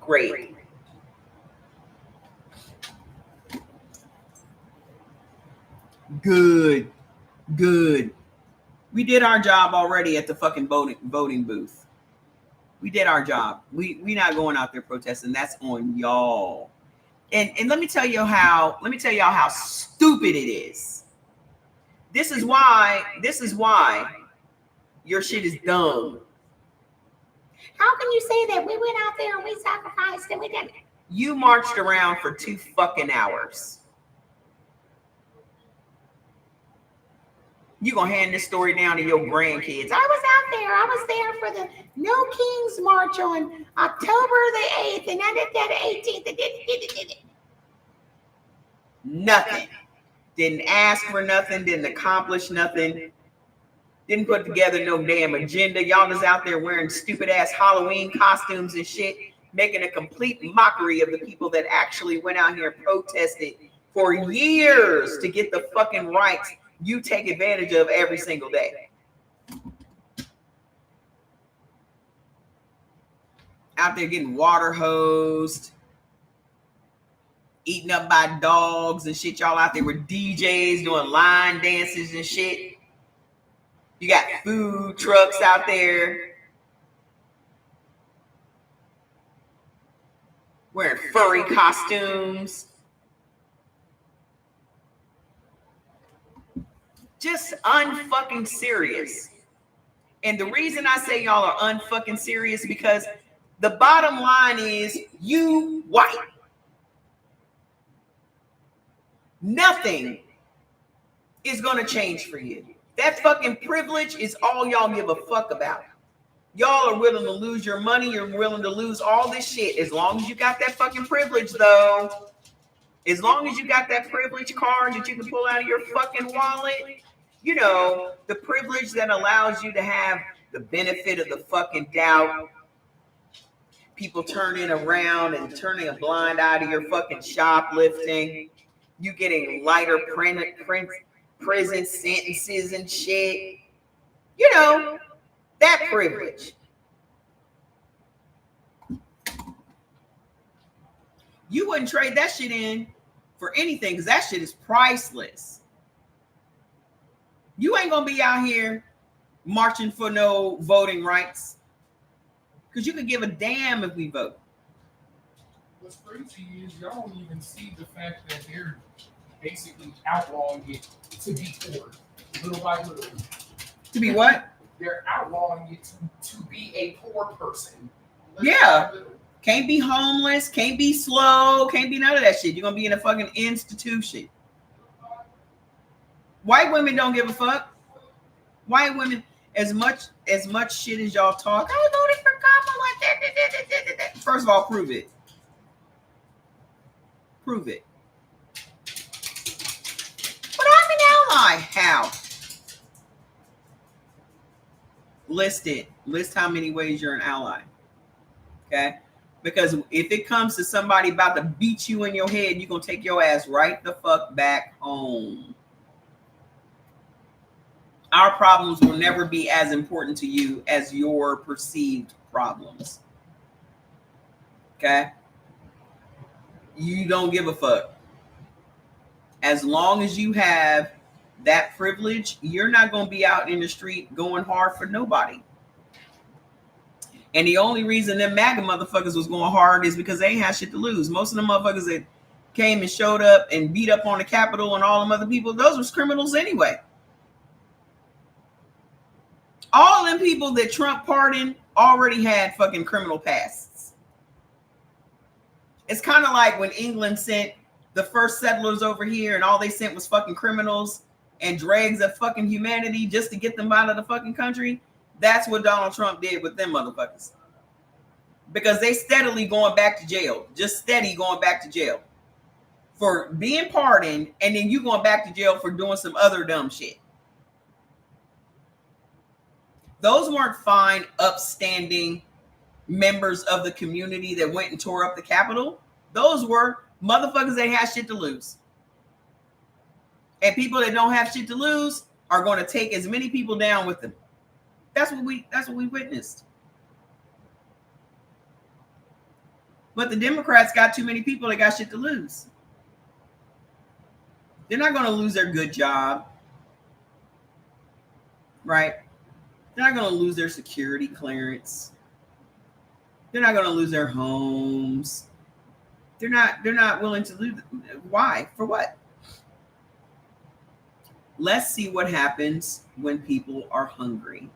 Great. Good. We did our job already at the fucking voting booth. We did our job. We not going out there protesting. That's on y'all. And let me tell y'all how stupid it is. This is why your shit is dumb. How can you say that? We went out there and we sacrificed and we did. You marched around for 2 fucking hours. You gonna hand this story down to your grandkids. I was out there. I was there for the No Kings March on October the 8th, and I did that 18th. Nothing. Didn't ask for nothing, didn't accomplish nothing, didn't put together no damn agenda. Y'all is out there wearing stupid ass Halloween costumes and shit, making a complete mockery of the people that actually went out here and protested for years to get the fucking rights you take advantage of every single day. Out there getting water hosed, eaten up by dogs and shit. Y'all out there with DJs doing line dances and shit. You got food trucks out there wearing furry costumes. Just unfucking serious. And the reason I say y'all are unfucking serious because the bottom line is you white. Nothing is going to change for you. That fucking privilege is all y'all give a fuck about. Y'all are willing to lose your money. You're willing to lose all this shit. As long as you got that fucking privilege, though. As long as you got that privilege card that you can pull out of your fucking wallet. You know, the privilege that allows you to have the benefit of the fucking doubt. People turning around and turning a blind eye to your fucking shoplifting. You getting lighter prison sentences and shit. You know, that privilege. You wouldn't trade that shit in for anything because that shit is priceless. You ain't gonna be out here marching for no voting rights because you could give a damn if we vote. What's crazy is y'all don't even see the fact that they're basically outlawing it to be poor, little by little. To be what? They're outlawing it to be a poor person. Yeah. Can't be homeless, can't be slow, can't be none of that shit. You're going to be in a fucking institution. White women don't give a fuck. White women, as much shit as y'all talk, I voted for Kamala. First of all, prove it. Prove it. But I'm an ally. How? List it. List how many ways you're an ally. Okay? Because if it comes to somebody about to beat you in your head, you're going to take your ass right the fuck back home. Our problems will never be as important to you as your perceived problems. Okay? You don't give a fuck. As long as you have that privilege, you're not going to be out in the street going hard for nobody. And the only reason them MAGA motherfuckers was going hard is because they ain't had shit to lose. Most of the motherfuckers that came and showed up and beat up on the Capitol and all them other people, those was criminals anyway. All them people that Trump pardoned already had fucking criminal pasts. It's kind of like when England sent the first settlers over here and all they sent was fucking criminals and dregs of fucking humanity just to get them out of the fucking country. That's what Donald Trump did with them motherfuckers. Because they steadily going back to jail. Just steady going back to jail. For being pardoned and then you going back to jail for doing some other dumb shit. Those weren't fine, upstanding members of the community that went and tore up the Capitol. Those were motherfuckers that had shit to lose. And people that don't have shit to lose are going to take as many people down with them. That's what we witnessed. But the Democrats got too many people that got shit to lose. They're not going to lose their good job. Right? They're not going to lose their security clearance. They're not going to lose their homes. They're not willing to lose. Why? For what? Let's see what happens when people are hungry.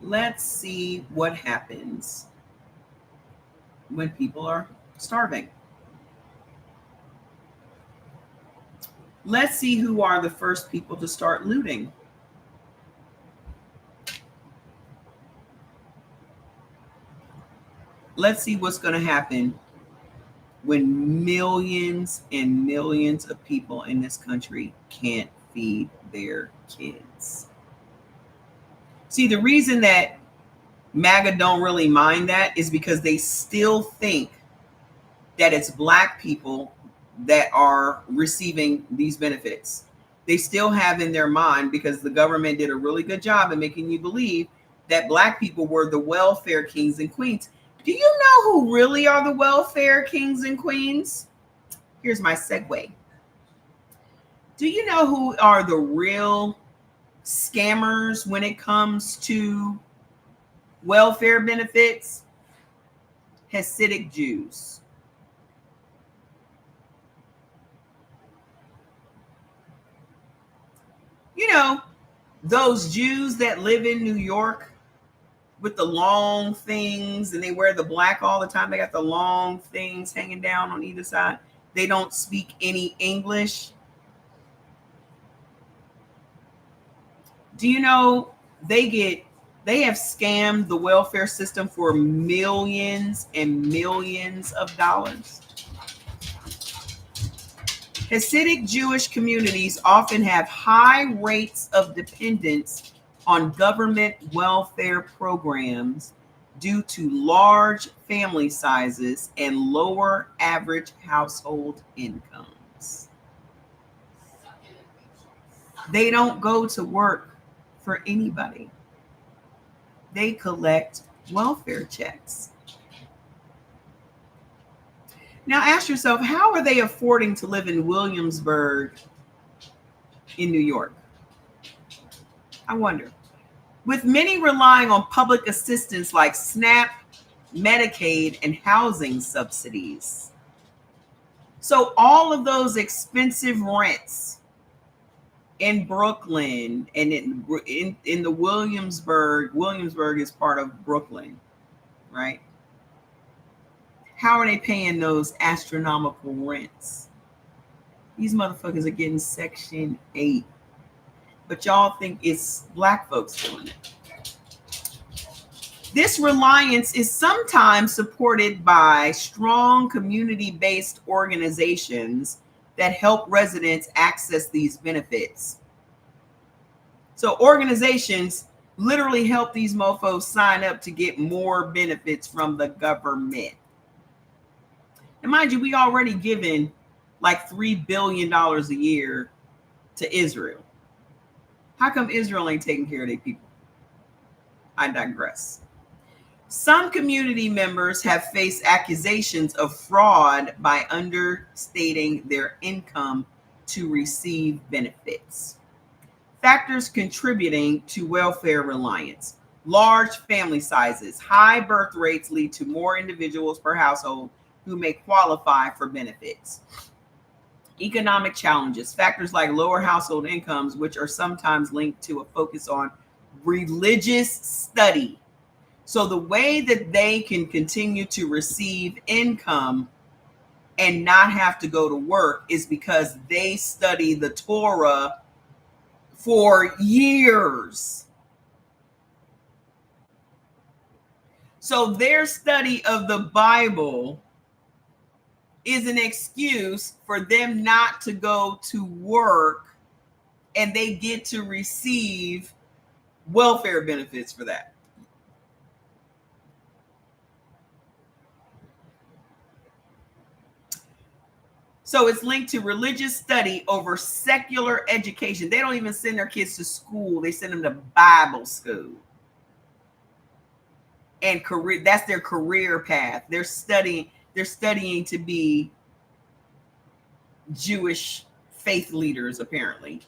Let's see what happens when people are starving. Let's see who are the first people to start looting. Let's see what's going to happen when millions and millions of people in this country can't feed their kids? See, the reason that MAGA don't really mind that is because they still think that it's Black people that are receiving these benefits. They still have in their mind, because the government did a really good job in making you believe that Black people were the welfare kings and queens. Do you know who really are the welfare kings and queens? Here's my segue. Do you know who are the real scammers when it comes to welfare benefits? Hasidic Jews. You know, those Jews that live in New York with the long things, and they wear the black all the time. They got the long things hanging down on either side. They don't speak any English. Do you know they have scammed the welfare system for millions and millions of dollars? Hasidic Jewish communities often have high rates of dependence on government welfare programs due to large family sizes and lower average household incomes. They don't go to work for anybody. They collect welfare checks. Now ask yourself, how are they affording to live in Williamsburg in New York? I wonder. With many relying on public assistance like SNAP, Medicaid, and housing subsidies. So all of those expensive rents in Brooklyn and in the Williamsburg is part of Brooklyn, right? How are they paying those astronomical rents? These motherfuckers are getting Section 8. But y'all think it's Black folks doing it. This reliance is sometimes supported by strong community-based organizations that help residents access these benefits. So organizations literally help these mofos sign up to get more benefits from the government. And mind you, we already given like $3 billion a year to Israel. How come Israel ain't taking care of their people? I digress. Some community members have faced accusations of fraud by understating their income to receive benefits. Factors contributing to welfare reliance: large family sizes, high birth rates lead to more individuals per household who may qualify for benefits. Economic challenges, factors like lower household incomes, which are sometimes linked to a focus on religious study. So the way that they can continue to receive income and not have to go to work is because they study the Torah for years. So their study of the Bible is an excuse for them not to go to work, and they get to receive welfare benefits for that. So it's linked to religious study over secular education. They don't even send their kids to school. They send them to Bible school. And career, that's their career path. They're studying to be Jewish faith leaders, apparently.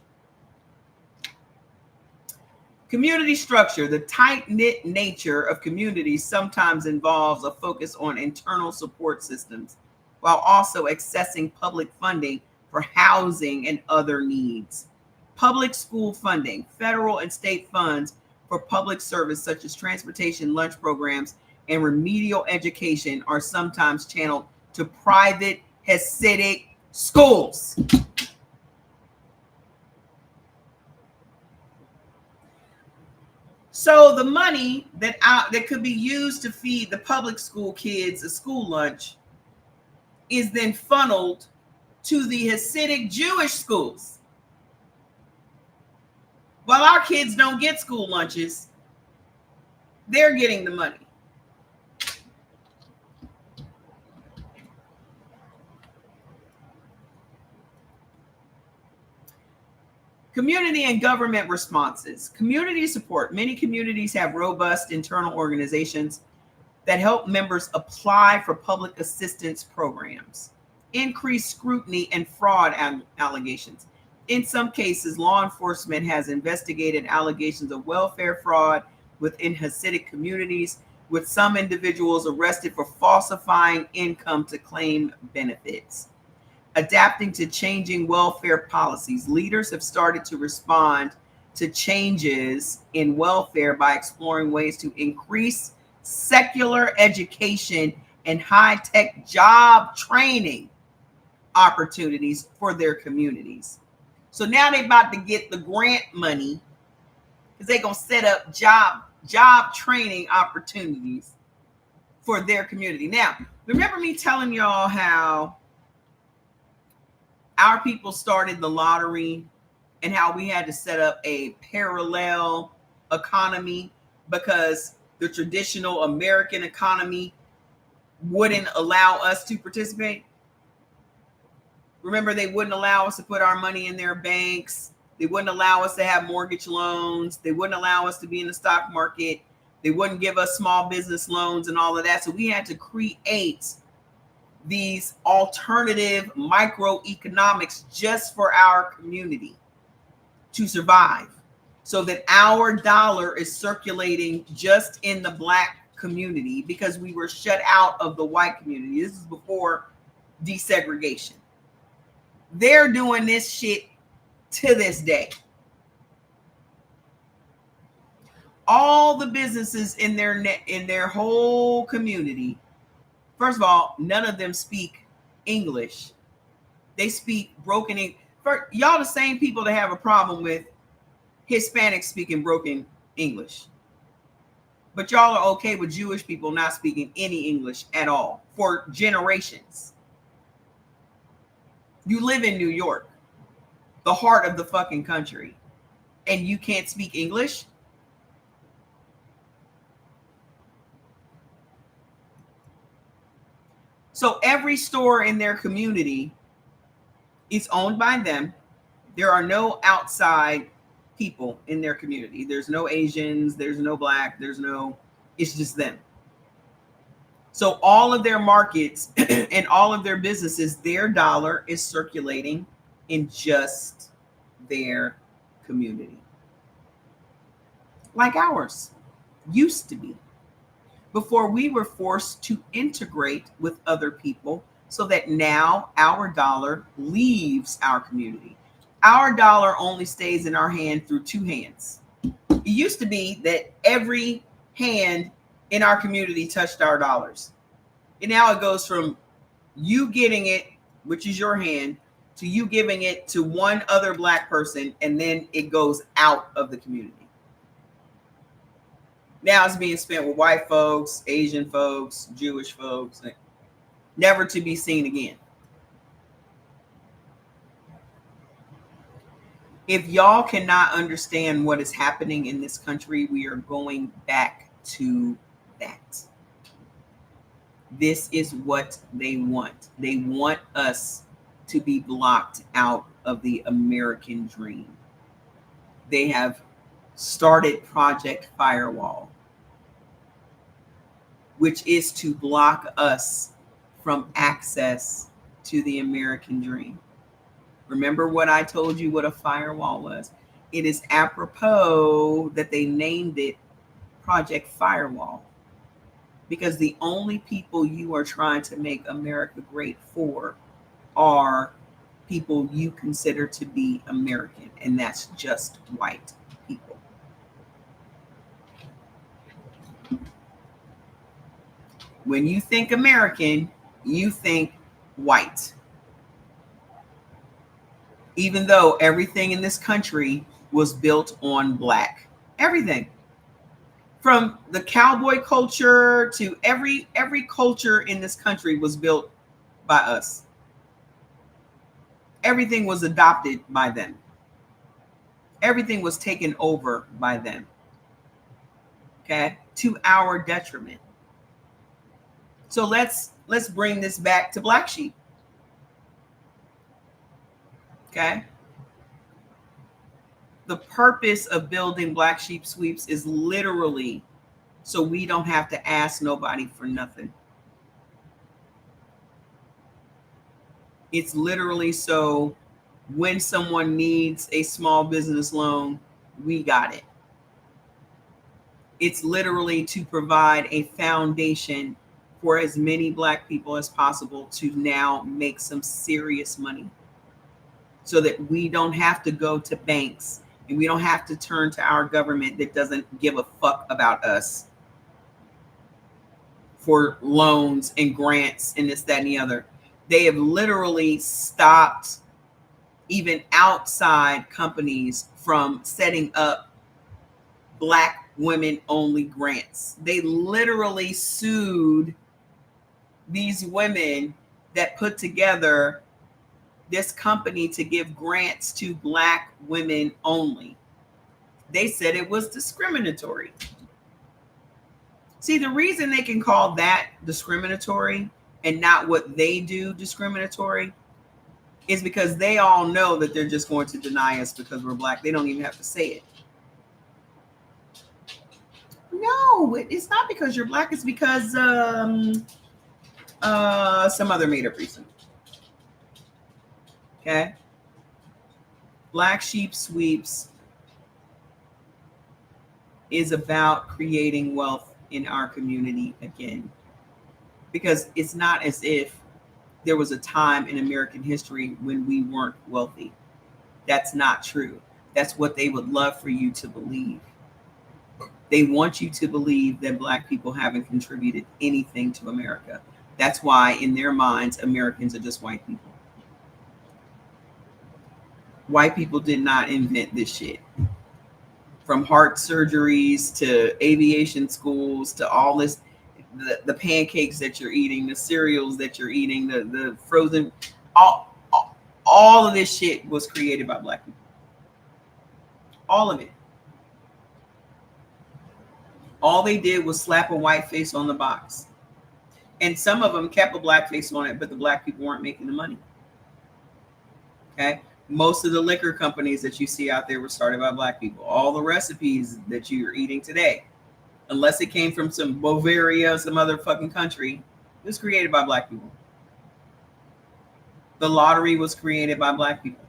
Community structure. The tight-knit nature of communities sometimes involves a focus on internal support systems, while also accessing public funding for housing and other needs. Public school funding, federal and state funds for public service such as transportation, lunch programs, and remedial education are sometimes channeled to private Hasidic schools. So the money that could be used to feed the public school kids a school lunch is then funneled to the Hasidic Jewish schools. While our kids don't get school lunches, they're getting the money. Community and government responses. Community support. Many communities have robust internal organizations that help members apply for public assistance programs. Increased scrutiny and fraud allegations. In some cases, law enforcement has investigated allegations of welfare fraud within Hasidic communities, with some individuals arrested for falsifying income to claim benefits. Adapting to changing welfare policies. Leaders have started to respond to changes in welfare by exploring ways to increase secular education and high-tech job training opportunities for their communities. So now they're about to get the grant money because they're going to set up job training opportunities for their community. Now, remember me telling y'all how our people started the lottery and how we had to set up a parallel economy because the traditional American economy wouldn't allow us to participate? Remember, they wouldn't allow us to put our money in their banks. They wouldn't allow us to have mortgage loans. They wouldn't allow us to be in the stock market. They wouldn't give us small business loans and all of that. So we had to create these alternative microeconomics just for our community to survive, so that our dollar is circulating just in the Black community because we were shut out of the white community. This is before desegregation. They're doing this shit to this day. All the businesses in their whole community, first of all, none of them speak English. They speak broken English. Y'all the same people that have a problem with Hispanics speaking broken English. But y'all are okay with Jewish people not speaking any English at all for generations. You live in New York, the heart of the fucking country, and you can't speak English? So every store in their community is owned by them. There are no outside people in their community. There's no Asians, there's no Black, it's just them. So all of their markets and all of their businesses, their dollar is circulating in just their community. Like ours used to be, before we were forced to integrate with other people, so that now our dollar leaves our community. Our dollar only stays in our hand through two hands. It used to be that every hand in our community touched our dollars. And now it goes from you getting it, which is your hand, to you giving it to one other Black person, and then it goes out of the community. Now it's being spent with white folks, Asian folks, Jewish folks, never to be seen again. If y'all cannot understand what is happening in this country, we are going back to that. This is what they want. They want us to be blocked out of the American dream. They have started Project Firewall, which is to block us from access to the American dream. Remember what I told you what a firewall was? It is apropos that they named it Project Firewall, because the only people you are trying to make America great for are people you consider to be American, and that's just white people. When you think American, you think white. Even though everything in this country was built on Black. Everything. From the cowboy culture to every culture in this country was built by us. Everything was adopted by them. Everything was taken over by them. Okay, to our detriment. So let's bring this back to Black Sheep. Okay. The purpose of building Black Sheep Sweeps is literally so we don't have to ask nobody for nothing. It's literally so when someone needs a small business loan, we got it. It's literally to provide a foundation for as many Black people as possible to now make some serious money so that we don't have to go to banks and we don't have to turn to our government that doesn't give a fuck about us for loans and grants and this, that, and the other. They have literally stopped even outside companies from setting up Black women only grants. They literally sued these women that put together this company to give grants to Black women only. They said it was discriminatory. See, the reason they can call that discriminatory and not what they do discriminatory is because they all know that they're just going to deny us because we're Black. They don't even have to say it. No, it's not because you're Black. It's because some other made up reason. Okay. Black Sheep Sweeps is about creating wealth in our community again. Because it's not as if there was a time in American history when we weren't wealthy. That's not true. That's what they would love for you to believe. They want you to believe that Black people haven't contributed anything to America. That's why in their minds, Americans are just white people. White people did not invent this shit. From heart surgeries to aviation schools to all this, the pancakes that you're eating, the cereals that you're eating, the frozen, all of this shit was created by Black people. All of it. All they did was slap a white face on the box. And some of them kept a Black face on it, but the Black people weren't making the money. Okay. Most of the liquor companies that you see out there were started by Black people. All the recipes that you're eating today, unless it came from some Bavaria, some other fucking country, it was created by Black people. The lottery was created by Black people.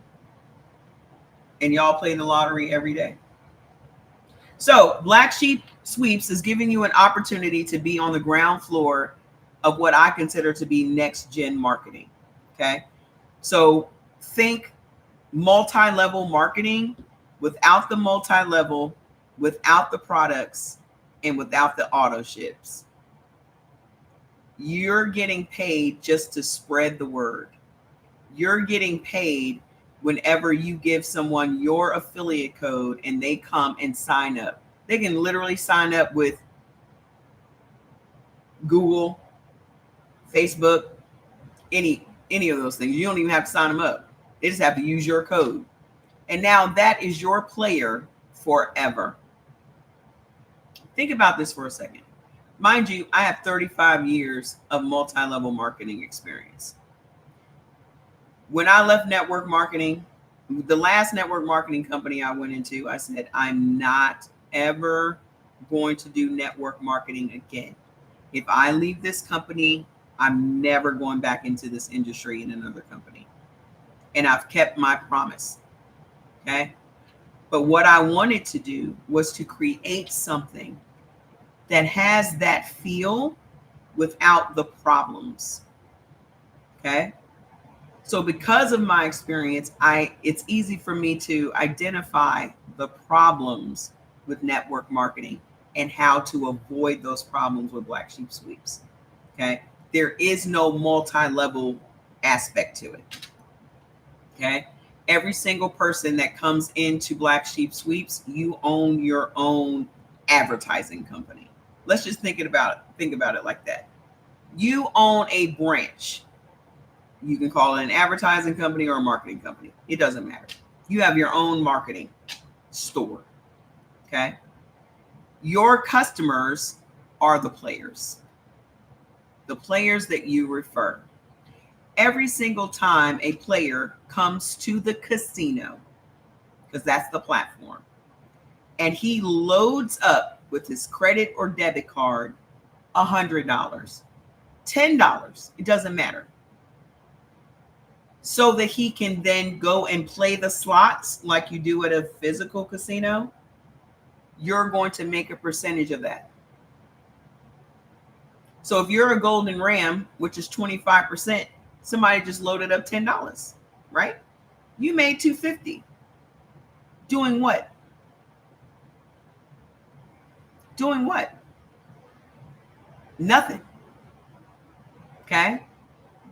And y'all play the lottery every day. So Black Sheep Sweeps is giving you an opportunity to be on the ground floor of what I consider to be next gen marketing. Okay. So think multi-level marketing without the multi-level, without the products, and without the auto ships. You're getting paid just to spread the word. You're getting paid whenever you give someone your affiliate code and they come and sign up. They can literally sign up with Google, Facebook, any of those things. You don't even have to sign them up. They just have to use your code. And now that is your player forever. Think about this for a second. Mind you, I have 35 years of multi-level marketing experience. When I left network marketing, the last network marketing company I went into, I said, I'm not ever going to do network marketing again. If I leave this company, I'm never going back into this industry in another company. And I've kept my promise. Okay. But what I wanted to do was to create something that has that feel without the problems. Okay. So because of my experience, it's easy for me to identify the problems with network marketing and how to avoid those problems with Black Sheep Sweeps. Okay. There is no multi-level aspect to it. Okay. Every single person that comes into Black Sheep Sweeps, you own your own advertising company. Let's just think about it like that. You own a branch. You can call it an advertising company or a marketing company. It doesn't matter. You have your own marketing store. Okay. Your customers are the players that you refer. Every single time a player comes to the casino, because that's the platform, and he loads up with his credit or debit card $100, $10, it doesn't matter, so that he can then go and play the slots like you do at a physical casino, you're going to make a percentage of that. So if you're a golden ram, which is 25%, somebody just loaded up $10, right? You made $250. Doing what? Doing what? Nothing. Okay?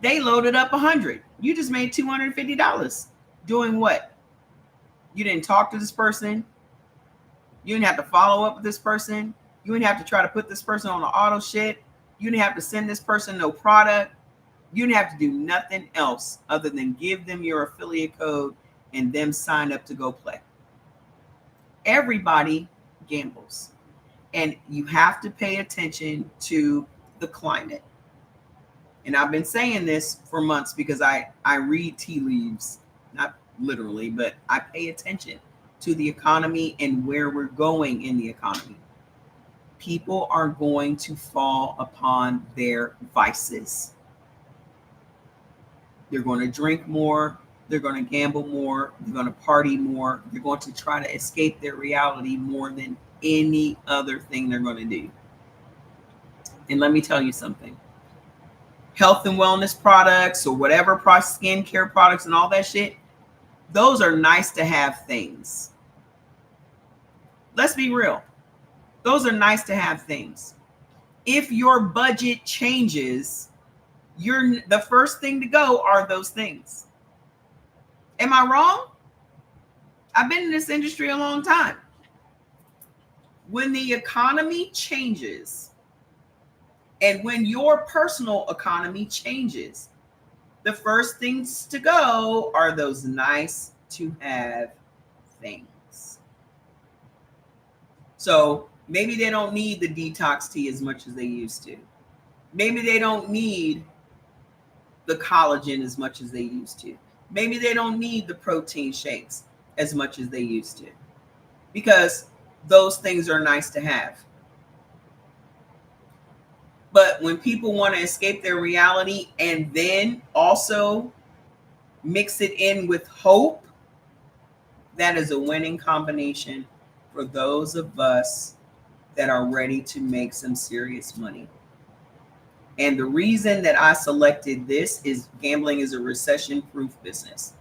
They loaded up 100. You just made $250. Doing what? You didn't talk to this person. You didn't have to follow up with this person. You didn't have to try to put this person on the auto shit. You didn't have to send this person no product. You didn't have to do nothing else other than give them your affiliate code and them sign up to go play. Everybody gambles. And you have to pay attention to the climate. And I've been saying this for months because I read tea leaves, not literally, but I pay attention to the economy and where we're going in the economy. People are going to fall upon their vices. They're going to drink more. They're going to gamble more. They're going to party more. They're going to try to escape their reality more than any other thing they're going to do. And let me tell you something. Health and wellness products or whatever skincare products and all that shit, those are nice to have things. Let's be real. Those are nice to have things. If your budget changes, the first thing to go are those things. Am I wrong? I've been in this industry a long time. When the economy changes and when your personal economy changes, the first things to go are those nice to have things. So maybe they don't need the detox tea as much as they used to. Maybe they don't need the collagen as much as they used to. Maybe they don't need the protein shakes as much as they used to, because those things are nice to have. But when people want to escape their reality and then also mix it in with hope, that is a winning combination for those of us that are ready to make some serious money. And the reason that I selected this is gambling is a recession-proof business.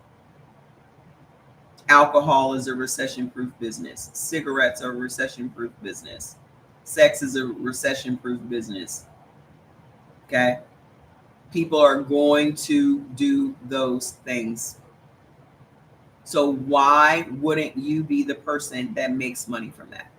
Alcohol is a recession-proof business. Cigarettes are a recession-proof business. Sex is a recession-proof business. Okay? People are going to do those things. So why wouldn't you be the person that makes money from that?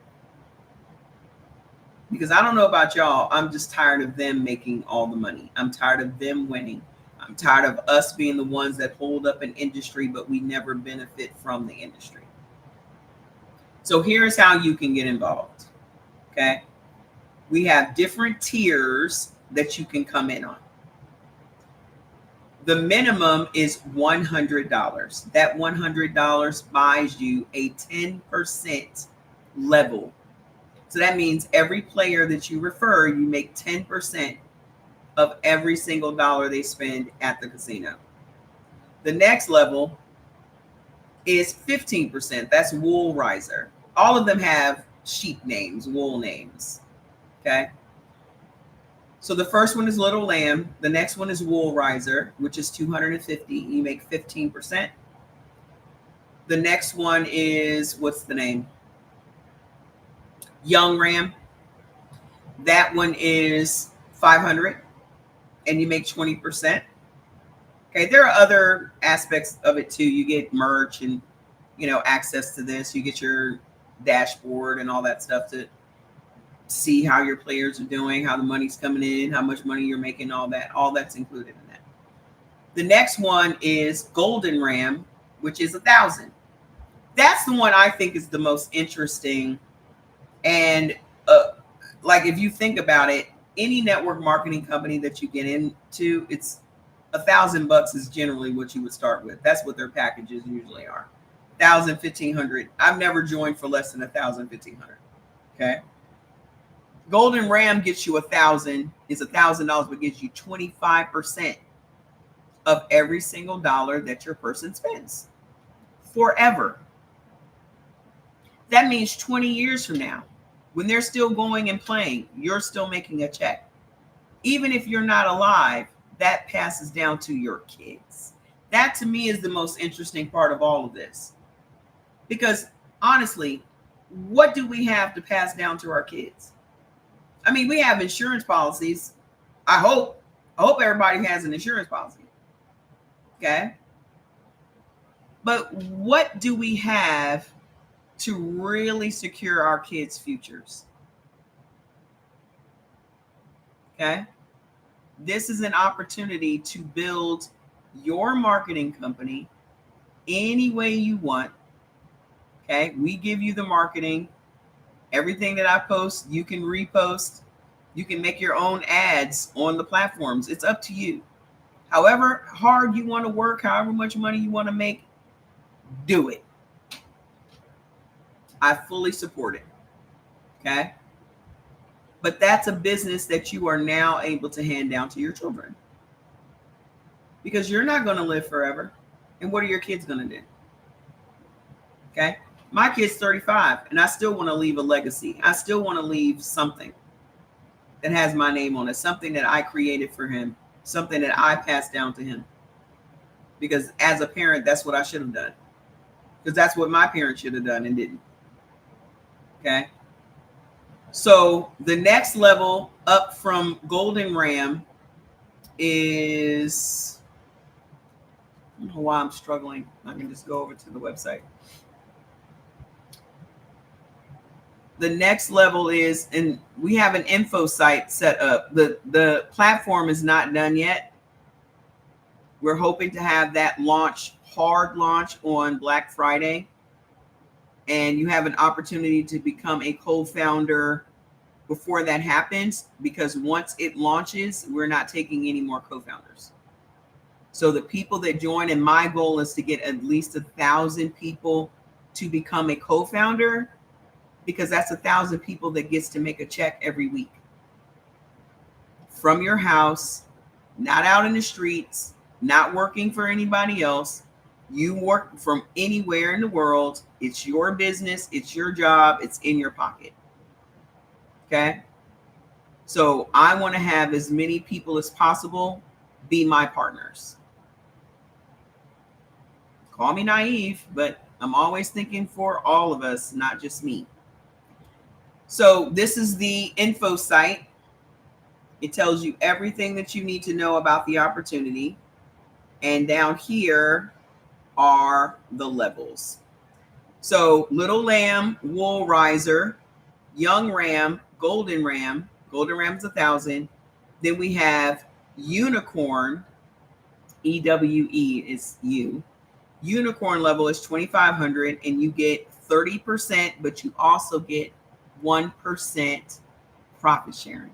Because I don't know about y'all, I'm just tired of them making all the money. I'm tired of them winning. I'm tired of us being the ones that hold up an industry, but we never benefit from the industry. So here's how you can get involved. Okay? We have different tiers that you can come in on. The minimum is $100. That $100 buys you a 10% level. So that means every player that you refer, you make 10% of every single dollar they spend at the casino. The next level is 15%. That's Wool Riser. All of them have sheep names, wool names. Okay. So the first one is Little Lamb. The next one is Wool Riser, which is $250. You make 15%. The next one is, what's the name? Young Ram. That one is $500 and you make 20%. Okay, there are other aspects of it too. You get merch and, access to this. You get your dashboard and all that stuff to see how your players are doing, how the money's coming in, how much money you're making, all that. All that's included in that. The next one is Golden Ram, which is 1,000. That's the one I think is the most interesting. And like if you think about it, any network marketing company that you get into, it's $1,000 is generally what you would start with. That's what their packages usually are. 1,000, 1,500. I've never joined for less than 1,000, 1,500. Okay. Golden Ram gets you 1,000, is $1,000, but gives you 25% of every single dollar that your person spends forever. That means 20 years from now, when they're still going and playing, you're still making a check. Even if you're not alive, that passes down to your kids. That to me is the most interesting part of all of this. Because honestly, what do we have to pass down to our kids? I mean, we have insurance policies. I hope everybody has an insurance policy. Okay. But what do we have to really secure our kids' futures? Okay. This is an opportunity to build your marketing company any way you want. Okay. We give you the marketing. Everything that I post, you can repost. You can make your own ads on the platforms. It's up to you. However hard you want to work, however much money you want to make, do it. I fully support it. Okay. But that's a business that you are now able to hand down to your children. Because you're not going to live forever. And what are your kids going to do? Okay. My kid's 35 and I still want to leave a legacy. I still want to leave something that has my name on it, something that I created for him, something that I passed down to him. Because as a parent, that's what I should have done. Because that's what my parents should have done and didn't. Okay. So the next level up from Golden Ram is, I don't know why I'm struggling. I can just go over to the website. The next level is, and we have an info site set up. The platform is not done yet. We're hoping to have that hard launch on Black Friday. And you have an opportunity to become a co-founder before that happens, because once it launches, we're not taking any more co-founders. So the people that join, and my goal is to get at least 1,000 people to become a co-founder, because that's 1,000 people that gets to make a check every week from your house, not out in the streets, not working for anybody else. You work from anywhere in the world. It's your business. It's your job. It's in your pocket. Okay. So I want to have as many people as possible be my partners. Call me naive, but I'm always thinking for all of us, not just me. So this is the info site. It tells you everything that you need to know about the opportunity. And down here are the levels. So Little Lamb, Wool Riser, Young Ram, Golden Ram. Golden Ram is 1,000. Then we have Unicorn, EWE is you. Unicorn level is 2,500, and you get 30%, but you also get 1% profit sharing.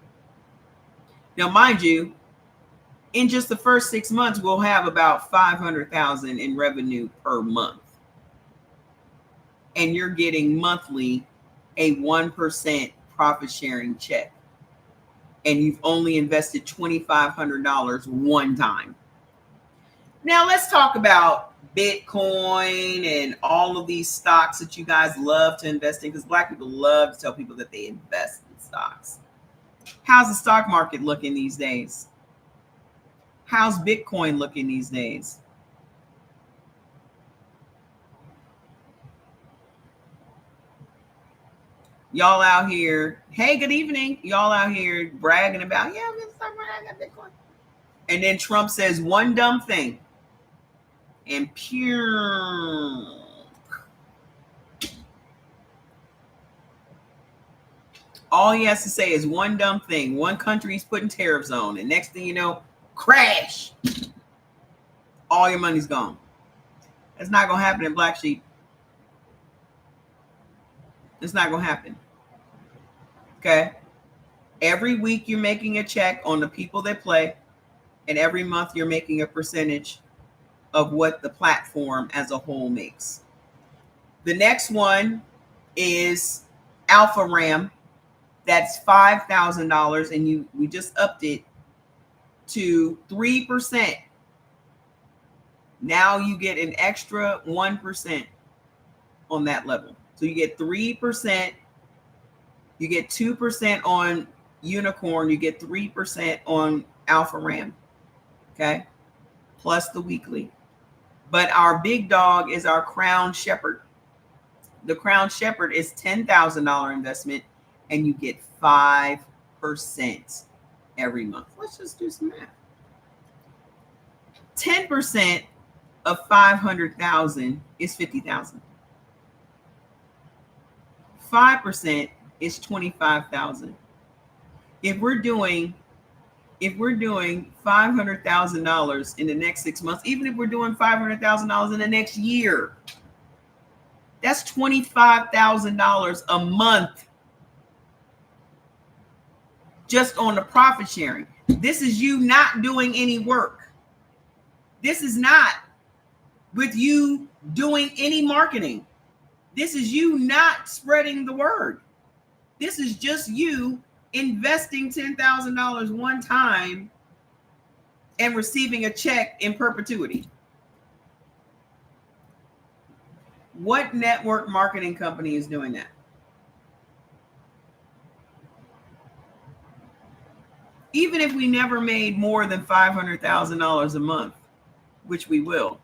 Now, mind you, in just the first 6 months, we'll have about 500,000 in revenue per month. And you're getting monthly a 1% profit sharing check. And you've only invested $2,500 one time. Now let's talk about Bitcoin and all of these stocks that you guys love to invest in, because Black people love to tell people that they invest in stocks. How's the stock market looking these days? How's Bitcoin looking these days? Y'all out here, hey, good evening. Y'all out here bragging about, yeah, I got Bitcoin. And then Trump says one dumb thing. And pure. All he has to say is one dumb thing. One country he's putting tariffs on. And next thing you know, crash. all your money's gone. That's not going to happen in Black Sheep. It's not going to happen. Okay? Every week you're making a check on the people that play, and every month you're making a percentage of what the platform as a whole makes. The next one is Alpha Ram. That's $5,000, and we just upped it to 3%. Now you get an extra 1% on that level. So you get 3%, you get 2% on Unicorn, you get 3% on Alpha Ram. Okay? Plus the weekly. But our big dog is our Crown Shepherd. The Crown Shepherd is $10,000 investment, and you get 5% every month. Let's just do some math. 10% of 500,000 is 50,000. 5% is 25,000. If we're doing $500,000 in the next 6 months, even if we're doing $500,000 in the next year, that's $25,000 a month just on the profit sharing. This is you not doing any work. This is not with you doing any marketing. This is you not spreading the word. This is just you investing $10,000 one time and receiving a check in perpetuity. What network marketing company is doing that? Even if we never made more than $500,000 a month, which we will,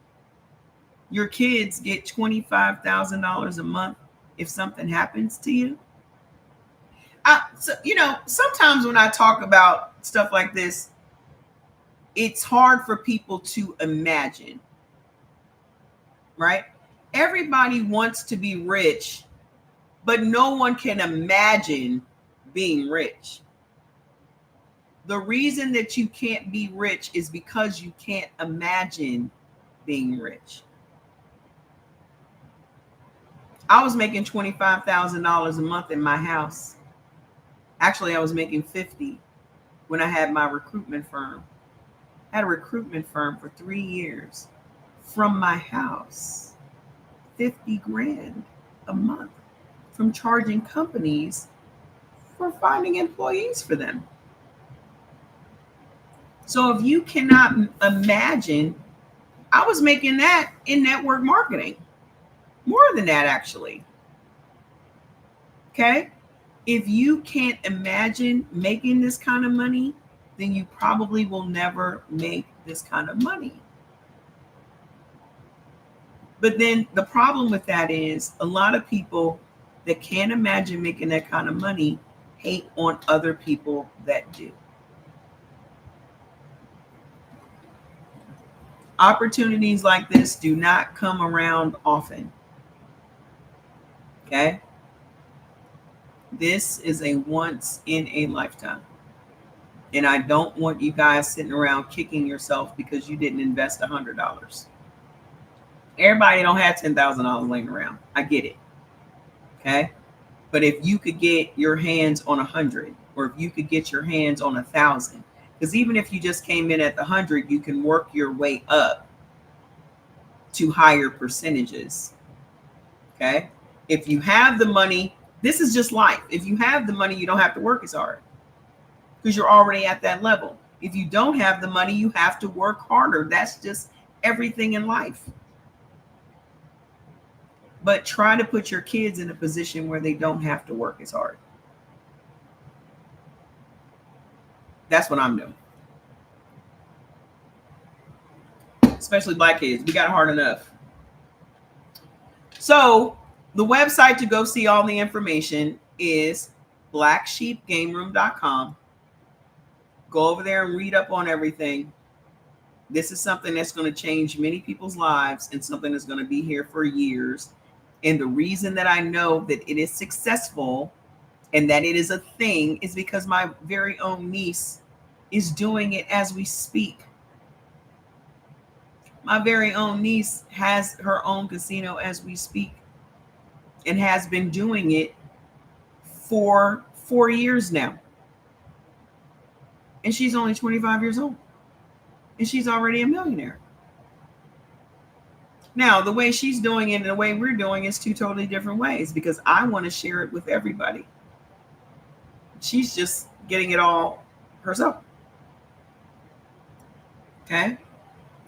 your kids get $25,000 a month if something happens to you. So, sometimes when I talk about stuff like this, it's hard for people to imagine, right? Everybody wants to be rich, but no one can imagine being rich. The reason that you can't be rich is because you can't imagine being rich. I was making $25,000 a month in my house. Actually, I was making $50,000 when I had my recruitment firm. I had a recruitment firm for 3 years from my house. $50,000 a month from charging companies for finding employees for them. So if you cannot imagine, I was making that in network marketing. More than that, actually. Okay? If you can't imagine making this kind of money, then you probably will never make this kind of money. But then the problem with that is a lot of people that can't imagine making that kind of money hate on other people that do. Opportunities like this do not come around often. Okay? This is a once in a lifetime. And I don't want you guys sitting around kicking yourself because you didn't invest $100. Everybody don't have $10,000 laying around. I get it. Okay? But if you could get your hands on 100, or if you could get your hands on 1,000, because even if you just came in at the 100, you can work your way up to higher percentages. Okay? If you have the money, this is just life. If you have the money, you don't have to work as hard because you're already at that level. If you don't have the money, you have to work harder. That's just everything in life. But try to put your kids in a position where they don't have to work as hard. That's what I'm doing. Especially black kids. We got it hard enough. So the website to go see all the information is blacksheepgameroom.com. Go over there and read up on everything. This is something that's going to change many people's lives and something that's going to be here for years. And the reason that I know that it is successful and that it is a thing is because my very own niece is doing it as we speak. My very own niece has her own casino as we speak and has been doing it for 4 years now. And she's only 25 years old. And she's already a millionaire. Now, the way she's doing it and the way we're doing it is two totally different ways because I want to share it with everybody. She's just getting it all herself. Okay?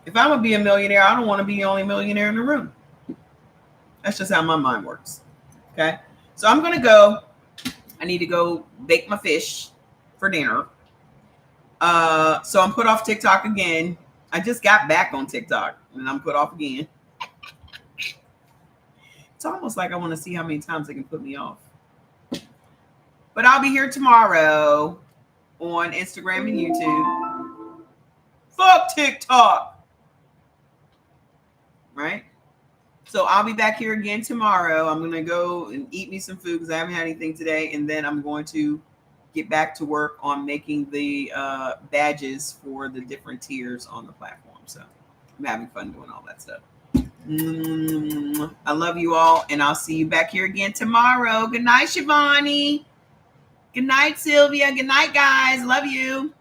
If I'm going to be a millionaire, I don't want to be the only millionaire in the room. That's just how my mind works. Okay? So I'm going to go. I need to go bake my fish for dinner. So I'm put off TikTok again. I just got back on TikTok and I'm put off again. It's almost like I want to see how many times they can put me off. But I'll be here tomorrow on Instagram and YouTube. Fuck TikTok. Right? So I'll be back here again tomorrow. I'm going to go and eat me some food because I haven't had anything today. And then I'm going to get back to work on making the badges for the different tiers on the platform. So I'm having fun doing all that stuff. I love you all, and I'll see you back here again tomorrow. Good night, Shivani. Good night, Sylvia. Good night, guys. Love you.